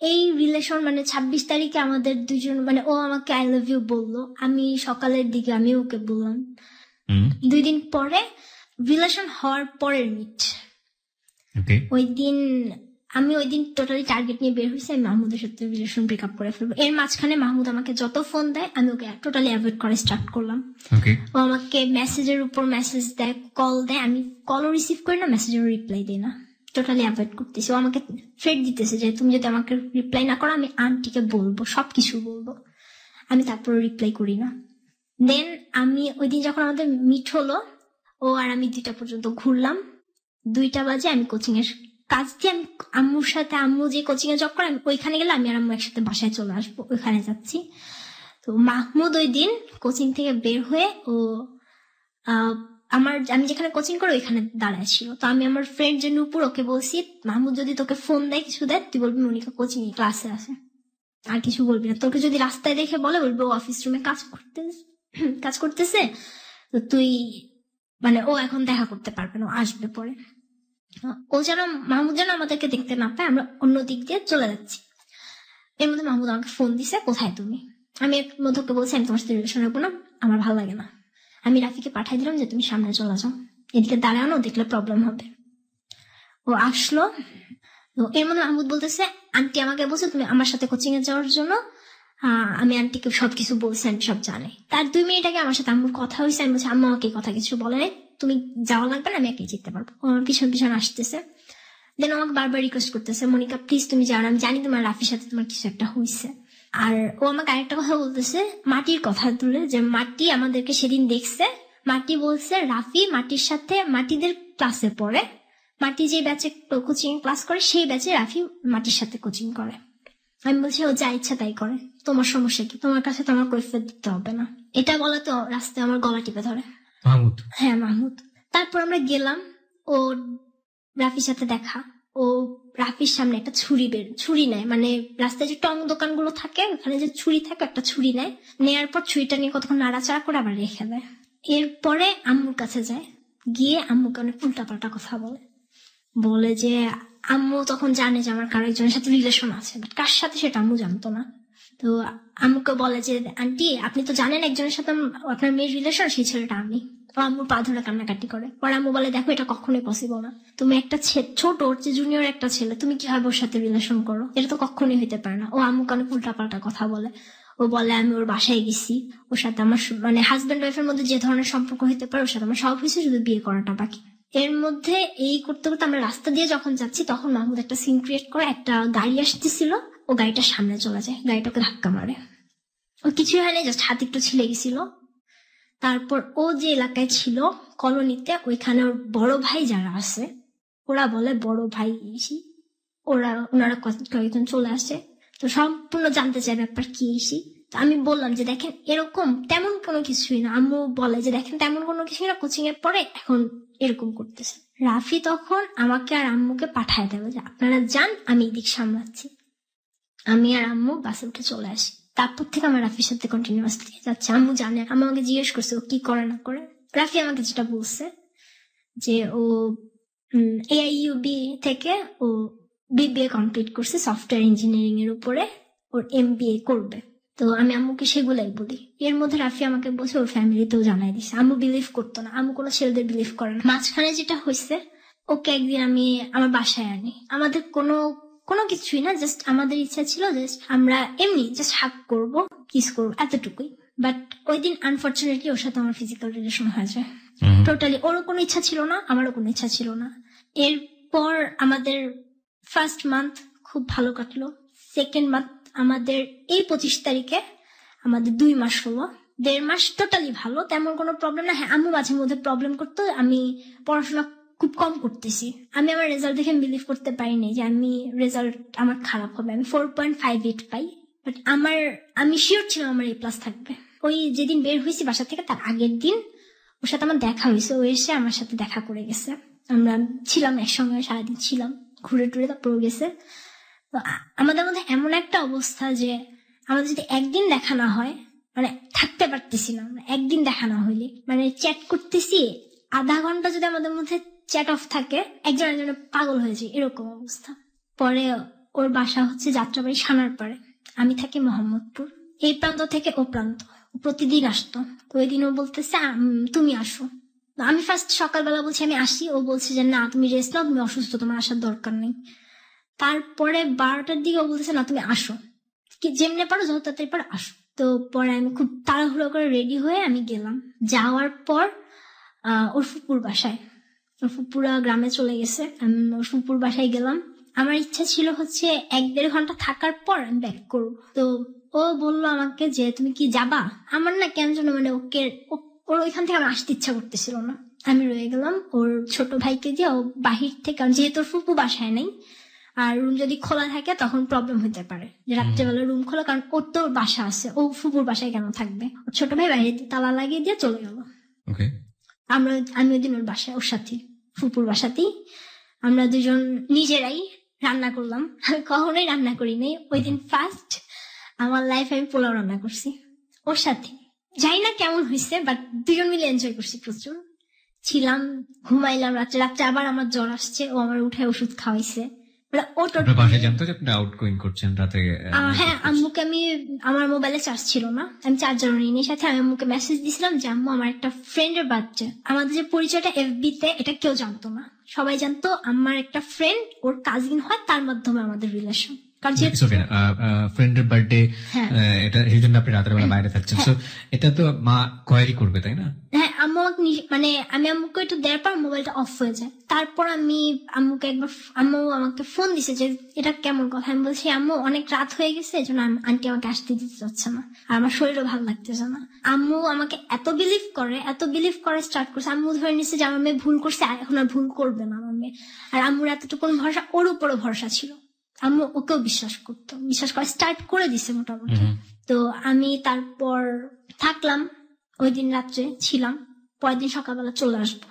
এই রিলেশন 26 তারিখে আমাদের দুজন ও আমাকে আই লাভ ইউ বললো, আমি সকালের দিকে আমি ওকে বললাম। 2 দিন পরে রিলেশন হওয়ার পরের মিট, ওই দিন টোটালি টার্গেট নিয়ে বের হয়েছে আমি মাহমুদের সাথে রিলেশন ব্রেকআপ করে ফেলবো। এর মাঝখানে মাহমুদ আমাকে যত ফোন দেয় আমি ওকে টোটালি অ্যাভয়েড করে স্টার্ট করলাম। ও আমাকে মেসেজের উপর মেসেজ দেয়, কল দেয়, আমি কলও রিসিভ করি না, মেসেজেরও রিপ্লাই দিই না, টোটালি অ্যাভয়েড করতেছি। ও আমাকে থ্রেট দিতেছে যে তুমি যদি আমাকে রিপ্লাই না করো আমি আন্টিকে বলবো, সবকিছু বলবো। আমি তারপর রিপ্লাই করি না। দেন আমি ওই দিন যখন আমাদের মিট হলো, ও আর আমি 2টা পর্যন্ত ঘুরলাম। 2টা বাজে আমি কোচিং এর কাজ দিয়ে আমি আম্মুর সাথে, আম্মু যে কোচিং এ জব করে আমি ওইখানে গেলে আমি আর আম্মু একসাথে বাসায় চলে আসবো, ওইখানে যাচ্ছি। তো মাহমুদ ওই দিন কোচিং থেকে বের হয়ে ও আমি যেখানে কোচিং করি ওইখানে দাঁড়ায় ছিল। তো আমি আমার ফ্রেন্ড যে নূপুর, ওকে বলছি মাহমুদ যদি তোকে ফোন দেয় কিছু দেয় তুই বলবি মনিকা কোচিং এ ক্লাসে আছে। আর কিছু বলবি না। তোকে যদি রাস্তায় দেখে বলবো অফিস রুমে কাজ করতেছে, তো তুই মানে ও এখন দেখা করতে পারবে না, ও আসবে পরে। ও যেন মাহমুদ যেন আমাদেরকে দেখতে না পায়, আমরা অন্য দিক দিয়ে চলে যাচ্ছি। এর মধ্যে মাহমুদ আমাকে ফোন দিছে, কোথায় তুমি? আমি এক মধ্যকে বলছি আমি তোমার সাথে রিলেশন রাখবো না, আমার ভালো লাগে না। আমি রাফিকে পাঠাই দিলাম যে তুমি সামনে চলে যাও, এদিকে দাঁড়ানো, দেখলে প্রবলেম হবে। ও আসলো। তো এর মধ্যে মাহমুদ বলতেছে আন্টি আমাকে বলছে তুমি আমার সাথে কোচিং এ যাওয়ার জন্য, আমি আন্টিকে সবকিছু বলছি, আন্টি সব জানে। তার 2 মিনিট আগে আমার সাথে আম্মুর কথা হয়েছে, আমি বলছি আম্মা আমাকে কথা কিছু বলে নাই, তুমি যাওয়া লাগবে না, আমি একাই যেতে পারবো। আমার পিছন পিছন আসতেছে, দেন আমাকে বারবার রিকোয়েস্ট করতেছে মনিকা প্লিজ তুমি যাও, আমি জানি তোমার রাফির সাথে তোমার কিছু একটা হয়েছে। আর ও আমাকে আরেকটা কথা বলতেছে মাটির কথা তুলে, যে মাটি আমাদেরকে সেদিন দেখছে, মাটি বলছে রাফি মাটির সাথে মাটিদের ক্লাসে পড়ে, মাটি যে ব্যাচে কোচিং ক্লাস করে সেই ব্যাচে রাফি মাটির সাথে কোচিং করে। আমি বলছি ও যা ইচ্ছা তাই করে, তোমার সমস্যা কি? তোমার কাছে তোমার কৈফিয়ত দিতে হবে না। এটা বলে তো রাস্তায় আমার গলা টিপে ধরে মাহমুদ। হ্যাঁ মাহমুদ। তারপর আমরা গেলাম, ও রাফির সাথে দেখা, ও রাফির সামনে একটা ছুরি নেয়, মানে রাস্তায় যে টং দোকানগুলো থাকে ওখানে যে ছুরি থাকে, একটা ছুরি নেয়, নেয়ার পর ছুরিটা নিয়ে কতক্ষণ নাড়াচাড়া করে আবার রেখে দেয়। এরপরে আম্মুর কাছে যায়, গিয়ে আম্মুকে অনেক উল্টাপাল্টা কথা বলে যে আম্মু তখন জানে যে আমার কারো একজনের সাথে রিলেশন আছে, বাট কার সাথে সেটা আম্মু জানতো না। তো আম্মুকে বলে যে আন্টি আপনি তো জানেন একজনের সাথে আপনার মেয়ের রিলেশন, সেই ছেলেটা আমি। তো আম্মুর পা ধরে কান্নাকাটি করে। পরে আম্মু বলে দেখো এটা কখনোই পসিবল না, তুমি একটা ছোট ওর যে জুনিয়র একটা ছেলে, তুমি কিভাবে ওর সাথে রিলেশন করো, এটা তো কখনোই হইতে পারে না। ও আম্মুকে অনেক উল্টাপাল্টা কথা বলে। ও বলে আমি ওর বাসায় গেছি, ওর সাথে আমার মানে হাজব্যান্ড ওয়াইফের মধ্যে যে ধরনের সম্পর্ক হইতে পারে ওর সাথে আমার সব হয়েছে, শুধু বিয়ে করাটা বাকি। এর মধ্যে এই করতে করতে আমরা রাস্তা দিয়ে যখন যাচ্ছি তখন মাহমুদ একটা সিন ক্রিয়েট করে, একটা গাড়ি আসতেছিল, ও গাড়িটার সামনে চলে যায়, গাড়িটাকে ধাক্কা মারে। ও কিছু হয়নি, জাস্ট হাত একটু ছিলে গেছিল। তারপর ও যে এলাকায় ছিল কলোনিতে, ওইখানে ওর বড় ভাই যারা আছে ওরা বলে বড় ভাই ইসি, ওনারা কয়েকজন চলে আসে, তো সম্পূর্ণ জানতে চায় ব্যাপার কি ইসি। তো আমি বললাম যে দেখেন এরকম তেমন কোনো কিছুই না। আম্মু বলে যে দেখেন তেমন কোনো কিছুই না, কোচিং এর পরে এখন এরকম করতেছে। রাফি তখন আমাকে আর আম্মুকে পাঠায় দেবে যে আপনারা যান, আমি এদিক সামলাচ্ছি। আমি আর আম্মু বাসে উঠে চলে আসি। তারপর থেকে আমার রাফির সাথে কন্টিনিউয়াসলি যাচ্ছে। আম্মু জানে, আম্মু আমাকে জিজ্ঞেস করছে ও কি করে না করে। রাফি আমাকে যেটা বলছে যে ও AIUB থেকে ও BBA কমপ্লিট করছে সফটওয়্যার ইঞ্জিনিয়ারিং এর উপরে, ওর MBA করবে। তো আমি আম্মুকে সেগুলাই বলি। এর মধ্যে রাফি আমাকে বলছে ওর ফ্যামিলিতেও জানাই দিছে। আম্মু বিলিভ করতো না, আম্মু কোনো ছেলেদের বিলিভ করে না। মাঝখানে যেটা হয়েছে, ওকে একদিন আমি আমার বাসায় আনি, আমাদের কোনো কিছুই না, জাস্ট আমাদের ইচ্ছা ছিল জাস্ট আমরা এমনি জাস্ট হাগ করবো, কিস করবো, এতটুকুই। বাট ওই দিন আনফর্চুনেটলি ওর সাথে আমার ফিজিক্যাল রিলেশন হয়ে যায়। টোটালি ওরও কোনো ইচ্ছা ছিল না, আমারও কোনো ইচ্ছা ছিল না। এরপর আমাদের ফার্স্ট মান্থ খুব ভালো কাটলো। সেকেন্ড মান্থ আমাদের এই 25 তারিখে আমাদের 2 মাস হলো। 1.5 মাস টোটালি ভালো, তেমন কোনো প্রবলেম না। হ্যাঁ আম্মু মাঝে মধ্যে প্রবলেম করতো, আমি পড়াশোনা খুব কম করতেছি। আমি আমার রেজাল্ট দেখে বিলিভ করতে পারিনি যে রেজাল্ট আমার খারাপ হবে। আমি 4.58 পাই, বাট আমি শিওর ছিলাম আমার A+ থাকবে। ওই যেদিন বের হয়েছি বাসা থেকে তার আগের দিন ওর সাথে আমার দেখা হয়েছে, ও এসে আমার সাথে দেখা করে গেছে। আমরা ছিলাম একসঙ্গে, সারাদিন ছিলাম, ঘুরে টুরে তারপর গেছে। তো আমাদের মধ্যে এমন একটা অবস্থা যে আমাদের যদি একদিন দেখা না হয় মানে থাকতে পারতেছি না। একদিন দেখা না হইলে মানে চ্যাট করতেছি, আধা ঘন্টা যদি আমাদের মধ্যে চ্যাট অফ থাকে একজন একজনের পাগল হয়ে যায়, এরকম অবস্থা। পরে ওর বাসা হচ্ছে যাত্রাবাড়ি সানার পাড়ে, আমি থাকি মোহাম্মদপুর। এই প্রান্ত থেকে ও প্রান্ত, ও প্রতিদিন আসতো। তো ওই দিন ও বলতেছে তুমি আসো। আমি ফার্স্ট সকালবেলা বলছি আমি আসি, ও বলছে যে না তুমি রেস্ট নাও, তুমি অসুস্থ, তোমার আসার দরকার নেই। তারপরে 12টার দিকে ও বলতেছে না তুমি আসো, কি যেমনে পারো যত তাড়াতাড়ি পারো আসো। তো পরে আমি খুব তাড়াহুড়ো করে রেডি হয়ে আমি গেলাম। যাওয়ার পর ওর ফুপুর বাসায়, ওর ফুপুরা গ্রামে চলে গেছে, আমি ওর ফুপুর বাসায় গেলাম। আমার ইচ্ছা ছিল হচ্ছে 1-1.5 ঘন্টা থাকার পর আমি ব্যাক করবো। তো ও বললো আমাকে যে তুমি কি যাবা। আমার না কেন যেন মানে ওর ওইখান থেকে আমার আসতে ইচ্ছা করতেছিল না। আমি রয়ে গেলাম ওর ছোট ভাইকে দিয়ে। ও বাহির থেকে, কারণ যেহেতু ওর ফুপু বাসায় নেই আর রুম যদি খোলা থাকে তখন প্রবলেম হতে পারে যে রাত্রেবেলা রুম খোলা, কারণ ওর তো বাসা আছে, ও ফুপুর বাসায় কেন থাকবে। ওর ছোট ভাই বাইরে তালা লাগিয়ে দিয়ে চলে গেল। আমি ওই দিন ওর বাসায়, ওর সাথে ফুপুর বাসাতেই আমরা দুজন নিজেরাই রান্না করলাম। আমি কখনোই রান্না করি নাই ওই দিন ফার্স্ট। আমার লাইফে আমি পোলাও রান্না করছি ওর সাথে, জানি না কেমন হয়েছে, বাট দুজন মিলে এনজয় করছি প্রচুর। ছিলাম, ঘুমাইলাম, রাত্রে রাত্রে আবার আমার জ্বর আসছে, ও আমার উঠে ওষুধ খাওয়াইছে। ও আপনার বাসায় জানতো যে আপনি আউটগোয়িং করছেন রাতে? হ্যাঁ, আম্মুকে আমি, আমার মোবাইলে চার্জ ছিল না, আমি চার্জার নিয়ে সাথে আমি আম্মুকে মেসেজ দিছিলাম যে আম্মু আমার একটা ফ্রেন্ডের বাচ্চা, আমাদের যে পরিচয়টা FB তে, এটা কেউ জানতো না, সবাই জানতো আমার একটা ফ্রেন্ড ওর কাজিন হয়, তার মাধ্যমে আমাদের রিলেশন। কারণ ফ্রেন্ডের বার্থডে, এটা এই জন্য আপনি রাতের বেলা বাইরে থাকছেন, এটা তো মা কোয়ারি করবে তাই না? হ্যাঁ, আম্মু মানে আমি আম্মুকে একটু দেওয়ার পর মোবাইলটা অফ হয়ে যায়। তারপর আমি আম্মুকে একবার, আম্মু আমাকে ফোন দিছে যে এটা কেমন কথা। আমি বলছি আম্মু অনেক রাত হয়ে গেছে, এই জন্য আন্টি আমাকে আসতে দিতে চাচ্ছে না, আর আমার শরীরও ভালো লাগতেছে না। আম্মু আমাকে এত বিলিভ করে স্টার্ট করছে। আম্মু ধরে নিচ্ছে যে আমার মেয়ে ভুল করছে, এখন আর ভুল করবে না আমার মেয়ে। আর আম্মুর এতটুকু ভরসা, ওর উপরও ভরসা ছিল, আম্মু ওকেও বিশ্বাস করা স্টার্ট করে দিছে মোটামুটি। তো আমি তারপর থাকলাম, ওই দিন রাত্রে ছিলাম, পরের দিন সকালবেলা চলে আসবো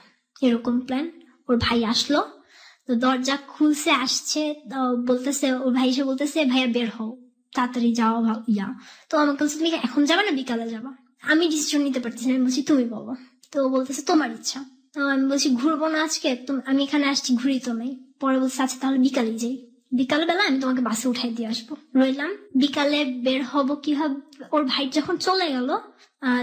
এরকম প্ল্যান। ওর ভাই আসলো, তো দরজা খুলছে, আসছে, বলতেছে, ওর ভাই এসে বলতেছে ভাইয়া বের হও, তাড়াতাড়ি যাও ইয়া। তো আমাকে বলছে তুমি এখন যাবা না বিকালে যাবা? আমি ডিসিশন নিতে পারতেছি না, আমি বলছি তুমি বলো। তো বলতেছে তোমার ইচ্ছা। তো আমি বলছি ঘুরবো না আজকে, আমি এখানে আসছি, ঘুরি তো নাই। পরে বলছে আচ্ছা তাহলে বিকালেই যাই, বিকাল বেলা আমি তোমাকে বাসে উঠাই দিয়ে আসবো। রইলাম, বিকালে বের হবো কিভাবে, ওর ভাই যখন চলে গেল,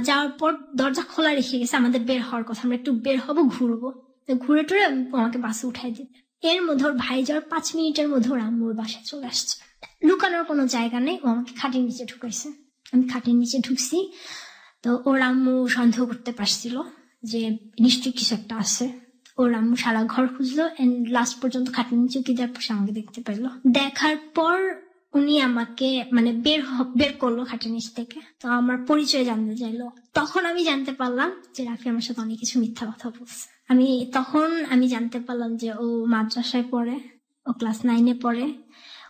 যাওয়ার পর দরজা খোলা রেখে গেছে, আমাদের বের হওয়ার কথা, আমরা একটু বের হবো, ঘুরবো, ঘুরে টুরে আমাকে বাসে উঠাই দিবে। এর মধ্যে ওর ভাই যাওয়ার 5 মিনিটের মধ্যে ওর আম্মুর বাসায় চলে আসছে। লুকানোর কোনো জায়গা নেই, ও আমাকে খাটের নিচে ঢুকাইছে। আমি খাটের নিচে ঢুকছি, তো ওর আম্মু সন্দেহ করতে পারছিল যে নিশ্চয়ই কিছু একটা আছে। ওর আম্মু সারা ঘর খুঁজলো, এন্ড লাস্ট পর্যন্ত খাটের নিচে কি দেওয়ার পর আমাকে দেখতে পাইলো। দেখার পর উনি আমাকে মানে বের করলো খাটের নিচ থেকে। তো আমার পরিচয় জানতে চাইলো। তখন আমি জানতে পারলাম যে রাফি আমার সাথে অনেক কিছু মিথ্যা কথা বলছে। তখন আমি জানতে পারলাম যে ও মাদ্রাসায় পড়ে, ও ক্লাস 9-এ পড়ে,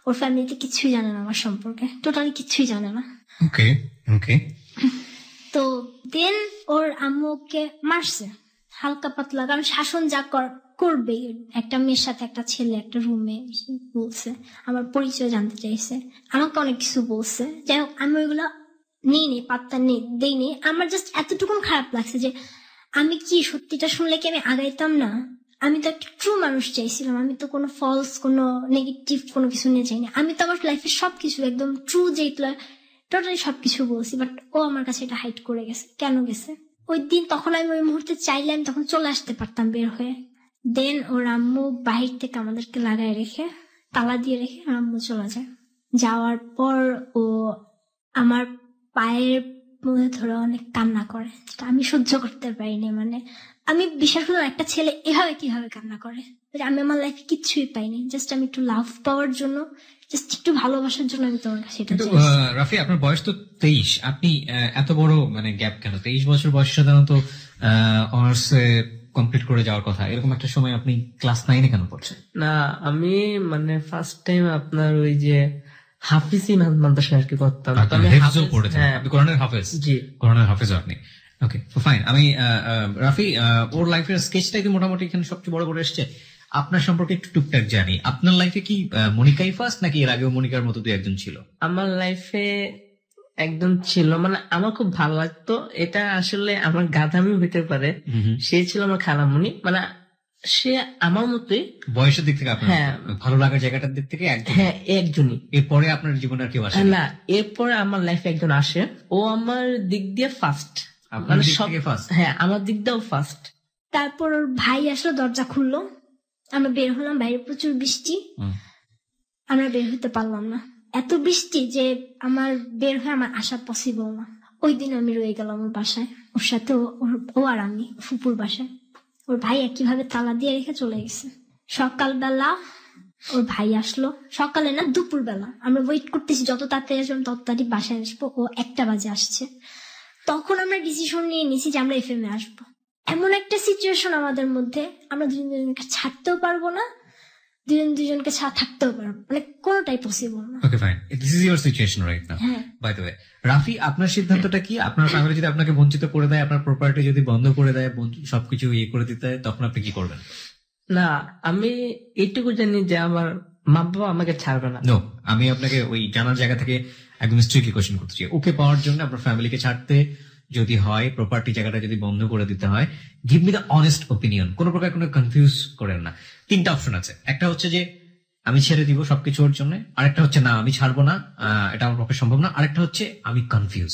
ওর ফ্যামিলিতে কিছুই জানে না আমার সম্পর্কে, টোটালি কিছুই জানে না। তো দেন ওর আম্মুকে মারছে হালকা পাতলা, কারণ শাসন যা করবে একটা মেয়ের সাথে, একটা ছেলে একটা রুমে বলছে, আমার পরিচয় জানতে চাইছে, আমাকে অনেক কিছু বলছে। যাই হোক, আমি ওইগুলো নিইনি, পাত্তা দেইনি। আমার জাস্ট এতটুকু খারাপ লাগছে যে আমি কি সত্যিটা শুনলে কি আমি আগাইতাম না? আমি তো একটা ট্রু মানুষ চাইছিলাম, আমি তো কোনো ফলস, কোনো নেগেটিভ কোনো কিছু নিয়ে চাইনি। আমি তো আমার লাইফের সবকিছু একদম ট্রু, যেগুলো টোটালি সবকিছু বলছি, বাট ও আমার কাছে এটা হাইড করে গেছে। কেন গেছে ওই দিন? তখন আমি ওই মুহূর্তে চাইলে আমি তখন চলে আসতে পারতাম বের হয়ে। দেন ওর আম্মু বাহির থেকে আমাদেরকে লাগায় রেখে, তালা দিয়ে রেখে আম্মু চলে যায়। যাওয়ার পর ও আমার পায়ের মধ্যে ধরে অনেক কান্না করে, যেটা আমি সহ্য করতে পারিনি। মানে আমি বিশ্বাস করলাম একটা ছেলে এভাবে কিভাবে কান্না করে। আমি আমার লাইফে কিচ্ছুই পাইনি, জাস্ট আমি একটু লাভ পাওয়ার জন্য, জাস্ট একটু ভালোবাসার জন্য আমি তোমার কাছে এটা চাইছি। রাফি, আপনার বয়স তো 23, আপনি এত বড় মানে গ্যাপ কেন? 23 বছর বয়স সাধারণত অনার্স কমপ্লিট করে যাওয়ার কথা, এরকম একটা সময় আপনি ক্লাস 9-এ কেন পড়ছেন? না, আমি মানে ফার্স্ট টাইম আপনার ওই যে হাফিজি মাদ্রাসায় আর কি করতাম। আপনি কোরআনের হাফেজ? জি, কোরআনের হাফেজ আপনি। ওকে, ফাইন। আমি রাফি, ওর লাইফের স্কেচটাই তো মোটামুটি এখানে সবচেয়ে বড় করে এসছে। আপনার সম্পর্কে একটু টুকটাক জানি। আপনার লাইফে কি মনিকাই ফার্স্ট, নাকি এর আগেও মনিকার মতো দুই একজন ছিল? আমার লাইফে একদম ছিল, মানে আমার খুব ভালো লাগতো। এটা আসলে আমার গাধামি হইতে পারে। সে ছিল আমার খালামণি, মানে সে আমার মতোই বয়সের দিক থেকে। আপনার ভালো লাগার জায়গাটার দিক থেকে একজনই। এরপরে আপনার জীবনে আর কেউ আসে না? এরপরে আমার লাইফে একজন আসে, ও আমার দিক দিয়ে ফার্স্ট, মানে সব ফার্স্ট। হ্যাঁ, আমার দিক দিয়েও ফার্স্ট। তারপর ওর ভাই আসলো, দরজা খুললো, আমরা বের হলাম। বাইরে প্রচুর বৃষ্টি, আমরা বের হতে পারলাম না, এত বৃষ্টি যে আমার বের হয়ে আমার আসা পসিবল না। ওই দিন আমি রয়ে গেলাম ওর বাসায়, ওর সাথে ও আর আমি ফুপুর বাসায়। ওর ভাই একইভাবে তালা দিয়ে রেখে চলে গেছে। সকালবেলা ওর ভাই আসলো, সকালে না দুপুর বেলা, আমরা ওয়েট করতেছি যত তাড়াতাড়ি আসবো তত তাড়াতাড়ি বাসায় আসবো। ও 1টা বাজে আসছে। তখন আমরা ডিসিশন নিয়ে নিয়েছি যে আমরা FM এ আসবো। এমন একটা সিচুয়েশন আমাদের মধ্যে, আমরা দুজনকে ছাড়তেও পারবো না, দুজনকে থাকতেও পারবো, মানে কোনোটাই পসিবল না। Okay, fine. This is your situation right now. By the way, Rafi, আপনার সিদ্ধান্তটা কি? আপনার ফ্যামিলি যদি আপনাকে বঞ্চিত করে দেয়, আপনার প্রপার্টি যদি বন্ধ করে দেয়, সবকিছু করে দিতে হয়, তখন আপনি কি করবেন? না, আমি এইটুকু জানি যে আমার মা বাবা আমাকে ছাড়বে না। নো, আমি আপনাকে ওই জানার জায়গা থেকে একদম স্ট্রিক্টলি কোশ্চেন করতে চাই, ওকে পাওয়ার জন্য আপনার ফ্যামিলিকে ছাড়তে যদি হয়, প্রপার্টি জায়গাটা যদি বন্ধ করে দিতে হয়, give me the honest opinion, কোনো প্রকার কোনো কনফিউজ করেন না। 3টা অপশন আছে, একটা হচ্ছে যে আমি ছেড়ে দিব সবকিছু ওর জন্য, আরেকটা হচ্ছে না আমি ছাড়বো না, এটা আমার পক্ষে সম্ভব না, আরেকটা হচ্ছে আমি কনফিউজ।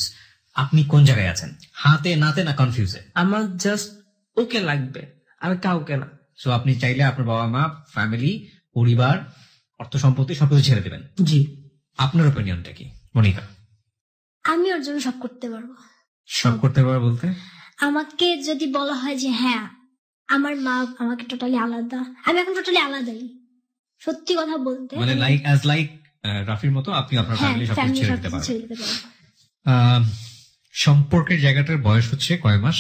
আপনি কোন জায়গায় আছেন, হাতে নাতে না কনফিউজে? আমার জাস্ট ওকে লাগবে, আর কাউকে না। সো আপনি চাইলে আপনার বাবা মা, ফ্যামিলি, পরিবার, অর্থ সম্পত্তি সবকিছু ছেড়ে দেবেন। জি। আপনার ওপিনিয়নটা কি মনিকা? আমি ওর জন্য সব করতে পারবো। সব করতে পারবে বলতে? আমাকে যদি বলা হয় যে হ্যাঁ আমার মা আমাকে টোটালি আলাদা, আমি এখন টোটালি আলাদাই, সত্যি কথা বলতে। মানে লাইক রাফির মতো আপনি আপনার ফ্যামিলি সবকিছু ছেড়ে দিতে পারবেন। সম্পর্কের জায়গাটার বয়স হচ্ছে কয় মাস?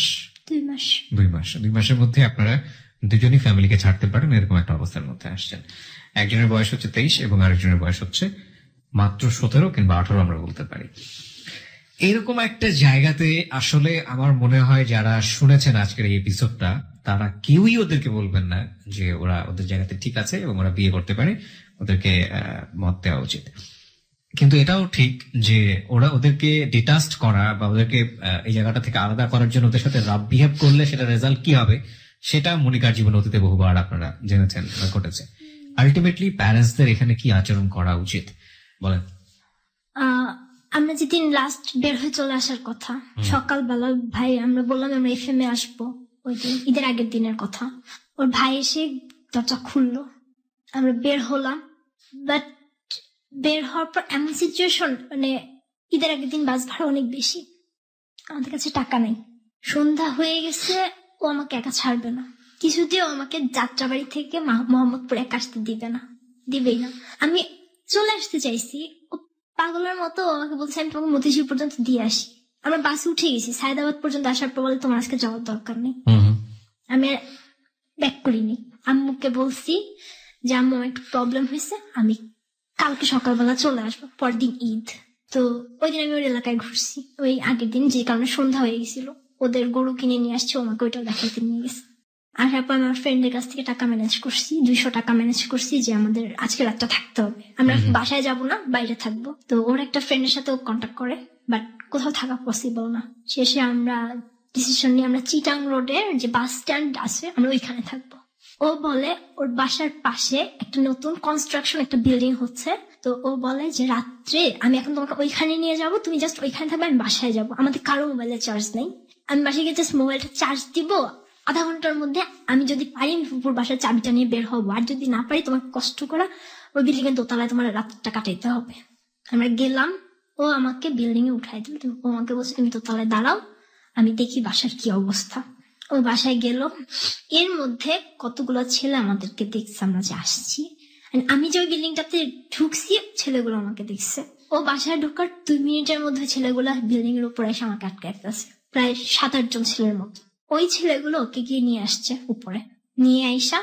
2 মাস। 2 মাস। 2 মাসের মধ্যে আপনারা দুজনই ফ্যামিলিকে ছাড়তে পারেন, এরকম একটা অবস্থার মধ্যে আসছেন। একজনের বয়স হচ্ছে 23 এবং আরেকজনের বয়স হচ্ছে মাত্র 17 কিংবা 18 আমরা বলতে পারি। এরকম একটা জায়গাতে আসলে আমার মনে হয় যারা শুনেছেন আজকের এই এপিসোডটা, তারা কেউই ওদেরকে বলবেন না যে ওরা ওদের জায়গাতে ঠিক আছে এবং ওরা বিয়ে করতে পারে, ওদেরকে মত দেওয়া উচিত। কিন্তু এটাও ঠিক যে ওদেরকে ডিটাচড করা বা ওদেরকে এই জায়গাটা থেকে আলাদা করার জন্য ওদের সাথে রাফ বিহেভ করলে সেটা রেজাল্ট কি হবে সেটা মনিকার জীবন অতীতে বহুবার আপনারা জেনেছেন, ঘটেছে। আলটিমেটলি প্যারেন্টসদের এখানে কি আচরণ করা উচিত বলেন? আমরা যেদিন লাস্ট বের হয়ে চলে আসার কথা, সকালবেলা ভাই আমরা বললাম আমরা এফএমে আসবো, ওই দিন ঈদের আগের দিনের কথা। ওর ভাই এসে দরজা খুললো, আমরা বের হলাম। বাট বের হওয়ার পর এমন সিচুয়েশন, মানে ঈদের আগের দিন বাস ভাড়া অনেক বেশি, আমাদের কাছে টাকা নেই, সন্ধ্যা হয়ে গেছে, ও আমাকে একা ছাড়বে না, কিছুতেও আমাকে যাত্রাবাড়ি থেকে মোহাম্মদপুর একা আসতে দিবেই না। আমি চলে আসতে চাইছি, ও পাগলের মতো আমাকে বলছে আমি তোমাকে মতিঝিল পর্যন্ত দিয়ে আসি। আমরা বাসে উঠে গেছি, সায়দাবাদ পর্যন্ত আসার পর বলে তোমার আজকে যাওয়ার দরকার নেই। আমি ব্যাক করিনি, আম্মুকে বলছি যে আম্মু একটু প্রবলেম হয়েছে, আমি কালকে সকালবেলা চলে আসবো, পরদিন ঈদ। তো ওই দিন আমি ওই এলাকায় ঘুরছি, ওই আগের দিন, যে কারণে সন্ধ্যা হয়ে গেছিল। ওদের গরু কিনে নিয়ে আসছে, আমাকে ওইটা দেখাইতে নিয়ে গেছে। আসার পর আমার ফ্রেন্ডের কাছ থেকে টাকা ম্যানেজ করছি, 200 টাকা ম্যানেজ করছি যে আমাদের আজকে রাতটা থাকতে হবে, আমরা বাসায় যাব না, বাইরে থাকবো। তো ওর একটা ফ্রেন্ডের সাথে ও কন্ট্যাক্ট করে, বাট কোথাও থাকা পসিবল না। শেষে আমরা ডিসিশন নিয়ে আমরা চিটাং রোডের যে বাস স্ট্যান্ড আছে আমরা ওইখানে থাকবো। ও বলে ওর বাসার পাশে একটা নতুন কনস্ট্রাকশন একটা বিল্ডিং হচ্ছে, তো ও বলে যে রাত্রে আমি এখন তোমাকে ওইখানে নিয়ে যাবো, তুমি জাস্ট ওইখানে থাকবে, আমি বাসায় যাবো, আমাদের কারো মোবাইলে চার্জ নেই, আমি বাসায় গিয়ে জাস্ট মোবাইলটা চার্জ দিব, আধা ঘন্টার মধ্যে আমি যদি পারি আমি ফুপুর বাসার চাবিটা নিয়ে বের হবো, আর যদি না পারি তোমাকে কষ্ট করা ওই বিল্ডিং এর দোতলায় তোমার রাতটা কাটাইতে হবে। আমরা গেলাম, ও আমাকে বিল্ডিং এ উঠাই দিল, ও আমাকে বলছে তুমি দোতলায় দাঁড়াও, আমি দেখি বাসার কি অবস্থা। ও বাসায় গেল, এর মধ্যে কতগুলো ছেলে আমাদেরকে দেখছে আমরা যে আসছি, আমি যে ওই বিল্ডিংটাতে ঢুকছি ছেলেগুলো আমাকে দেখছে। ও বাসায় ঢোকার 2 মিনিটের মধ্যে ছেলেগুলো বিল্ডিং এর উপরে এসে আমাকে আটকাইতেছে, প্রায় 7-8 জন ছেলের মতো। ওই ছেলেগুলো ওকে গিয়ে নিয়ে আসছে উপরে, নিয়ে আইসা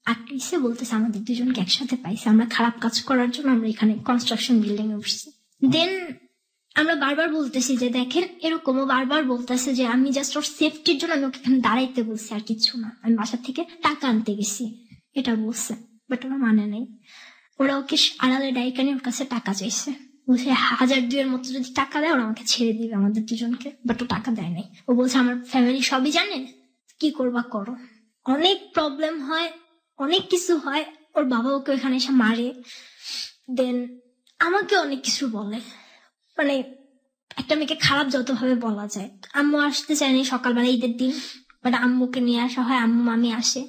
আটকাইছে, বলতেছে আমাদের দুজনকে একসাথে পাইছে, আমরা খারাপ কাজ করার জন্য আমরা এখানে কনস্ট্রাকশন বিল্ডিং এ উঠছি। দেন আমরা বারবার বলতেছি যে দেখেন এরকমও বারবার বলতেছে যে আমি জাস্ট ওর সেফটির জন্য আমি ওকে এখানে দাঁড়াইতে বলছি, আর কিছু না, আমি বাসা থেকে টাকা আনতে গেছি এটা বলছে। বাট ওরা মানে নেই, ওরা ওকে আড়ালে ডাইকানি ওর কাছে টাকা চাইছে, বলছে 1000-2 মতো যদি টাকা দেয় ওরা আমাকে ছেড়ে দিবে আমাদের দুজনকে, বাট ও টাকা দেয় নাই। ও বলছে আমার ফ্যামিলি সবই জানে, কি করবা করো। অনেক প্রবলেম হয়, অনেক কিছু হয়, ওর বাবা ওকে ওখানে এসে মারে, দেন আমাকে অনেক কিছু বলে, মানে একটা মেয়েকে খারাপ যতভাবে বলা যায়। আম্মু আসতে চায়নি সকালবেলা ঈদের দিন, বাট আম্মুকে নিয়ে আসা হয়, আম্মু মামি আসে,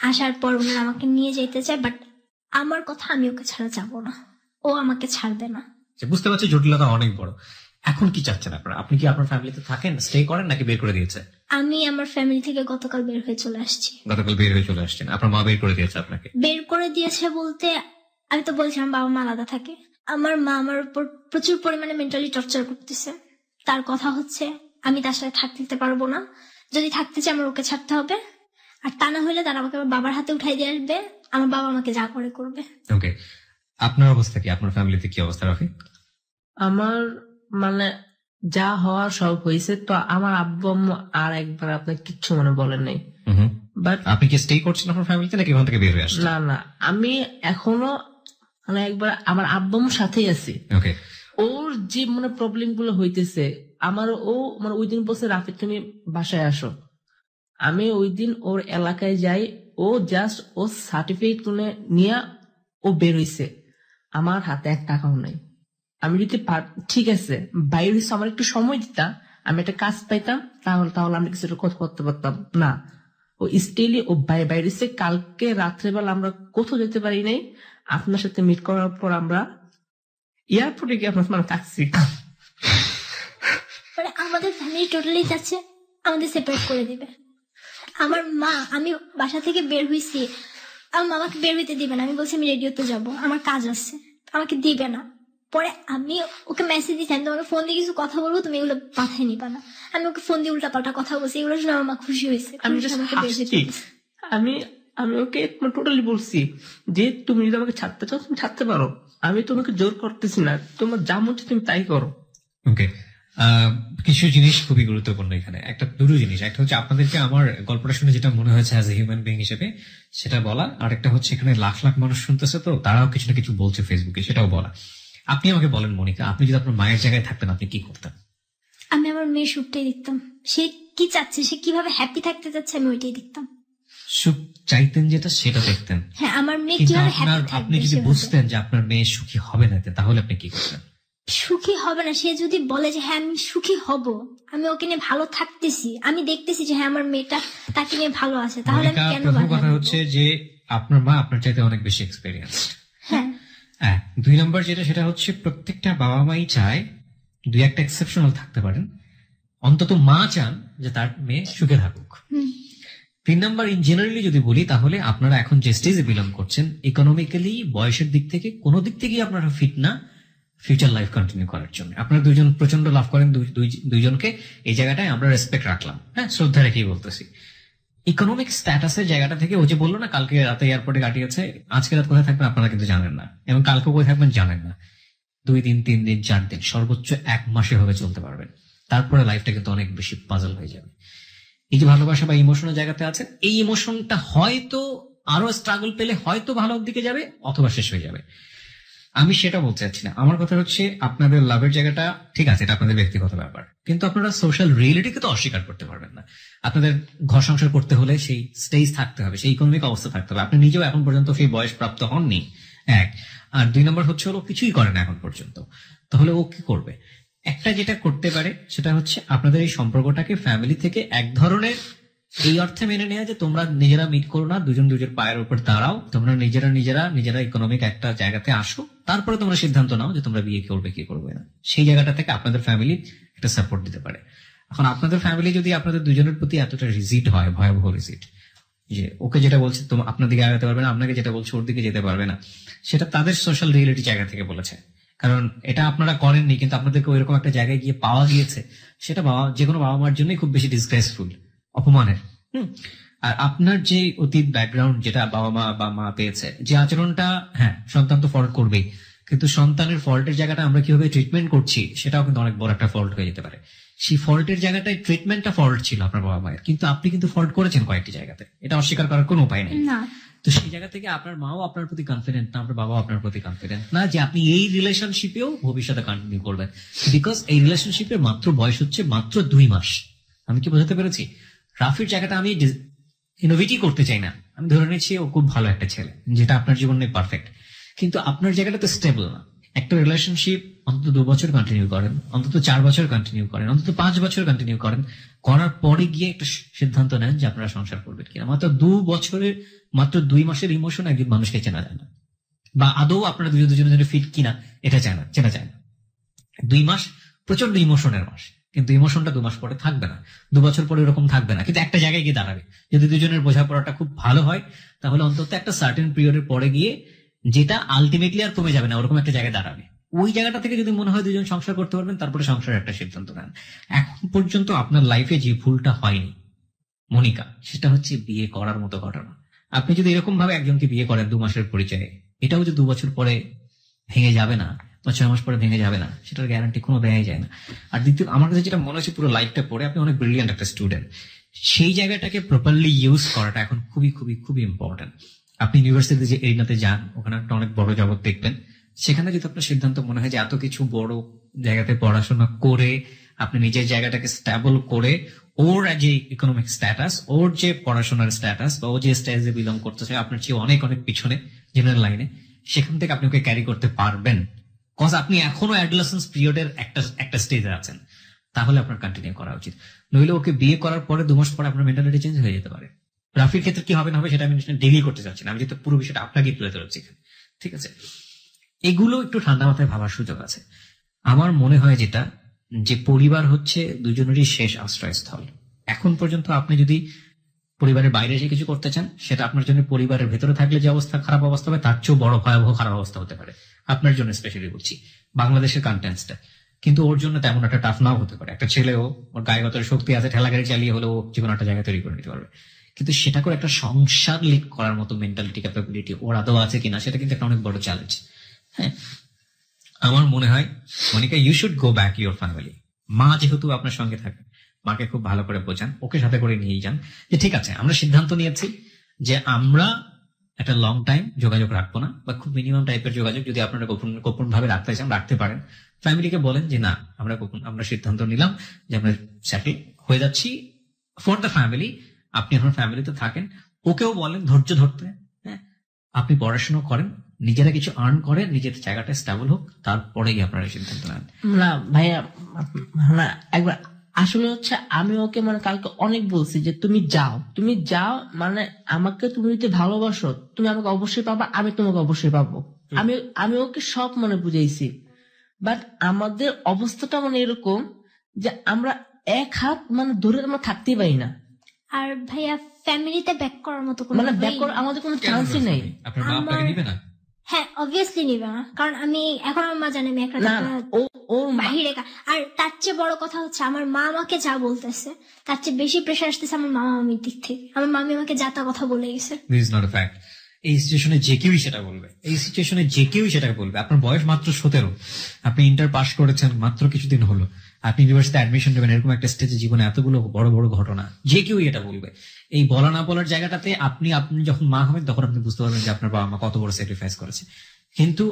আসার পর ওনারা আমাকে নিয়ে যেতে চায়, বাট আমার কথা আমি ওকে ছাড়া যাবো না, ও আমাকে ছাড়বে না। বুঝতে পারছি জটিলতা অনেক বড়। এখন কি চাচ্ছেন আপনারা? আপনি কি আপনার ফ্যামিলিতে থাকেন, স্টে করেন, নাকি বের করে দিয়েছে? আমি আমার ফ্যামিলি থেকে গতকাল বের হয়ে চলে আসছি। গতকাল বের হয়ে চলে আসছেন, আপনার মা বের করে দিয়েছে আপনাকে? বের করে দিয়েছে বলতে আমি তো বলছিলাম বাবা মা আলাদা থাকে, আমার মা আমার উপর প্রচুর পরিমাণে মেন্টালি টর্চার করতেছে। তার কথা হচ্ছে আমি তার সাথে থাকতে পারবো না, যদি থাকতে চাই আমার ওকে ছাড়তে হবে, আর তা না হলে তারা আমাকে আমার বাবার হাতে উঠাই দিয়ে আসবে, আমার বাবা আমাকে যা করে করবে। ওকে, আপনার অবস্থা কি? আপনার ফ্যামিলিতে কি অবস্থা রাফি? আমার মানে যা হওয়ার সব হয়েছে, তো আমার আব্বু আম্মু আর একবার আপনার কিচ্ছু মনে বলেন নাই। বাট আপনি কি স্টে করছেন আপনার ফ্যামিলিতে নাকি ওখান থেকে বের হয়ে আসছেন? না, আমি এখনো মানে একবার আমার আব্বু আম্মুর সাথেই আছি। ওকে, ওর যে মানে প্রবলেম গুলো হইতেছে আমার, ও মানে ওই দিন বলছে রাফি তুমি বাসায় আসো, আমি ওই দিন ওর এলাকায় যাই, ও জাস্ট ও সার্টিফিকেট নিয়ে ও বের হইছে, আমার হাতে 1 টাকাও নাই। আমি যদি ঠিক আছে বাইরে হইছে, আমার একটু সময় দিতাম, আমি একটা কাজ পাইতাম, তাহলে আমি কিছু কথা করতে পারতাম না। ও স্টিলি ও বাইরে হইছে। কালকে রাত্রেবেলা আমরা কোথাও যেতে পারি নাই, আপনার সাথে মিট করার পর আমরা এয়ারপোর্টে গিয়ে আপনার মানে থাকছি। মানে আমাদের ফ্যামিলি টোটালি যাচ্ছে আমাদের সেপারেট করে দিবে। আমার মা, আমি বাসা থেকে বের হইছি, আমার মামাকে বের হইতে দিবে না। আমি বলছি আমি রেডিওতে যাব, আমার কাজ আছে, আমাকে দিবে না। পরে আমি ওকে মেসেজ দিচ্ছি, আমি তোমাকে ফোন দিয়ে কিছু কথা বলবো, তুমি এগুলো মাথায় নিবা না। আমি ওকে ফোন দিয়ে উল্টাপাল্টা কথা বলছি, এগুলো শুনে আমার মা খুশি হয়েছে। আমি আমি ওকে টোটালি বলছি যে তুমি যদি আমাকে ছাড়তে চাও তুমি ছাড়তে পারো, আমি তোমাকে জোর করতেছি না, তোমার যা মন চায় তুমি তাই করো। ওকে, কিছু জিনিস খুবই গুরুত্বপূর্ণ এখানে। দুটো জিনিস, একটা হচ্ছে আপনাদেরকে আমার গল্পটা শুনে যেটা মনে হয়েছে অ্যাজ এ হিউম্যান বিং হিসেবে সেটা বলা, আর একটা হচ্ছে এখানে লাখ লাখ মানুষ শুনতেছে, তো তারাও কিছু না কিছু বলছে ফেসবুকে, সেটাও বলা। আপনি আমাকে বলেন মনিকা, আপনি যদি আপনার মায়ের জায়গায় থাকতেন আপনি কি করতেন? আমি আমার মেয়ের সুখটাই দেখতাম, সে কি চাচ্ছে, সে কিভাবে হ্যাপি থাকতে চাচ্ছে, আমি ওইটাই দেখতাম। সুখ চাইতেন যেটা সেটা দেখতেন? হ্যাঁ, আমার মেয়ে কিভাবে হ্যাপি থাকবে। আপনি যদি বুঝতেন যে আপনার মেয়ে সুখী হবে না, তাহলে আপনি কি করতেন? সুখী হবে না, সে যদি বলে যে হ্যাঁ আমি সুখী হব, আমি ওকে নিয়ে ভালো থাকতেছি, আমি দেখতেছি যে হ্যাঁ আমার মেয়েটা তাকে নিয়ে ভালো আছে, তাহলে আমি কেন বাধা দেব? কথা হচ্ছে যে আপনার মা আপনার চাইতে অনেক বেশি এক্সপেরিয়েন্স। হ্যাঁ। 2 নম্বর যেটা, সেটা হচ্ছে প্রত্যেকটা বাবা মাই চায়, 2-1টা এক্সেপশনাল থাকতে পারেন, অন্তত মা চান যে তার মেয়ে সুখে থাকুক। 3 নম্বর ইন জেনারেলি যদি বলি, তাহলে আপনারা এখন যে স্টেজে বিলং করছেন, ইকোনমিক্যালি বয়সের দিক থেকে কোনো দিক থেকেই আপনারা ফিট না ফিউচার লাইফ কন্টিনিউ করার জন্য। আপনারা দুইজন প্রচন্ড লাভ করেন, দুইজনকে এই জায়গাটায় আমরা রেসপেক্ট রাখলাম, হ্যাঁ, শ্রদ্ধা রেখেই বলতেছি। ইকোনমিক স্ট্যাটাসের জায়গাটা থেকে, ও যে বললো না কালকে রাতে এয়ারপোর্টে কাটিয়েছে, আজকে রাত কোথায় থাকবেন আপনারা কিন্তু জানেন না, এবং কালকে কোথায় থাকবেন জানেন না। 2 দিন 3 দিন 4 দিন সর্বোচ্চ 1 মাসে ভাবে চলতে পারবেন, তারপরে লাইফটা কিন্তু অনেক বেশি পাজল হয়ে যাবে। এই যে ভালোবাসা বা ইমোশনের জায়গাতে আছে, এই ইমোশনটা হয়তো আরো স্ট্রাগল পেলে হয়তো ভালোর দিকে যাবে, অথবা শেষ হয়ে যাবে। আমি সেটা বলতে চাচ্ছি না। আমার কথা হচ্ছে আপনাদের লাভের জায়গাটা ঠিক আছে, এটা আপনাদের ব্যক্তিগত ব্যাপার, কিন্তু আপনারা সোশ্যাল রিয়েলিটিকে তো অস্বীকার করতে পারবেন না। আপনাদের ঘর সংসার করতে হলে সেই স্টেজ থাকতে হবে, সেই ইকোনমিক অবস্থা থাকতে হবে। আপনি নিজেও এখন পর্যন্ত সেই বয়স প্রাপ্ত হননি, 1। আর 2 নম্বর হচ্ছে হলো কিছুই করে না এখন পর্যন্ত, তাহলে ও কি করবে? একটা যেটা করতে পারে সেটা হচ্ছে আপনাদের এই সম্পর্কটাকে ফ্যামিলি থেকে এক ধরনের এই অর্থে মেনে নেওয়া যে তোমরা নিজেরা মিট করো না, দুজন দুজনের পায়ের উপর দাঁড়াও, তোমরা নিজেরা ইকোনমিক একটা জায়গাতে আসো, তারপরে তোমরা সিদ্ধান্ত নাও যে তোমরা বিয়ে করবে কি করবে না। সেই জায়গাটা থেকে আপনাদের ফ্যামিলি একটা সাপোর্ট দিতে পারে। এখন আপনাদের ফ্যামিলি যদি আপনাদের দুজনের প্রতি এতটা রিজিড হয়, ভয়াবহ রিজিড, যে ওকে যেটা বলছে তোমার আপনার দিকে আগাতে পারবে না, আপনাকে যেটা বলছে ওর দিকে যেতে পারবে না, সেটা তাদের সোশ্যাল রিয়েলিটি জায়গা থেকে বলেছে। কারণ এটা আপনারা করেননি, কিন্তু আপনাদেরকে ওইরকম একটা জায়গায় গিয়ে পাওয়া গিয়েছে, সেটা যে কোনো বাবা মার জন্যই খুব বেশি ডিসগ্রেসফুল, অপমানের। আর আপনার যে অতীত ব্যাকগ্রাউন্ড, যেটা বাবা মা বা মা পেয়েছে, যে আচরণটা, হ্যাঁ সন্তান তো ফল্ট করবেই, কিন্তু সন্তানের ফল্টের জায়গাটা আমরা কিভাবে ট্রিটমেন্ট করছি সেটাও কিন্তু অনেক বড় একটা ফল্ট হয়ে যেতে পারে। সেই ফল্টের জায়গাটায় ট্রিটমেন্টটা ফল্ট ছিল আপনার বাবা মায়ের, কিন্তু আপনি কিন্তু ফল্ট করেছেন কয়েকটি জায়গাতে, এটা অস্বীকার করার কোনো উপায় নেই। তো সেই জায়গা থেকে আপনার মাও আপনার প্রতি কনফিডেন্ট না, আপনার বাবাও আপনার প্রতি কনফিডেন্ট না যে আপনি এই রিলেশনশিপেও ভবিষ্যতে কন্টিনিউ করবেন, বিকজ এই রিলেশনশিপের মাত্র বয়স হচ্ছে মাত্র 2 মাস। আমি কি বোঝাতে পেরেছি? রাফির জায়গাটা আমি ইনোভেটই করতে চাই না, আমি ধরে নিচ্ছি ও খুব ভালো একটা ছেলে, যেটা আপনার জীবনে পারফেক্ট, কিন্তু আপনার জায়গাটা তো স্টেবল না। একটা রিলেশনশিপ অন্তত 2 বছর কন্টিনিউ করেন, অন্তত 4 বছর কন্টিনিউ করেন, অন্তত 5 বছর কন্টিনিউ করেন, করার পরে গিয়ে একটা সিদ্ধান্ত নেন যে আপনারা সংসার করবেন কিনা। মাত্র 2 মাসের ইমোশন একজন মানুষকে চেনা যায় না, বা আদৌ আপনারা দুজনের ফিট কিনা এটা চেনা যায় না। 2 মাস প্রচন্ড ইমোশনের মাস, কিন্তু ইমোশনটা 2 মাস পরে থাকবে না, 2 বছর পরে এরকম থাকবে না, কিন্তু একটা জায়গায় গিয়ে দাঁড়াবে। যদি দুজনের বোঝাপড়াটা খুব ভালো হয়, তাহলে অন্তত একটা সার্টেন পিরিয়ডের পরে গিয়ে, যেটা আলটিমেটলি আর কমে যাবে না, ওরকম একটা জায়গায় দাঁড়াবে। ওই জায়গাটা থেকে যদি মনে হয় দুজন সংসার করতে পারবেন, তারপরে সংসারের একটা সিদ্ধান্ত নেন। এখন পর্যন্ত আপনার লাইফে যে ভুলটা হয়নি মনিকা, সেটা হচ্ছে বিয়ে করার মতো ঘটনা। আপনি যদি এরকম ভাবে একজনকে বিয়ে করেন 2 মাসের পরিচয়ে, এটাও যে 2 বছর পরে ভেঙে যাবে না বা 6 মাস পরে ভেঙে যাবে না, সেটার গ্যারান্টি কোনো দেওয়াই যায় না। আর দ্বিতীয়, আমার কাছে যেটা মনে হচ্ছে পুরো লাইফটা পরে আপনি অনেক ব্রিলিয়ান্ট একটা স্টুডেন্ট, সেই জায়গাটাকে প্রপারলি ইউজ করাটা এখন খুবই খুবই খুবই ইম্পর্টেন্ট। আপনি ইউনিভার্সিটিতে যে এরিনাতে যান, ওখানে একটা অনেক বড় জগৎ দেখবেন, সেখানে যদি আপনার সিদ্ধান্ত মনে হয় যে এত কিছু বড় জায়গাতে পড়াশোনা করে আপনি নিজের জায়গাটাকে স্টেবল করে ওর যে ইকোনমিক স্ট্যাটাস, ওর যে পড়াশোনার স্ট্যাটাস বা ও যে স্টেজে বিলং করতেছে আপনার চেয়ে অনেক অনেক পিছনে জেনারেল লাইনে, সেখান থেকে আপনি ওকে ক্যারি করতে পারবেন, কজ আপনি এখনো অ্যাডোলেসেন্স পিরিয়ডের একটা স্টেজে আছেন, তাহলে আপনার কন্টিনিউ করা উচিত। নইলে ওকে বিয়ে করার পরে 2 মাস পরে আপনার মেন্টালিটি চেঞ্জ হয়ে যেতে পারে। রাফির ক্ষেত্রে কি হবে না হবে সেটা আমি ডিগ্রি করতে চাচ্ছি না, আমি যেহেতু পুরো বিষয়টা আপনাকে তুলে ধরছি এখানে, ঠিক আছে? এগুলো একটু ঠান্ডা মাথায় ভাবার সুযোগ আছে। আমার মনে হয় যেটা, যে পরিবার হচ্ছে দুজনেরই শেষ আশ্রয়স্থল। এখন পর্যন্ত আপনি যদি পরিবারের বাইরে এসে কিছু করতে চান, সেটা আপনার জন্য পরিবারের ভেতরে থাকলে যে অবস্থা খারাপ অবস্থা হবে তার চেয়েও বড় ভয়াবহ খারাপ অবস্থা হতে পারে আপনার জন্য, স্পেশালি বলছি বাংলাদেশের কন্টেন্টসটা। কিন্তু ওর জন্য তেমন একটা টাফ নাও হতে পারে। একটা ছেলেও ওর গায়েগত শক্তি আছে, ঠেলা গাড়ি চালিয়ে হলেও যে কোনো একটা জায়গা তৈরি করে নিতে পারবে। কিন্তু সেটা করে একটা সংসার লিড করার মতো মেন্টালিটি ক্যাপাবিলিটি ওর আদৌ আছে কিনা, সেটা কিন্তু একটা অনেক বড় চ্যালেঞ্জ। হ্যাঁ, আমার মনে হয় Monica, you should go back your family. মা যেহেতু আপনার সঙ্গে থাকে, মাকে খুব ভালো করে বোঝান, ওকে সাথে করে নিয়েই যান যে ঠিক আছে আমরা সিদ্ধান্ত নিয়েছি যে আমরা একটা লং টাইম যোগাযোগ রাখবো না, বা খুব মিনিমাম টাইপের যোগাযোগ যদি আপনারা গোপন ভাবে রাখতে চান রাখতে পারেন। ফ্যামিলিকে বলেন যে না, আমরা সিদ্ধান্ত নিলাম যে আমরা সেটেল হয়ে যাচ্ছি ফর দ্য ফ্যামিলি, আপনি আপনার ফ্যামিলিতে থাকেন। ওকেও বলেন ধৈর্য ধরতে, হ্যাঁ আপনি পড়াশোনা করেন, নিজেরা কিছু আর্ন করেন, নিজের জায়গাটা স্টেবল হোক, তারপরে গিয়ে আপনারা সিদ্ধান্ত নেন। না ভাইয়া, না একবার আসলে হচ্ছে আমি ওকে মানে কালকে অনেক বলছি যে তুমি যাও, মানে আমাকে তুমি যদি ভালোবাসো তুমি আমাকে অবশ্যই পাবা, আমি তোমাকে অবশ্যই পাবো। আমি ওকে সব মানে বুঝাইছি, বাট আমাদের অবস্থাটা মানে এরকম যে আমরা এক হাত মানে ধরে আমরা থাকতেই পারি না। আর ভাইয়া ফ্যামিলিতে ব্যাক করার মতো কোনো মানে ব্যাক করার আমাদের কোনো চান্সই নেই। আপনার মা আপনাকে নিবে না? হ্যাঁ, অবভিয়াসলি নিবে না, কারণ আমি এখন আমার মা জানে আমি একটা বাহিরে আর তার চেয়ে বড় কথা হচ্ছে আমার মা আমাকে যা বলতেছে তার চেয়ে বেশি প্রেশার আসতেছে আমার মামা মামির দিক থেকে। আমার মামি আমাকে যা তা কথা বলে গেছে। This is not a fact. এই সিচুয়েশনে যে কেউই সেটা বলবে। আপনার বয়স মাত্র 17, আপনি ইন্টার পাস করেছেন মাত্র কিছুদিন হলো, আপনি ইউনিভার্সিটি অ্যাডমিশন নেবেন, এরকম একটা স্টেজে জীবনে এতগুলো বড় বড় ঘটনা, যে কেউই এটা বলবে। এই বলা না বলার জায়গাটাতে আপনি যখন মা হবেন তখন আপনি বুঝতে পারবেন যে আপনার বাবা মা কত বড় স্যাক্রিফাইস করেছে। কিন্তু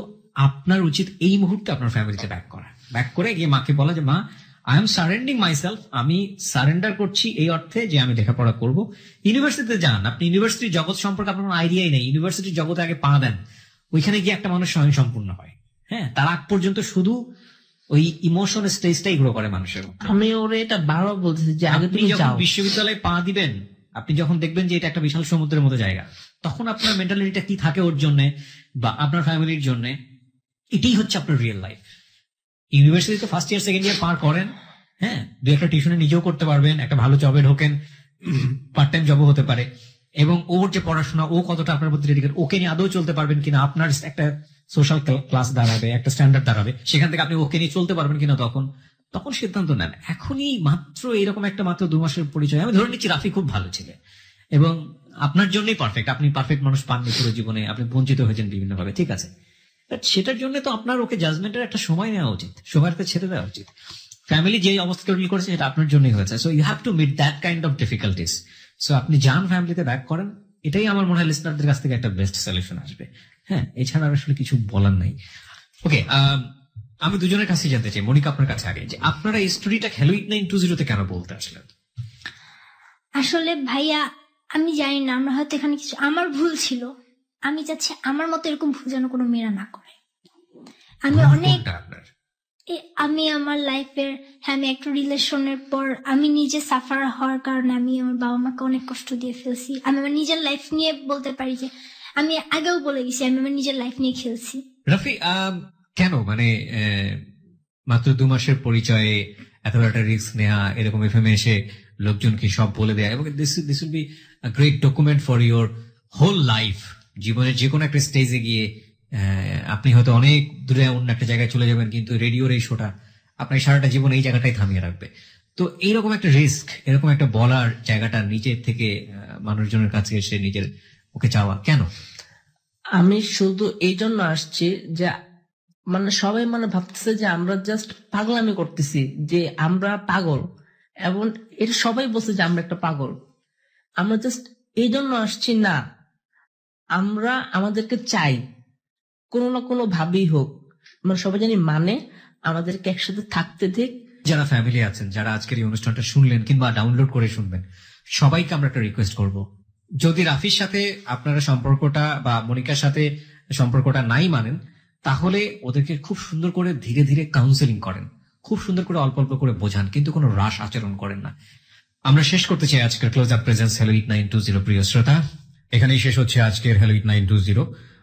আপনার উচিত এই মুহূর্তে আপনার ফ্যামিলিতে ব্যাক করে গিয়ে মাকে বলা যে মা, আই এম সারেন্ডিং মাইসেলফ, আমি সারেন্ডার করছি এই অর্থে যে আমি লেখাপড়া করব। ইউনিভার্সিটিতে যান, আপনি ইউনিভার্সিটির জগৎ সম্পর্কে আপনার কোনো আইডিয়াই নেই, ইউনিভার্সিটির জগতে আগে পা দেন, ওইখানে গিয়ে একটা মানুষ স্বয়ং সম্পূর্ণ হয়। হ্যাঁ, তার আগ পর্যন্ত শুধু ওই ইমোশন স্টেজটাই গ্রো করে মানুষের। আমি ওরে এটা বারবার বলছি যে আগে তুমি যাও, বিশ্ববিদ্যালয়ে পা দিবেন, আপনি যখন দেখবেন যে এটা একটা বিশাল সমুদ্রের মতো জায়গা, তখন আপনার মেন্টালিটিটা কি থাকে ওর জন্য বা আপনার ফ্যামিলির জন্য, এটাই হচ্ছে আপনার রিয়েল লাইফ। ইউনিভার্সিটিতে ফার্স্ট ইয়ার সেকেন্ড ইয়ার পার করেন, হ্যাঁ 2-একটা টিউশনে নিজেও করতে পারবেন, একটা ভালো জবে ঢোকেন, পার্ট টাইম জবও হতে পারে, এবং ওর যে পড়াশোনা ও কতটা আপনার প্রতি ডেডিকেট, ওকে নিয়ে আদৌ চলতে পারবেন কিনা, আপনার একটা সোশ্যাল ক্লাস দাঁড়াবে, একটা স্ট্যান্ডার্ড দাঁড়াবে, সেখান থেকে আপনি ওকে নিয়ে চলতে পারবেন কিনা তখন সিদ্ধান্ত নেন। এখনই মাত্র এরকম একটা মাত্র 2 মাসের পরিচয়, আমি ধরে নিচ্ছি রাফি খুব ভালো ছিল এবং আপনার জন্যই পারফেক্ট, আপনি পারফেক্ট মানুষ পাননি পুরো জীবনে, আপনি বঞ্চিত হয়েছেন বিভিন্ন ভাবে, ঠিক আছে, সেটার জন্য তো আপনার ওকে জাজমেন্টের একটা সময় নেওয়া উচিত, সময়টা ছেড়ে দেওয়া উচিত। ফ্যামিলি যে অবস্থা তৈরি করেছে সেটা আপনার জন্যই হয়েছে, so you have to meet that kind of difficulties. So আপনি যান, ফ্যামিলিতে ব্যাক করেন, এটাই আমার মনে হয় লিসনারদের কাছ থেকে একটা বেস্ট সলিউশন আসবে। হ্যাঁ, এছাড়া আসলে কিছু বলার নাই। ওকে, আমি দুজনের কাছে জানতে চাই, মনিকা আপনার কাছে আগে, যে আপনারা এই স্টোরিটা হ্যালোইন 920 কেন বলতে আসলেন? আসলে ভাইয়া আমি জানি না, আমরা হয়তো এখানে কিছু আমার ভুল ছিল, আমি চাচ্ছি আমার মতো এরকম ভুল যেন কোনো মেয়েরা না করে। আমি অনেক আমি আমার লাইফের, হ্যাঁ আমি একটা রিলেশনের পর আমি নিজে সাফার হওয়ার কারণে আমি আমার বাবা মাকে অনেক কষ্ট দিয়ে ফেলছি। আমি আমার নিজের লাইফ নিয়ে বলতে পারি যে আমি আগেও বলে গেছি আমি আমার নিজের লাইফ নিয়ে খেলছি। রাফি, কেন মানে মাত্র 2 মাসের পরিচয়ে এত একটা রিস্ক নেওয়া, এরকম এফএমে এসে লোকজনকে সব বলে দেয়া, এবং this will be a great document for your whole life. জীবনের যে কোনো একটা স্টেজে গিয়ে আপনি হয়তো অনেক দূরে অন্য একটা জায়গায় চলে যাবেন, কিন্তু রেডিওর এই শোটা আপনার সারাটা জীবন এই জায়গাটাই থামিয়ে রাখবে। তো এইরকম একটা রিস্ক, এরকম একটা বলার জায়গাটা নিজের থেকে মানুষজনের কাছে এসে নিজের ওকে চাওয়া কেন? আমি শুধু এই জন্য আসছি যে মানে সবাই মানে ভাবতেছে যে আমরা জাস্ট পাগলামি করতেছি, যে আমরা পাগল, এবং এটা সবাই বলছে যে আমরা একটা পাগল। আমরা জাস্ট এই জন্য আসছি না, আমরা আমাদেরকে চাই কোনো না কোনো ভাবেই হোক, মানে সবাই জানি মানে আমাদেরকে একসাথে থাকতে দিক। যারা ফ্যামিলি আছেন, যারা আজকের এই অনুষ্ঠানটা শুনলেন কিংবা ডাউনলোড করে শুনবেন, সবাইকে আমরা একটা রিকোয়েস্ট করব, যদি রাফির সাথে আপনারা সম্পর্কটা বা মনিকার সাথে সম্পর্কটা নাই মানেন, তাহলে ওদেরকে খুব সুন্দর করে ধীরে ধীরে কাউন্সেলিং করেন, খুব সুন্দর করে অল্প অল্প করে বোঝান, কিন্তু কোনো রাশ আচরণ করেন না। আমরা শেষ করতে চাই আজকের ক্লোজ আপ প্রেজেন্স হ্যালো 8920 প্রিয় শ্রোতা। এখানেই শেষ হচ্ছে আজকের হ্যালো 8920।